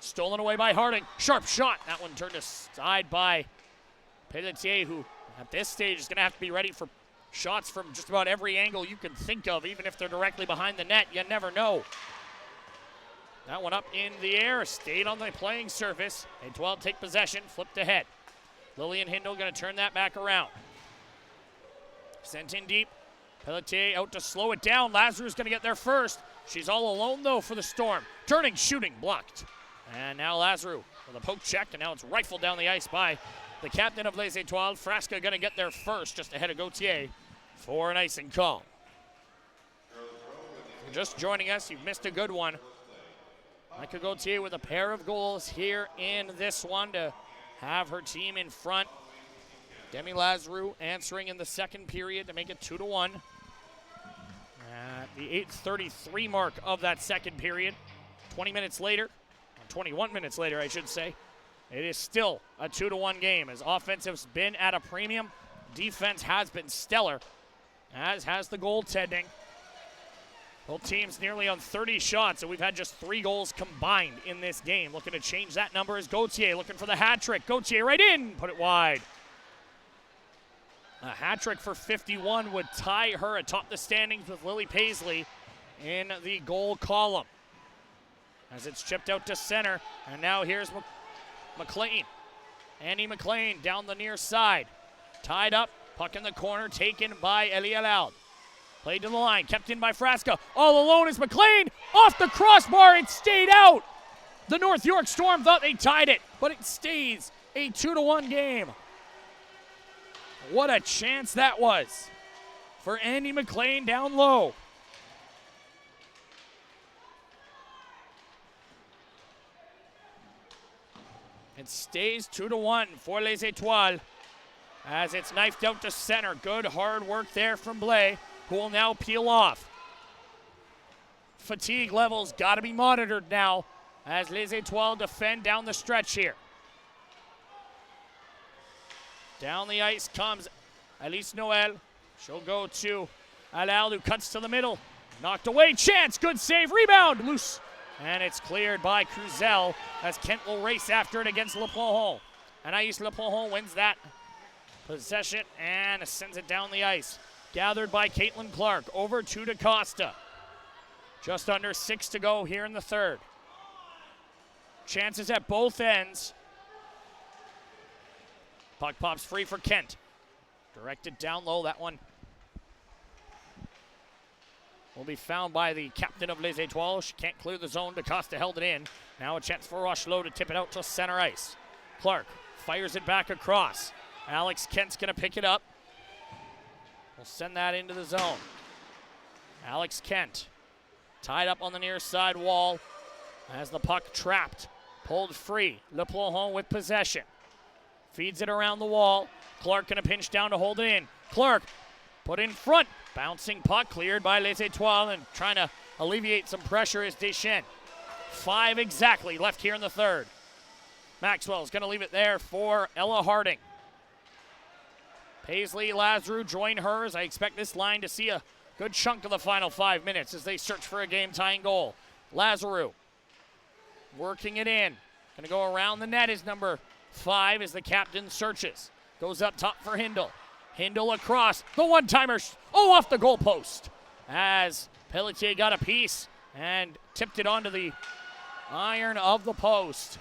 Stolen away by Harding. Sharp shot. That one turned aside by Pelletier, who at this stage is going to have to be ready for shots from just about every angle you can think of, even if they're directly behind the net. You never know. That one up in the air, stayed on the playing surface. Etoile take possession, flipped ahead. Lillian Hindle going to turn that back around. Sent in deep. Pelletier out to slow it down. Lazarou's going to get there first. She's all alone, though, for the Storm. Turning, shooting, blocked. And now Lazarou with a poke check, and now it's rifled down the ice by the captain of Les Etoiles. Frasca going to get there first, just ahead of Gauthier for an icing call. If you're just joining us, you've missed a good one. Micah Gauthier with a pair of goals here in this one to have her team in front. Demi Lazarou answering in the second period to make it 2-1. At the 8:33 mark of that second period, 21 minutes later, I should say, It is still a 2-1 game as offense has been at a premium. Defense has been stellar, as has the goaltending. Both teams nearly on 30 shots, and we've had just 3 goals combined in this game. Looking to change that number is Gauthier, looking for the hat trick. Gauthier right in, put it wide. A hat trick for 51 would tie her atop the standings with Lily Paisley in the goal column. As it's chipped out to center, and now here's McLean. Annie McLean down the near side. Tied up, puck in the corner, taken by Elia Loud. Played to the line, kept in by Frasca. All alone is McLean. Off the crossbar, it stayed out. The North York Storm thought they tied it, but it stays a 2-1 game. What a chance that was for Andy McLean down low. It stays 2-1 for Les Etoiles as it's knifed out to center. Good hard work there from Blais, who will now peel off. Fatigue levels got to be monitored now as Les Etoiles defend down the stretch here. Down the ice comes Alice Noel. She'll go to Alal, who cuts to the middle. Knocked away, chance, good save, rebound, loose. And it's cleared by Cruzel as Kent will race after it against Le Plongeon. Anaïs Le Plongeon wins that possession and sends it down the ice. Gathered by Caitlin Clark, over to DaCosta. Just under 6 to go here in the third. Chances at both ends. Puck pops free for Kent. Directed down low, that one will be found by the captain of Les Etoiles. She can't clear the zone. DaCosta held it in. Now a chance for Rochelot to tip it out to center ice. Clark fires it back across. Alex Kent's going to pick it up. We'll send that into the zone. Alex Kent tied up on the near side wall as the puck trapped. Pulled free. Le Plongeon with possession. Feeds it around the wall. Clark going to pinch down to hold it in. Clark put in front. Bouncing puck cleared by Les Etoiles, and trying to alleviate some pressure is Deschênes. 5 exactly left here in the third. Maxwell's going to leave it there for Ella Harding. Paisley, Lazarou join hers. I expect this line to see a good chunk of the final 5 minutes as they search for a game-tying goal. Lazarou working it in. Going to go around the net is number 5 as the captain searches. Goes up top for Hindle. Hindle across. The one-timer. Off the goalpost. As Pelletier got a piece and tipped it onto the iron of the post.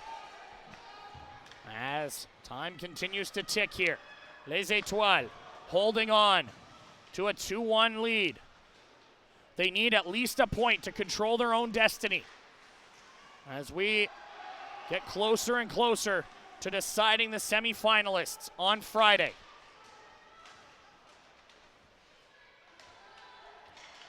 As time continues to tick here. Les Etoiles holding on to a 2-1 lead. They need at least a point to control their own destiny. As we get closer and closer to deciding the semifinalists on Friday.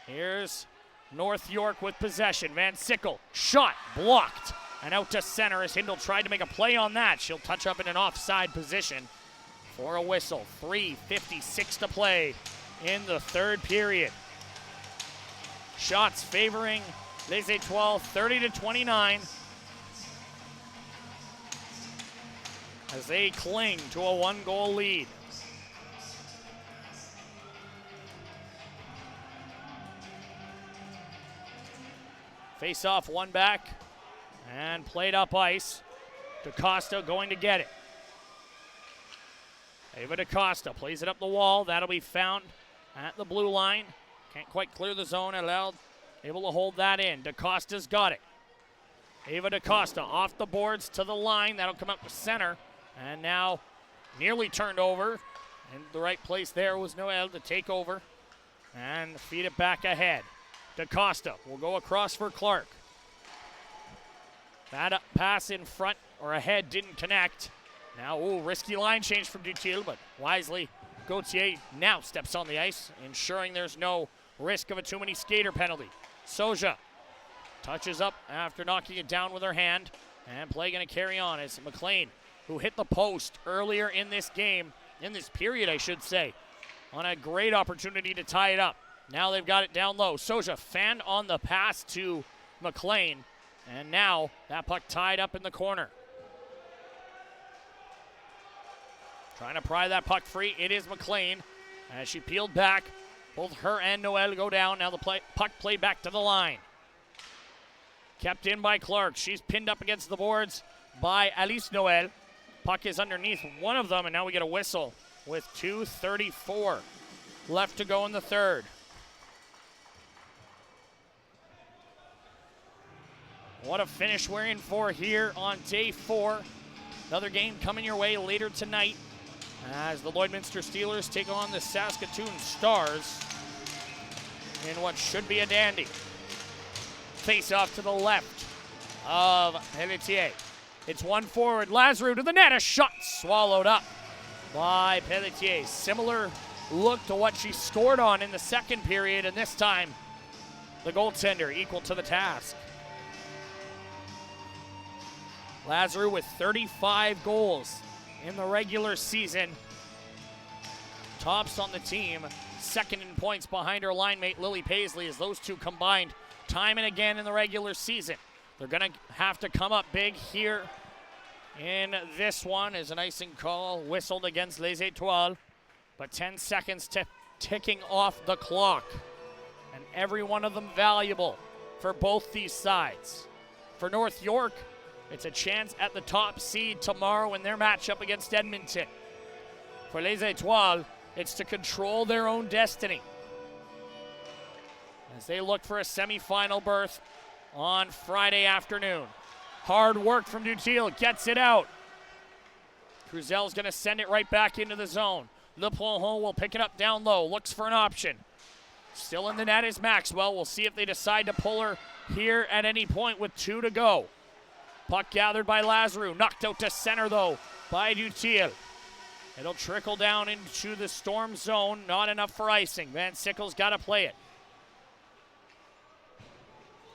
Here's North York with possession. Van Sickle, shot, blocked, and out to center as Hindle tried to make a play on that. She'll touch up in an offside position for a whistle. 3:56 to play in the third period. Shots favoring Les Etoiles, 30-29. As they cling to a 1-goal lead. Face off, one back, and played up ice. DaCosta going to get it. Ava DaCosta plays it up the wall. That'll be found at the blue line. Can't quite clear the zone. Able to hold that in. DaCosta's got it. Ava DaCosta off the boards to the line. That'll come up to center. And now nearly turned over. In the right place there was Noel to take over and feed it back ahead. DaCosta will go across for Clark. That pass in front or ahead didn't connect. Now, risky line change from Dutil, but wisely, Gauthier now steps on the ice, ensuring there's no risk of a too many skater penalty. Soja touches up after knocking it down with her hand, and play going to carry on as McLean, who hit the post earlier in this game, in this period, I should say, on a great opportunity to tie it up. Now they've got it down low. Soja fanned on the pass to McLean, and now that puck tied up in the corner. Trying to pry that puck free. It is McLean. As she peeled back, both her and Noel go down. Now the puck played back to the line. Kept in by Clark. She's pinned up against the boards by Alice Noel. Puck is underneath one of them, and now we get a whistle with 2:34 left to go in the third. What a finish we're in for here on day 4. Another game coming your way later tonight as the Lloydminster Steelers take on the Saskatoon Stars in what should be a dandy. Face off to the left of Pelletier. It's one forward. Lazarou to the net. A shot swallowed up by Pelletier. Similar look to what she scored on in the second period, and this time the goaltender equal to the task. Lazarou with 35 goals in the regular season. Tops on the team. Second in points behind her line mate Lily Paisley as those two combined time and again in the regular season. They're going to have to come up big here in this one as an icing call whistled against Les Etoiles. But 10 seconds ticking off the clock. And every one of them valuable for both these sides. For North York, it's a chance at the top seed tomorrow in their matchup against Edmonton. For Les Etoiles, it's to control their own destiny as they look for a semifinal berth on Friday afternoon. Hard work from Dutil, gets it out. Cruzel's going to send it right back into the zone. Le Plongeon will pick it up down low, looks for an option. Still in the net is Maxwell. We'll see if they decide to pull her here at any point with 2 to go. Puck gathered by Lazarou, knocked out to center though by Dutil. It'll trickle down into the Storm zone, not enough for icing. Van Sickle's got to play it.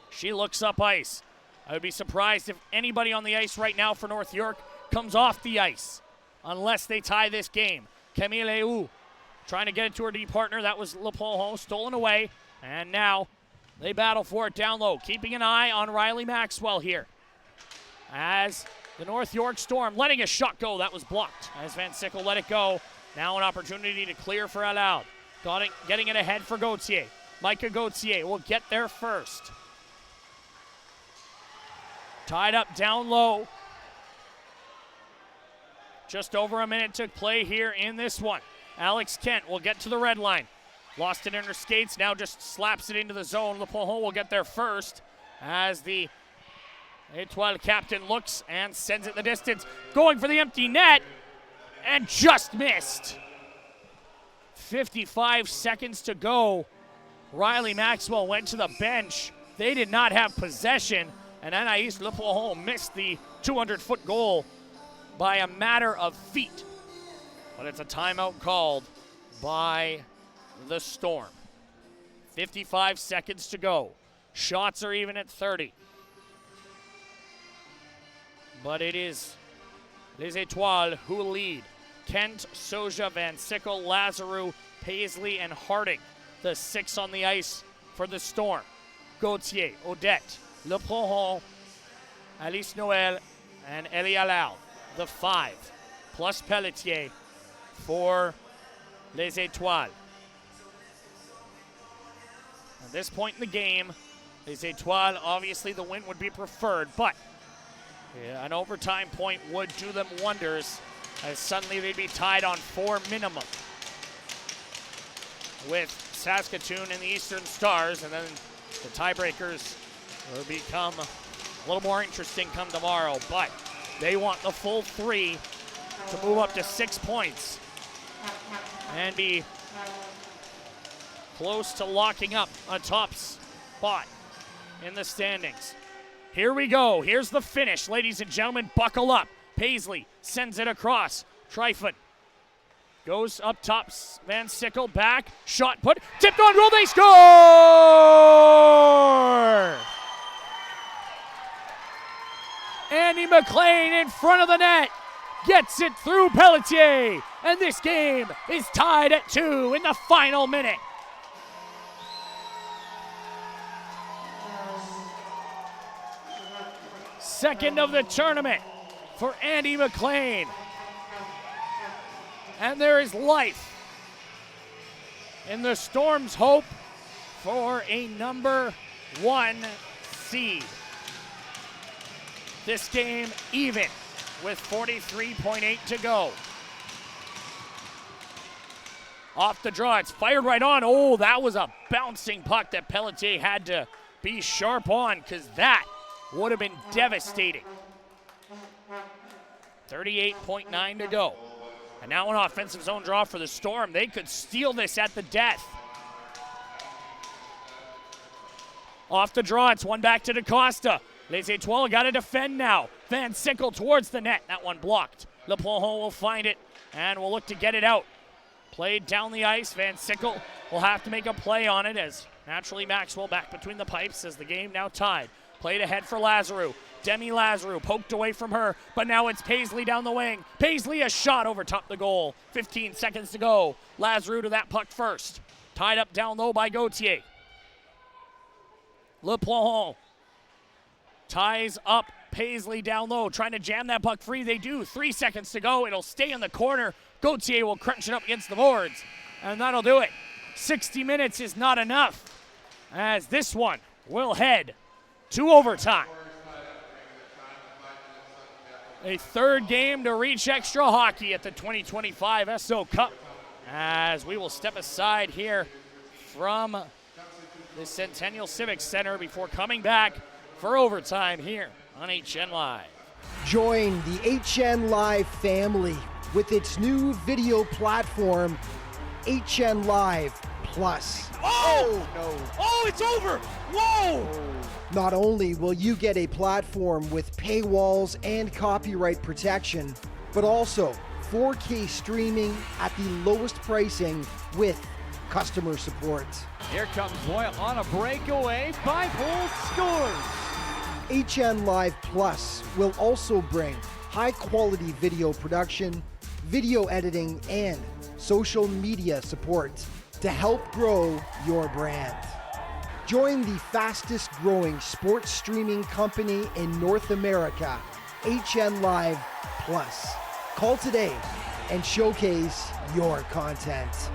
She looks up ice. I would be surprised if anybody on the ice right now for North York comes off the ice unless they tie this game. Camille Leou trying to get it to her D partner. That was Le Plongeon, stolen away. And now they battle for it down low, keeping an eye on Ryleigh Maxwell here. As the North York Storm letting a shot go. That was blocked as Van Sickle let it go. Now an opportunity to clear for Allard. Getting it ahead for Gauthier. Micah Gauthier will get there first. Tied up down low. Just over a minute to play here in this one. Alex Kent will get to the red line. Lost it in her skates, now just slaps it into the zone. Le Plongeon will get there first as the Etoile captain looks and sends it the distance. Going for the empty net and just missed. 55 seconds to go. Ryleigh Maxwell went to the bench. They did not have possession, and Anaïs Le Plongeon missed the 200-foot goal by a matter of feet. But it's a timeout called by the Storm. 55 seconds to go. Shots are even at 30. But it is Les Etoiles who lead. Kent, Soja, Van Sickle, Lazarou, Paisley, and Harding. The 6 on the ice for the Storm. Gauthier, Odette, Le Plongeon, Alice Noel, and Elie Allard. The 5, plus Pelletier for Les Etoiles. At this point in the game, Les Etoiles, obviously the win would be preferred, but an overtime point would do them wonders as suddenly they'd be tied on 4 minimum with Saskatoon and the Eastern Stars, and then the tiebreakers will become a little more interesting come tomorrow, but they want the full 3 to move up to 6 points and be close to locking up a top spot in the standings. Here we go. Here's the finish. Ladies and gentlemen, buckle up. Paisley sends it across. Tryfon goes up top. Van Sickle back. Shot put. Tipped on goal. They score! Andy McLean in front of the net. Gets it through Pelletier. And this game is tied at 2 in the final minute. Second of the tournament for Andy McLean. And there is life in the Storm's hope for a number 1 seed. This game even with 43.8 to go. Off the draw, it's fired right on. Oh, that was a bouncing puck that Pelletier had to be sharp on, because that would have been devastating. 38.9 to go. And now an offensive zone draw for the Storm. They could steal this at the death. Off the draw, it's one back to DaCosta. Les Etoiles got to defend now. Van Sickle towards the net. That one blocked. Le Plongeon will find it and will look to get it out. Played down the ice. Van Sickle will have to make a play on it, as naturally Maxwell back between the pipes as the game now tied. Played ahead for Lazarou. Demi Lazarou poked away from her, but now it's Paisley down the wing. Paisley, a shot over top the goal. 15 seconds to go. Lazarou to that puck first. Tied up down low by Gauthier. Le Plongeon ties up Paisley down low, trying to jam that puck free. They do. 3 seconds to go. It'll stay in the corner. Gauthier will crunch it up against the boards, and that'll do it. 60 minutes is not enough, as this one will head to overtime. A third game to reach extra hockey at the 2025 Esso Cup, as we will step aside here from the Centennial Civic Center before coming back for overtime here on HN Live. Join the HN Live family with its new video platform, HN Live Plus. Oh no! Oh, it's over! Whoa! Not only will you get a platform with paywalls and copyright protection, but also 4K streaming at the lowest pricing with customer support. Here comes Boyle on a breakaway. 5-hole scores! HN Live Plus will also bring high-quality video production, video editing, and social media support to help grow your brand. Join the fastest growing sports streaming company in North America, HN Live Plus. Call today and showcase your content.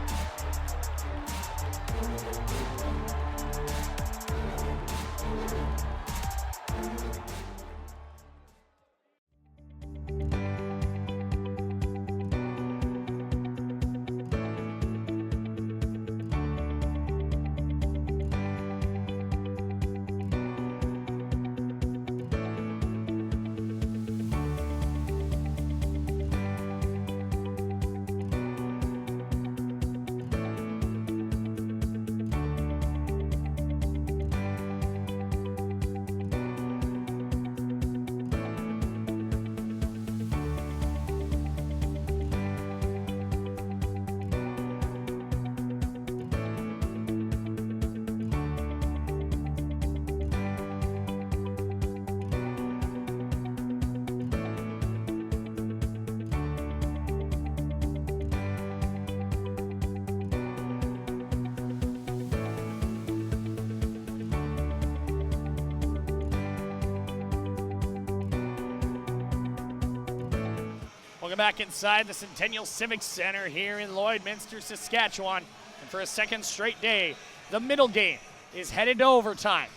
Welcome back inside the Centennial Civic Center here in Lloydminster, Saskatchewan. And for a second straight day, the middle game is headed to overtime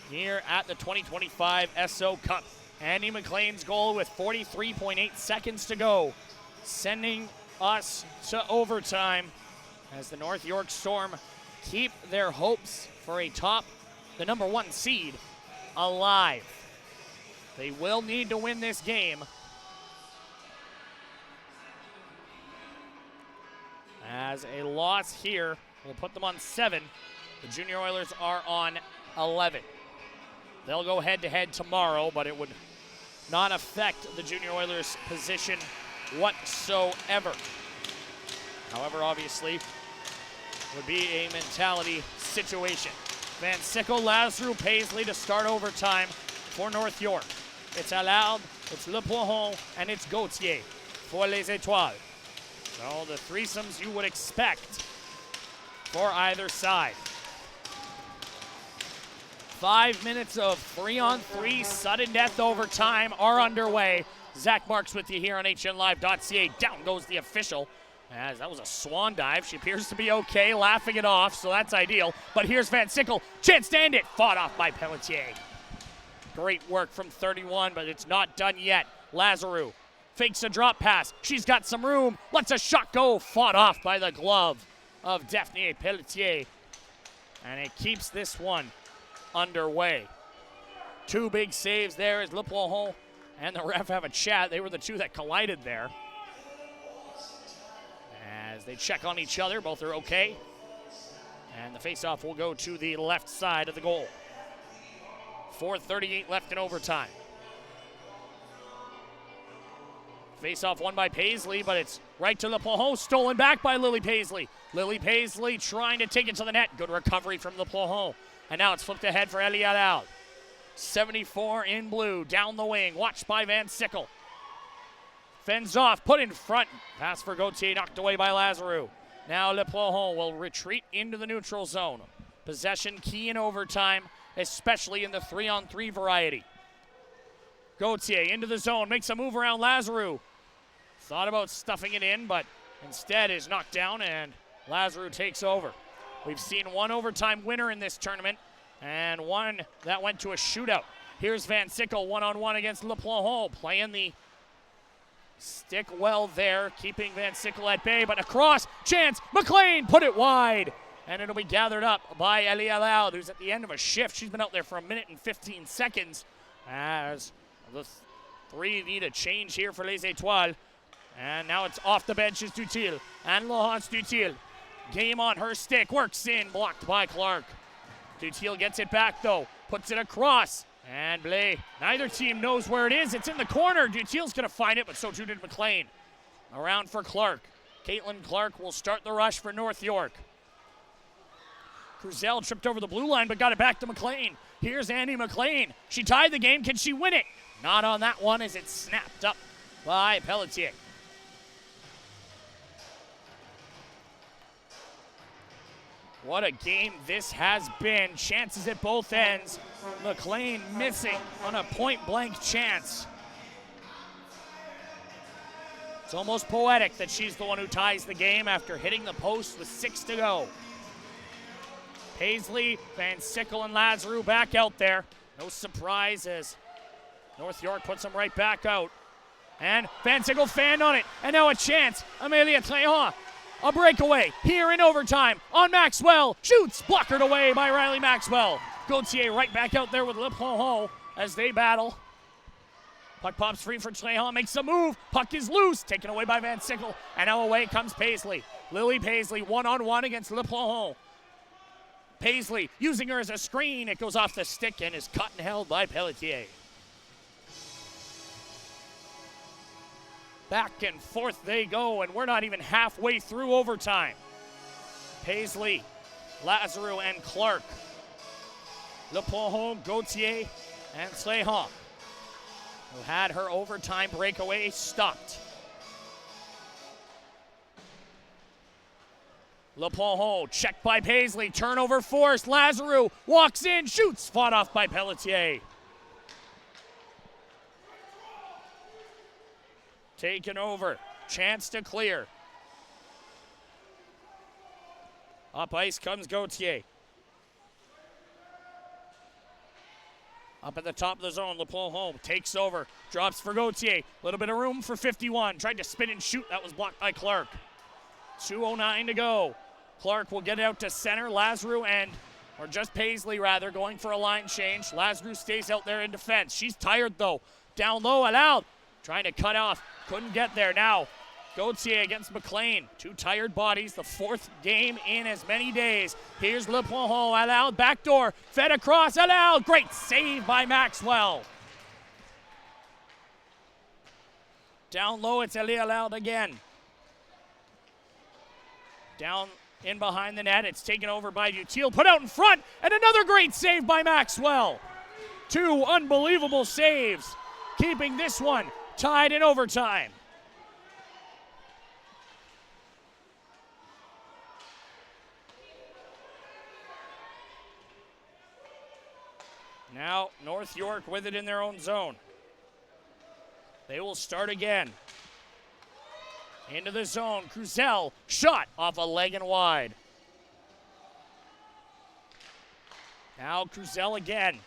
here at the 2025 Esso Cup. Andy McLean's goal with 43.8 seconds to go, sending us to overtime as the North York Storm keep their hopes for the number 1 seed alive. They will need to win this game, as a loss here will put them on 7. The Junior Oilers are on 11. They'll go head-to-head tomorrow, but it would not affect the Junior Oilers' position whatsoever. However, obviously, it would be a mentality situation. Van Sickle, Lazarou, Paisley to start overtime for North York. It's Allard, it's Le Plongeon, and it's Gauthier for Les Etoiles. So the threesomes you would expect for either side. 5 minutes of 3-on-3 sudden death overtime are underway. Zach Marks with you here on HNLive.ca. Down goes the official. As that was a swan dive. She appears to be okay, laughing it off, so that's ideal. But here's Van Sickle. Chance to end it. Fought off by Pelletier. Great work from 31, but it's not done yet. Lazarou fakes a drop pass. She's got some room. Lets a shot go. Fought off by the glove of Daphne Pelletier. And it keeps this one underway. Two big saves there as Le Plongeon and the ref have a chat. They were the two that collided there. As they check on each other, both are okay. And the faceoff will go to the left side of the goal. 4:38 left in overtime. Faceoff won by Paisley, but it's right to Le Plongeon, stolen back by Lily Paisley. Lily Paisley trying to take it to the net. Good recovery from Le Plongeon. And now it's flipped ahead for Elialal. 74 in blue, down the wing, watched by Van Sickle. Fends off, put in front. Pass for Gauthier, knocked away by Lazarou. Now Le Plongeon will retreat into the neutral zone. Possession key in overtime, especially in the 3-on-3 variety. Gauthier into the zone, makes a move around Lazarou. Thought about stuffing it in, but instead is knocked down, and Lazarou takes over. We've seen one overtime winner in this tournament, and one that went to a shootout. Here's Van Sickle one-on-one against Le Plongeon, playing the stick well there, keeping Van Sickle at bay, but across, chance, McLean put it wide, and it'll be gathered up by Elialal, who's at the end of a shift. She's been out there for 1 minute and 15 seconds, as the three need a change here for Les Etoiles, and now it's off the bench is Dutil, and Laurence Dutil. Game on her stick, works in, blocked by Clark. Dutil gets it back though, puts it across, and Blais, neither team knows where it is. It's in the corner. Dutil's gonna find it, but so too did McLean. Around for Clark. Caitlin Clark will start the rush for North York. Cruzel tripped over the blue line, but got it back to McLean. Here's Andy McLean. She tied the game. Can she win it? Not on that one as it's snapped up by Pelletier. What a game this has been. Chances at both ends. McLean missing on a point-blank chance. It's almost poetic that she's the one who ties the game after hitting the post with 6 to go. Paisley, Van Sickle, and Lazarou back out there. No surprise as North York puts them right back out. And Van Sickle fanned on it. And now a chance. Amelia Tréhant. A breakaway here in overtime on Maxwell. Shoots, blockered away by Ryleigh Maxwell. Gauthier right back out there with Le Plongeon as they battle. Puck pops free for Tréhant, makes a move. Puck is loose, taken away by Van Sickle. And now away comes Paisley. Lily Paisley one-on-one against Le Plongeon. Paisley using her as a screen. It goes off the stick and is caught and held by Pelletier. Back and forth they go, and we're not even halfway through overtime. Paisley, Lazarou, and Clark. Le Plongeon, Gauthier, and Tréhant, who had her overtime breakaway stopped. Le Plongeon, checked by Paisley, turnover forced. Lazarou walks in, shoots, fought off by Pelletier. Taken over, chance to clear. Up ice comes Gauthier. Up at the top of the zone, Le Plongeon takes over, drops for Gauthier. A little bit of room for 51, tried to spin and shoot, that was blocked by Clark. 2:09 to go. Clark will get it out to center, Lazarou or just Paisley rather, going for a line change. Lazarou stays out there in defense. She's tired though. Down low, allowed. Trying to cut off, couldn't get there. Now, Gauthier against McLean. Two tired bodies, the fourth game in as many days. Here's Le Plongeon, allowed, backdoor, fed across, allowed. Great save by Maxwell. Down low, it's allowed again. Down in behind the net, it's taken over by Dutil, put out in front, and another great save by Maxwell. Two unbelievable saves, keeping this one tied in overtime. Now North York with it in their own zone. They will start again. Into the zone. Cruzel, shot off a leg and wide. Now Cruzel again.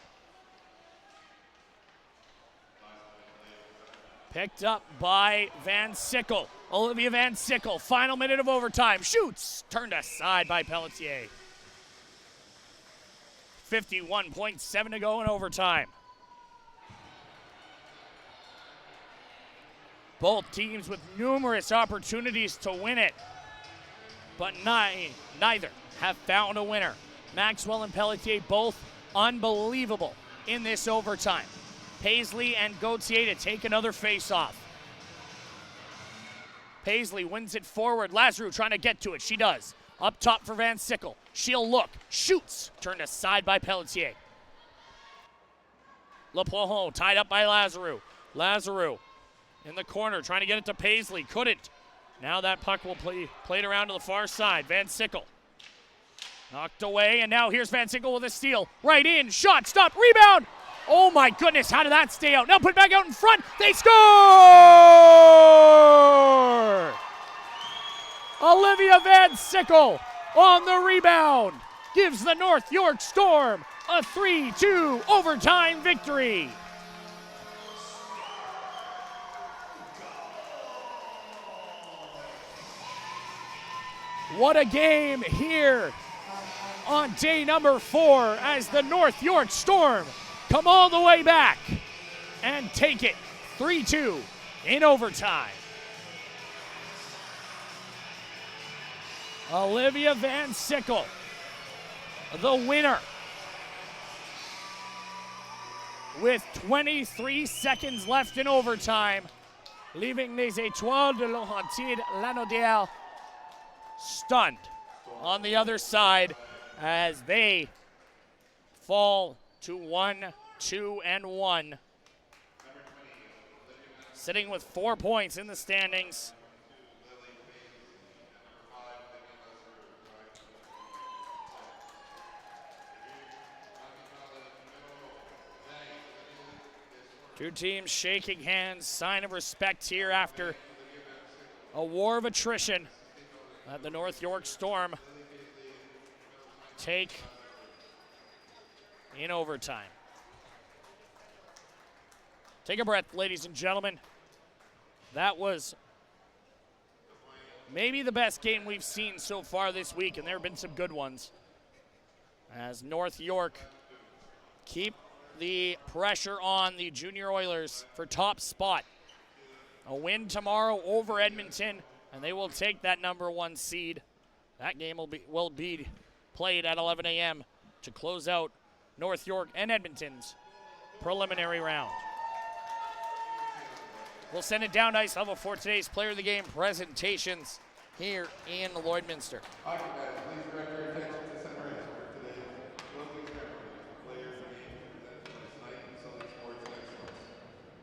Picked up by Van Sickle. Olivia Van Sickle, final minute of overtime. Shoots, turned aside by Pelletier. 51.7 to go in overtime. Both teams with numerous opportunities to win it, but neither have found a winner. Maxwell and Pelletier both unbelievable in this overtime. Paisley and Gauthier to take another face-off. Paisley wins it forward. Lazarou trying to get to it. She does. Up top for Van Sickle. She'll look. Shoots. Turned aside by Pelletier. Lepohon tied up by Lazarou. Lazarou in the corner trying to get it to Paisley. Couldn't. Now that puck will played around to the far side. Van Sickle. Knocked away, and now here's Van Sickle with a steal. Right in. Shot. Stop. Rebound. Oh my goodness, how did that stay out? Now put back out in front. They score! Olivia Van Sickle on the rebound gives the North York Storm a 3-2 overtime victory. What a game here on day number 4 as the North York Storm come all the way back and take it 3-2 in overtime. Olivia Van Sickle, the winner, with 23 seconds left in overtime, leaving les Etoiles de Laurentides-Lanaudière stunned on the other side as they fall to 1-2-1. Sitting with 4 points in the standings. Two teams shaking hands, sign of respect here after a war of attrition that the North York Storm take in overtime. Take a breath, ladies and gentlemen. That was maybe the best game we've seen so far this week, and there have been some good ones. As North York keep the pressure on the Junior Oilers for top spot. A win tomorrow over Edmonton, and they will take that #1 seed. That game will be played at 11 a.m. to close out North York and Edmonton's preliminary round. We'll send it down to ice level for today's Player of the Game presentations here in Lloydminster. Hockey guys, please direct your attention to center ice for today's closing ceremony. Players of the Game presented by Snipe and Sully Sports Excellence.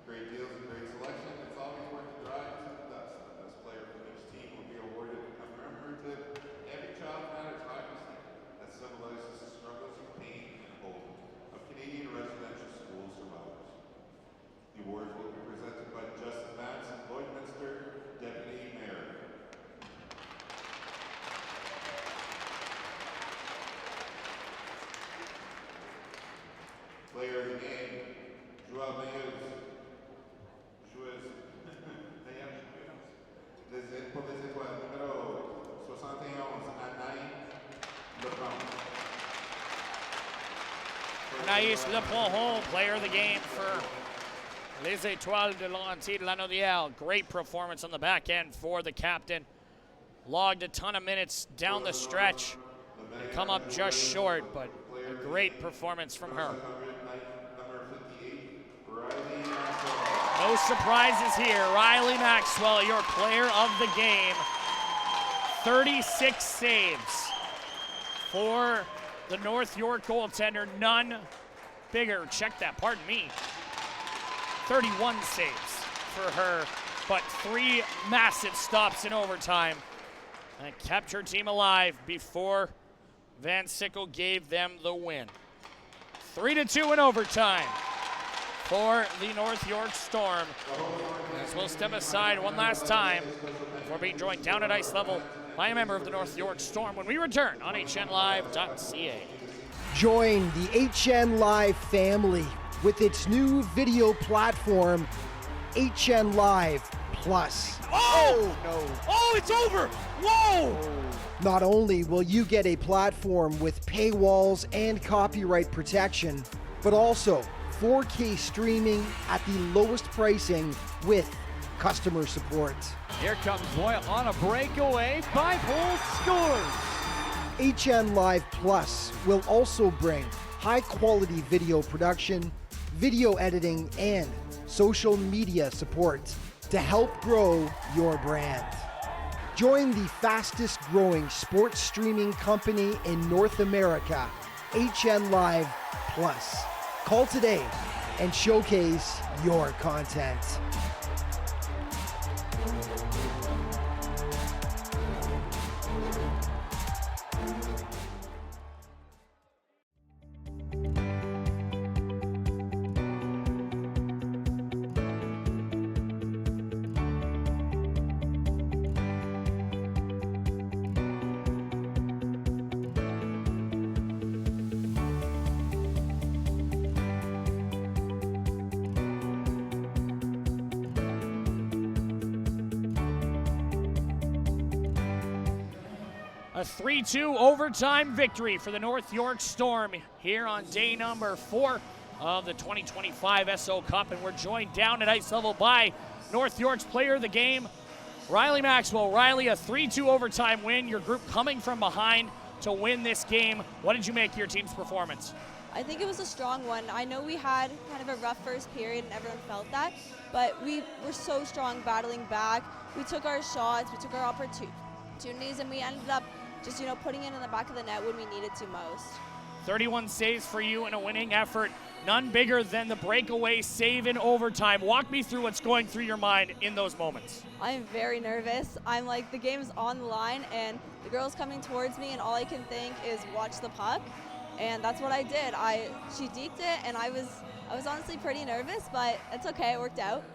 Great deals and great selection. It's always worth the drive to the dust. The best player from each team will be awarded a commemorative Every Child Matters hockey stick that symbolizes the struggles of pain and hope of Canadian residential school survivors. The awards will be presented by Justin Matz, Lloydminster Deputy Mayor. Player of the Game, Joël Mayeux. Pour les Étoiles, numéro 71, Anaïs Lepohon, Player of the Game for les Étoiles de Laurentides-Lanaudière. Great performance on the back end for the captain. Logged a ton of minutes down the stretch and come up just short, but a great performance from her. No surprises here. Ryleigh Maxwell, your Player of the Game. 36 saves for the North York goaltender. None bigger. Check that, pardon me. 31 saves for her, but 3 massive stops in overtime. And kept her team alive before Van Sickle gave them the win. 3-2 in overtime for the North York Storm. As we'll step aside one last time before being joined down at ice level by a member of the North York Storm when we return on hnlive.ca. Join the HN Live family with its new video platform, HN Live Plus. Oh! No. Oh, it's over! Whoa! Not only will you get a platform with paywalls and copyright protection, but also 4K streaming at the lowest pricing with customer support. Here comes Boyle on a breakaway. 5-hole scores. HN Live Plus will also bring high-quality video production, video editing, and social media support to help grow your brand. Join the fastest growing sports streaming company in North America, HN Live Plus. Call today and showcase your content. A 3-2 overtime victory for the North York Storm here on day number 4 of the 2025 Esso Cup, and we're joined down at ice level by North York's player of the game, Ryleigh Maxwell. Ryleigh, a 3-2 overtime win, your group coming from behind to win this game. What did you make of your team's performance? I think it was a strong one. I know we had kind of a rough first period and everyone felt that, but we were so strong battling back. We took our shots, we took our opportunities, and we ended up just, putting it in the back of the net when we needed to most. 31 saves for you in a winning effort. None bigger than the breakaway save in overtime. Walk me through what's going through your mind in those moments. I'm very nervous. I'm like, the game's on the line and the girl's coming towards me and all I can think is watch the puck. And that's what I did. She deked it and I was honestly pretty nervous, but it's okay, it worked out.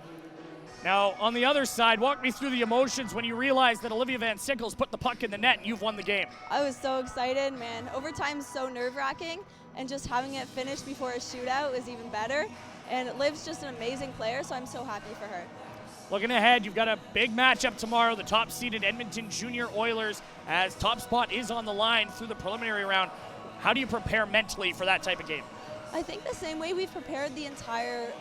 Now, on the other side, walk me through the emotions when you realized that Olivia Van Sickles put the puck in the net and you've won the game. I was so excited, man. Overtime's so nerve-wracking, and just having it finished before a shootout was even better. And Liv's just an amazing player, so I'm so happy for her. Looking ahead, you've got a big matchup tomorrow, the top-seeded Edmonton Junior Oilers, as top spot is on the line through the preliminary round. How do you prepare mentally for that type of game? I think the same way we've prepared the entire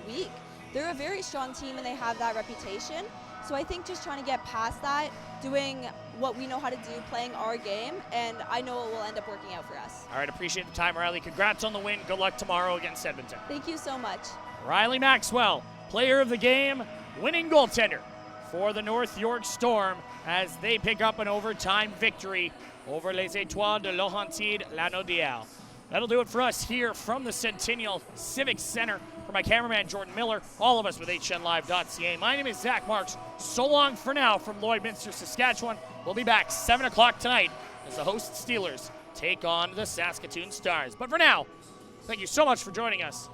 week. They're a very strong team and they have that reputation. So I think just trying to get past that, doing what we know how to do, playing our game, and I know it will end up working out for us. All right, appreciate the time, Ryleigh. Congrats on the win. Good luck tomorrow against Edmonton. Thank you so much. Ryleigh Maxwell, player of the game, winning goaltender for the North York Storm as they pick up an overtime victory over les Etoiles de Laurentides-Lanaudière. That'll do it for us here from the Centennial Civic Center. For my cameraman, Jordan Miller, all of us with hnlive.ca. My name is Zach Marks. So long for now from Lloydminster, Saskatchewan. We'll be back 7 o'clock tonight as the host Steelers take on the Saskatoon Stars. But for now, thank you so much for joining us.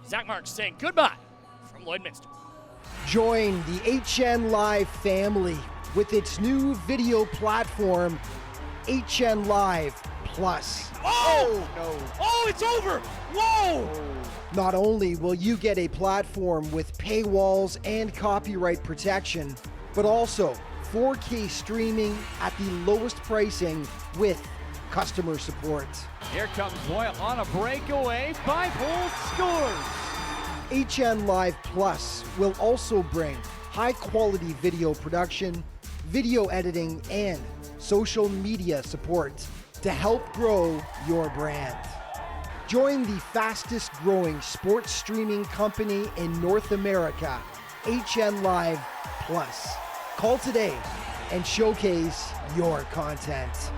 Zach Marks saying goodbye from Lloydminster. Join the HN Live family with its new video platform, HN Live Plus. Oh! No. Oh, it's over! Whoa! Not only will you get a platform with paywalls and copyright protection, but also 4K streaming at the lowest pricing with customer support. Here comes Boyle on a breakaway. 5-hole scores. HN Live Plus will also bring high-quality video production, video editing, and social media support to help grow your brand. Join the fastest growing sports streaming company in North America, HN Live Plus. Call today and showcase your content.